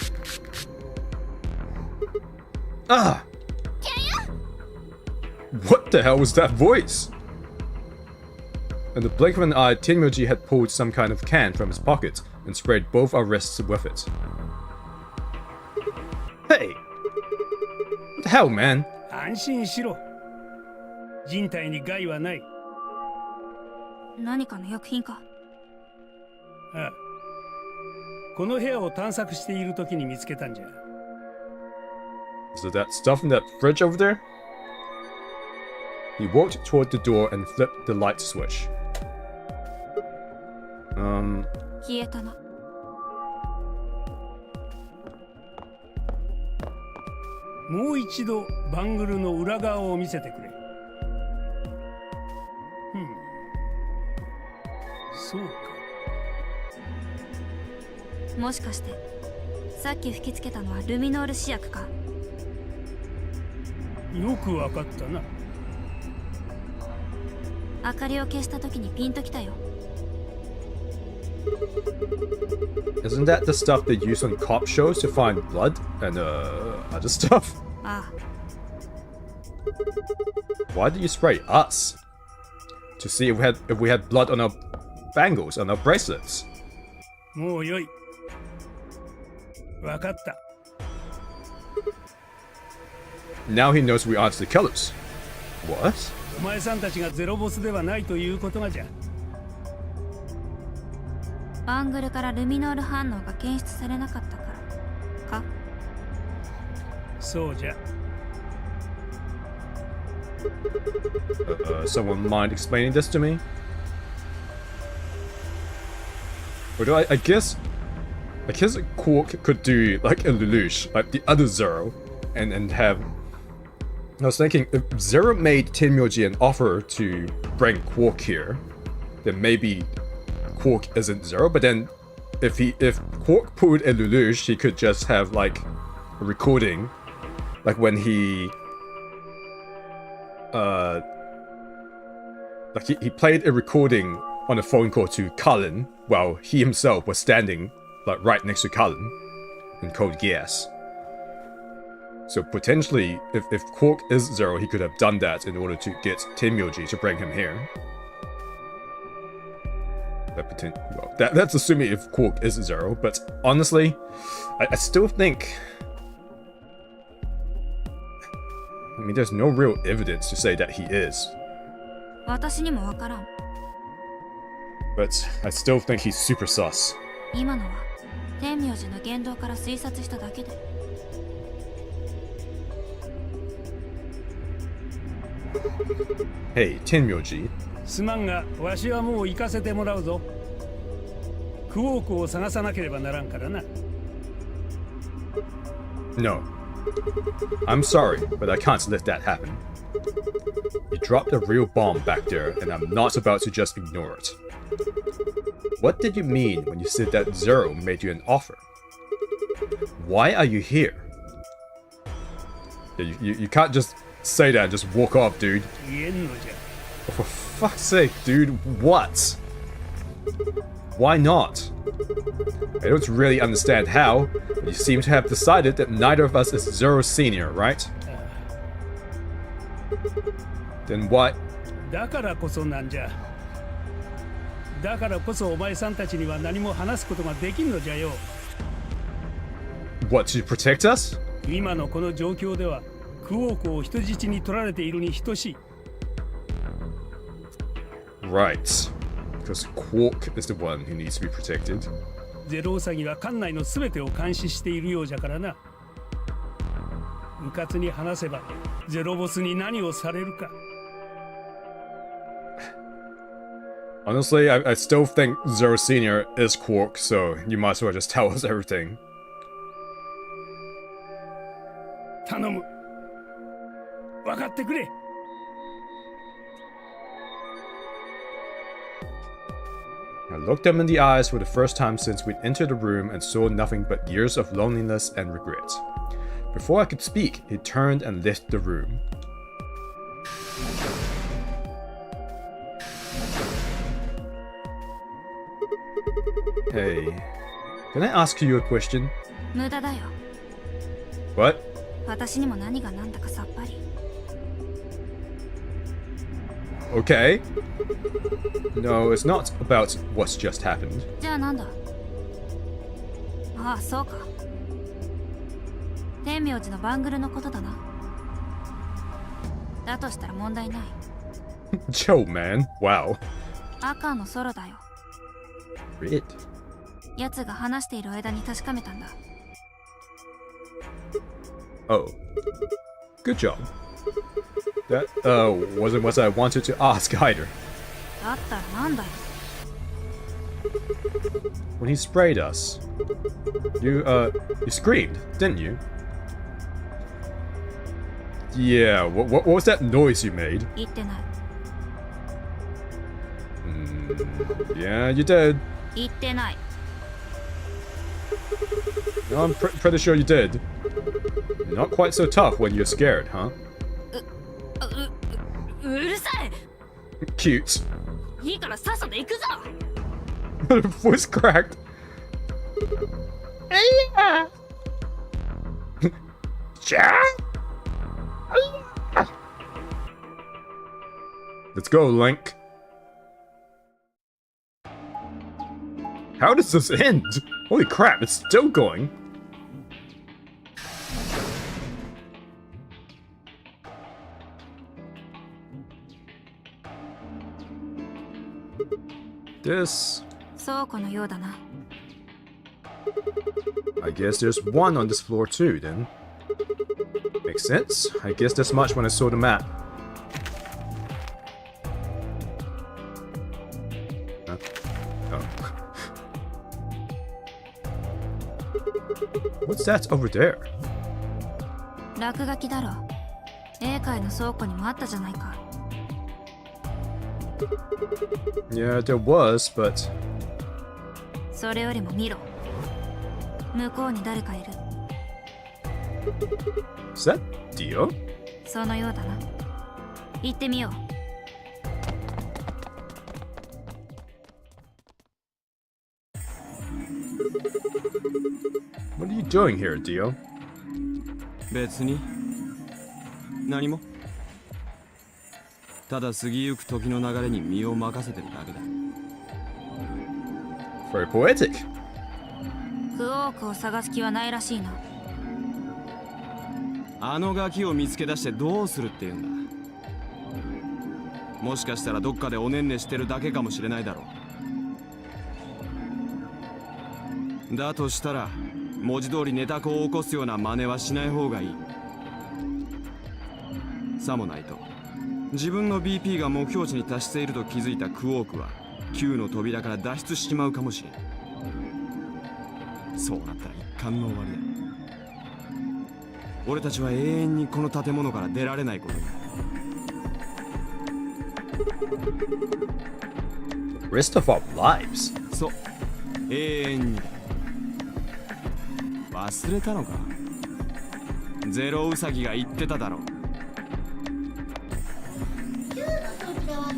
Ah! What the hell was that voice? In the blink of an eye, Tenmyoji had pulled some kind of can from his pocket and sprayed both our wrists with it. Hey! What the hell, man? 安心しろ。人体に害はない。何かの薬品か？ああ。この部屋を探索している時に見つけたんじゃ。So that stuff in that fridge over there? He walked toward the door and flipped the light switch. 消えたな。もう一度バングルの裏側を見せてくれ。そうか。もしかしてさっき吹きつけたのはルミノール試薬か？よくわかったな。明かりを消した時にピンときたよ。Isn't that the stuff they use on cop shows to find blood and other stuff? ああ。Why did you spray us? To see if we had blood on our bangles, on our bracelets. もうよい。わかった。Now he knows we aren't the killers. What? お前さんたちがゼロボスではないということがじゃ。バングルからルミノール反応が検出されなかったからか？そうじゃ。Someone mind explaining this to me? Or do I guess Quark could do like a Lelouch, like the other Zero, and have... I was thinking, if Zero made Tenmyoji an offer to bring Quark here, then maybe Quark isn't Zero, but then if Quark pulled a Lelouch, he could just have like a recording, like when he he played a recording on a phone call to Cullen while he himself was standing like right next to Cullen in Code Geass. So potentially, if Quark is Zero, he could have done that in order to get Tenmyoji to bring him here. That's assuming if Quark is Zero, but honestly, I still think... I mean, there's no real evidence to say that he is. 私にもわからん。But I still think he's super sus. 今のは天明寺の言動から推察しただけで。Hey, Tenmyoji. すまんが、わしはもう行かせてもらうぞ。クォークを探さなければならんからな。No. I'm sorry, but I can't let that happen. You dropped a real bomb back there, and I'm not about to just ignore it. What did you mean when you said that Zero made you an offer? Why are you here? You can't just say that and just walk off, dude. 言えんのじゃ。For fuck's sake, dude, what? Why not? I don't really understand how, but you seem to have decided that neither of us is Zero Senior, right? Then what? だからこそなんじゃ。だからこそお前さんたちには何も話すことができんのじゃよ。What, to protect us? 今のこの状況ではクオークを人質に取られているに等しい。Right. Because Quark is the one who needs to be protected. ゼロウサギは館内のすべてを監視しているようじゃからな。うかつに話せばゼロボスに何をされるか。Honestly, I still think Zero Senior is Quark, so you might as well just tell us everything. 頼む。分かってくれ。I looked them in the eyes for the first time since we'd entered the room and saw nothing but years of loneliness and regret. Before I could speak, he turned and left the room. Hey, can I ask you a question? 無駄だよ。 What? 私にも何が何だかさっぱり。Okay. No, it's not about what's just happened. じゃあなんだ。ああ、そうか。天明寺のバングルのことだな。だとしたら問題ない。Joe, man. Wow. 赤のソロだよ。Red. 奴が話している間に確かめたんだ。Oh. Good job. That, wasn't what I wanted to ask either. だったらなんだよ。When he sprayed us, you screamed, didn't you? Yeah, what was that noise you made? 言ってない。Yeah, you did. 言ってない。No, I'm pretty sure you did. Not quite so tough when you're scared, huh? うるさい。 Cute. いいからさっさと行くぞ。Voice cracked. Let's go, Link. How does this end? Holy crap, it's still going. This... 倉庫のようだな。I guess there's one on this floor too, then. Makes sense. I guess this much when I saw the map. Huh? Oh. What's that over there? 落書きだろ。英会の倉庫にもあったじゃないか。Yeah, there was, but... それよりも見ろ。向こうに誰かいる。Is that Dio? そのようだな。行ってみよう。What are you doing here, Dio? 別に何も。ただ過ぎゆく時の流れに身を任せてるだけだ。Very poetic. クオークを探す気はないらしいな。あのガキを見つけ出してどうするっていうんだ。もしかしたらどっかでおねんねしてるだけかもしれないだろう。だとしたら文字通りネタ子を起こすような真似はしない方がいい。さもないと自分の BP が目標値に達していると気づいたクオークは Q の扉から脱出しちまうかもしれん。そうなったら一巻の終わりだ。俺たちは永遠にこの建物から出られないことになる。 Rest of our lives? そう、永遠にだ。忘れたのか。ゼロウサギが言ってただろう。 Q の扉は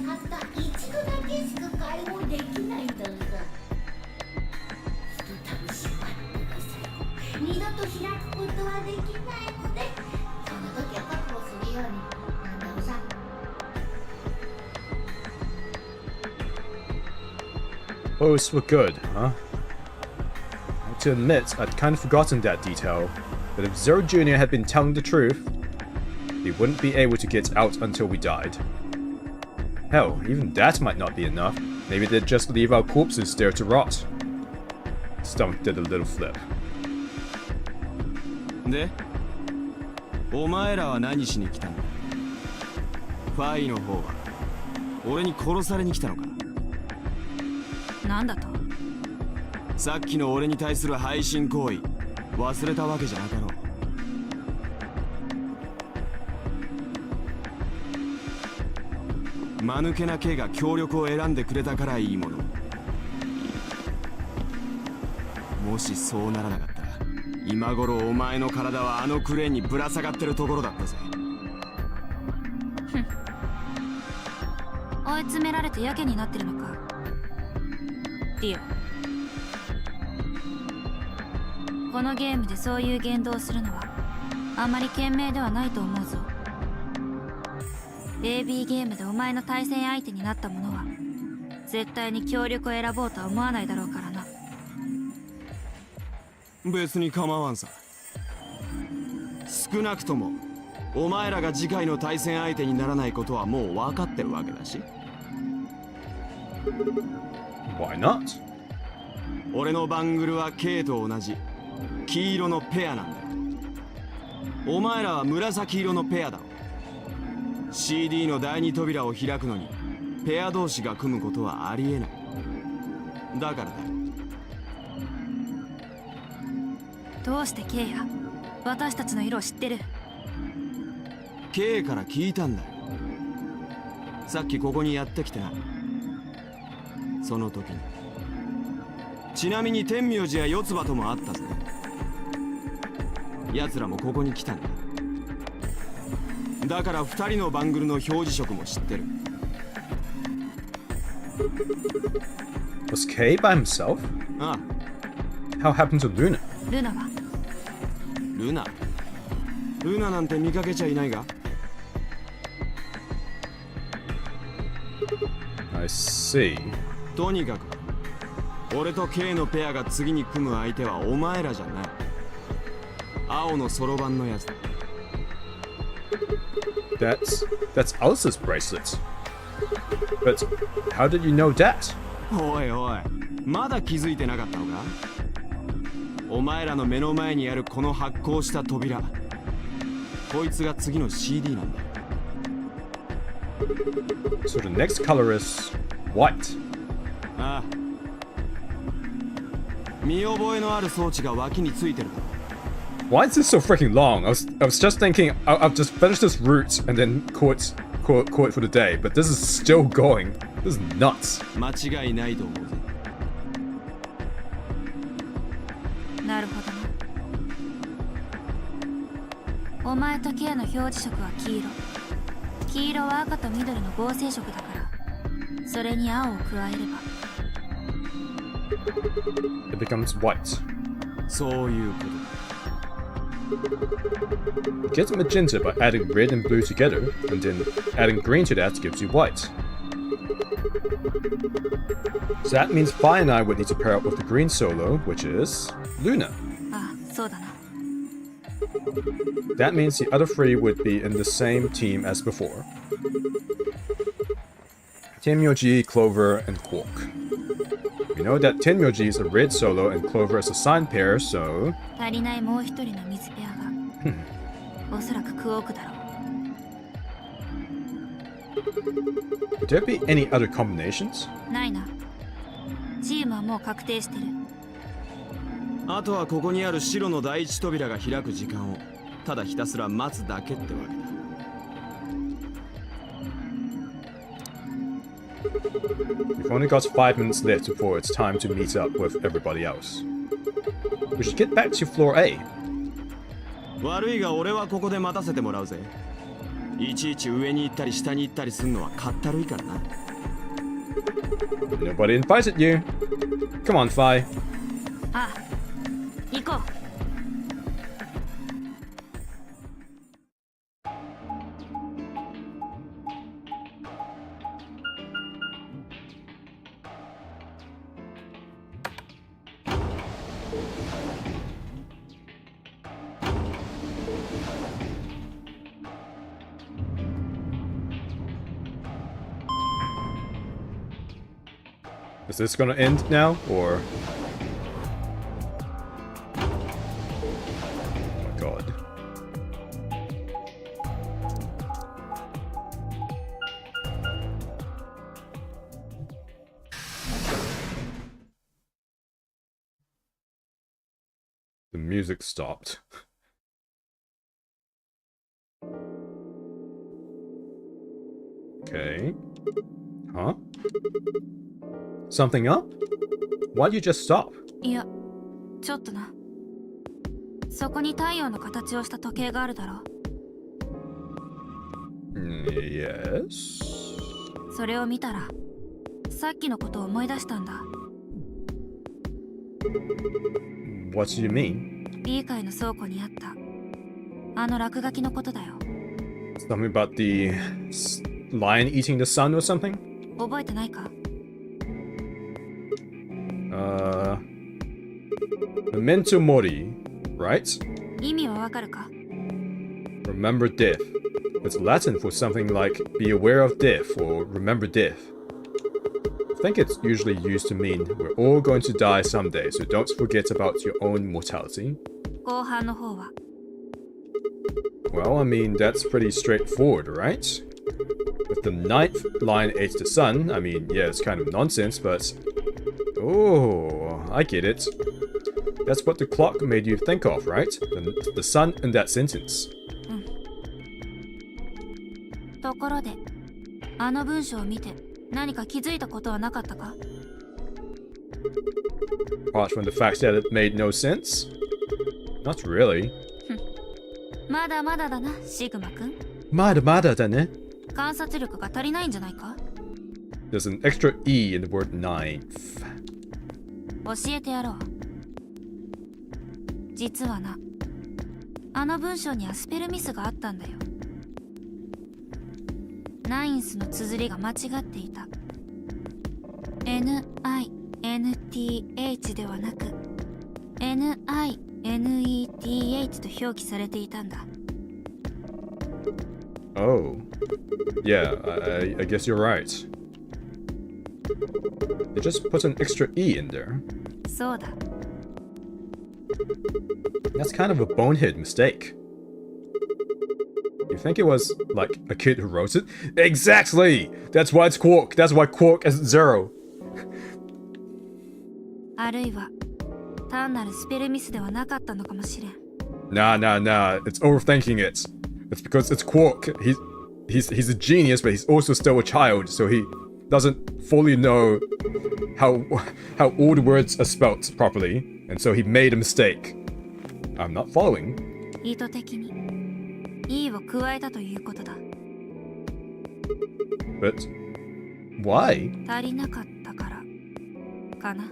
Hosts were good, huh? I have to admit, I'd kind of forgotten that detail. But if Zero Jr. had been telling the truth, he wouldn't be able to get out until we died. Hell, even that might not be enough. Maybe they'd just leave our corpses there to rot. Stomach did a little flip. で、お前らは何しに来たんだ？ファイの方は俺に殺されに来たのか？なんだと？さっきの俺に対する背信行為忘れたわけじゃなかろう。間抜けなKが協力を選んでくれたからいいもの。もしそうならなかったら今頃お前の体はあのクレーンにぶら下がってるところだったぜ。追い詰められてやけになってるのか。ディオ、このゲームでそういう言動をするのはあまり賢明ではないと思うぞ。AB ゲームでお前の対戦相手になった者は絶対に協力を選ぼうとは思わないだろうからな。別に構わんさ。少なくともお前らが次回の対戦相手にならないことはもう分かってるわけだし。Why not? 俺のバングルは K と同じ黄色のペアなんだよ。お前らは紫色のペアだろ。CD の第二扉を開くのにペア同士が組むことはありえない。だからだよ。どうして K や私たちの色を知ってる？ K から聞いたんだよ。さっきここにやってきてな。その時に。ちなみに天明寺や四つ葉ともあったぜ。奴らもここに来たんだ。だから二人のバングルの表示色も知ってる。Was K by himself? ああ。 How happened to Luna? ルナは？ルナなんて見かけちゃいないが。I see. とにかく俺と K のペアが次に組む相手はお前らじゃない。青のそろばんのやつだ。That's Alice's bracelet. But how did you know that? おいおい、まだ気づいてなかったのか？お前らの目の前にあるこの発光した扉、こいつが次の CD なんだ。 So the next color is white. ああ。見覚えのある装置が脇についてるだろ。 Why is this so freaking long? I was just thinking I'll just finish this route and then call it for the day, but this is still going. This is nuts. 間違いないと思うぜ。なるほどな。お前と K の表示色は黄色。黄色は赤と緑の合成色だから、それに青を加えれば It becomes white. そういうことだ。You get magenta by adding red and blue together, and then adding green to that gives you white. So that means Fi and I would need to pair up with the green solo, which is Luna. ああ、そうだな。 That means the other three would be in the same team as before. Tenmyoji, Clover, and Quark. We know that Tenmyoji is a red solo and Clover is a sign pair, so... 足りないもう一人の水ペアがおそらくクオークだろう。 Would there be any other combinations? ないな。チームはもう確定してる。あとはここにある白の第一扉が開く時間をただひたすら待つだけってわけだ。 We've only got 5 minutes left before it's time to meet up with everybody else. We should get back to floor A. 悪いが俺はここで待たせてもらうぜ。いちいち上に行ったり下に行ったりすんのはかったるいからな。 Nobody invited you. Come on, Fi. ああ、行こう。Is this gonna end now, or? Oh my god. The music stopped. Okay. Huh? Something up? Why'd you just stop? いや、ちょっとな。そこに太陽の形をした時計があるだろ。Yes. それを見たら、さっきのことを思い出したんだ。What do you mean? B 階の倉庫にあった、あの落書きのことだよ。Something about the lion eating the sun or something? 覚えてないか？ Memento mori, right? 意味はわかるか？ Remember death. It's Latin for something like be aware of death or remember death. I think it's usually used to mean we're all going to die someday, so don't forget about your own mortality. 後半の方は Well, I mean, that's pretty straightforward, right? With the ninth line H to sun, I mean, yeah, it's kind of nonsense, but... Oh, I get it. That's what the clock made you think of, right? The sun in that sentence. ところで、あの文章を見て何か気づいたことはなかったか？ Apart from the fact that it made no sense? Not really. まだまだだな、シグマくん。まだまだだね。観察力が足りないんじゃないか？ There's an extra E in the word ninth. 教えてやろう。実はな、あの文章にはスペルミスがあったんだよ。ナインスの綴りが間違っていた。NINTH ではなく NINETH と表記されていたんだ。Oh. Yeah, I guess you're right. They just put an extra E in there. そうだ。That's kind of a bonehead mistake. You think it was, like, a kid who wrote it? Exactly! That's why it's Quark! That's why Quark is 0! あるいは単なるスペルミスではなかったのかもしれん。Nah. It's overthinking it. It's because it's Quark. He's a genius, but he's also still a child, so he doesn't fully know how all the words are spelt properly, and so he made a mistake. I'm not following. 意図的に E を加えたということだ。But why? 足りなかったからかな。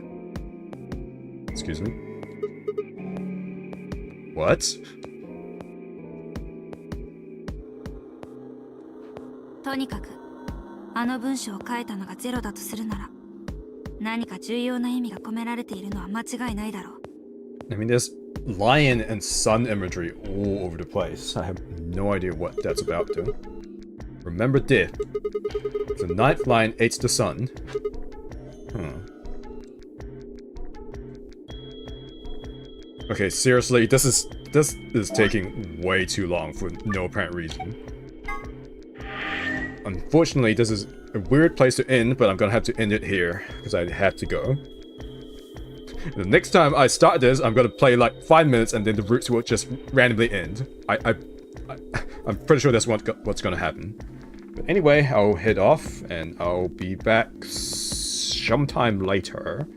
Excuse me? What? とにかくあの文章を書いたのがゼロだとするなら、何か重要な意味が込められているのは間違いないだろう。I mean, there's lion and sun imagery all over the place. I have no idea what that's about, though. Remember death. The ninth line hates the sun. Okay, seriously, this is taking way too long for no apparent reason. Unfortunately, this is a weird place to end, but I'm gonna have to end it here, because I have to go. The next time I start this, I'm gonna play like 5 minutes and then the routes will just randomly end. I'm pretty sure that's what's gonna happen. But anyway, I'll head off and I'll be back sometime later.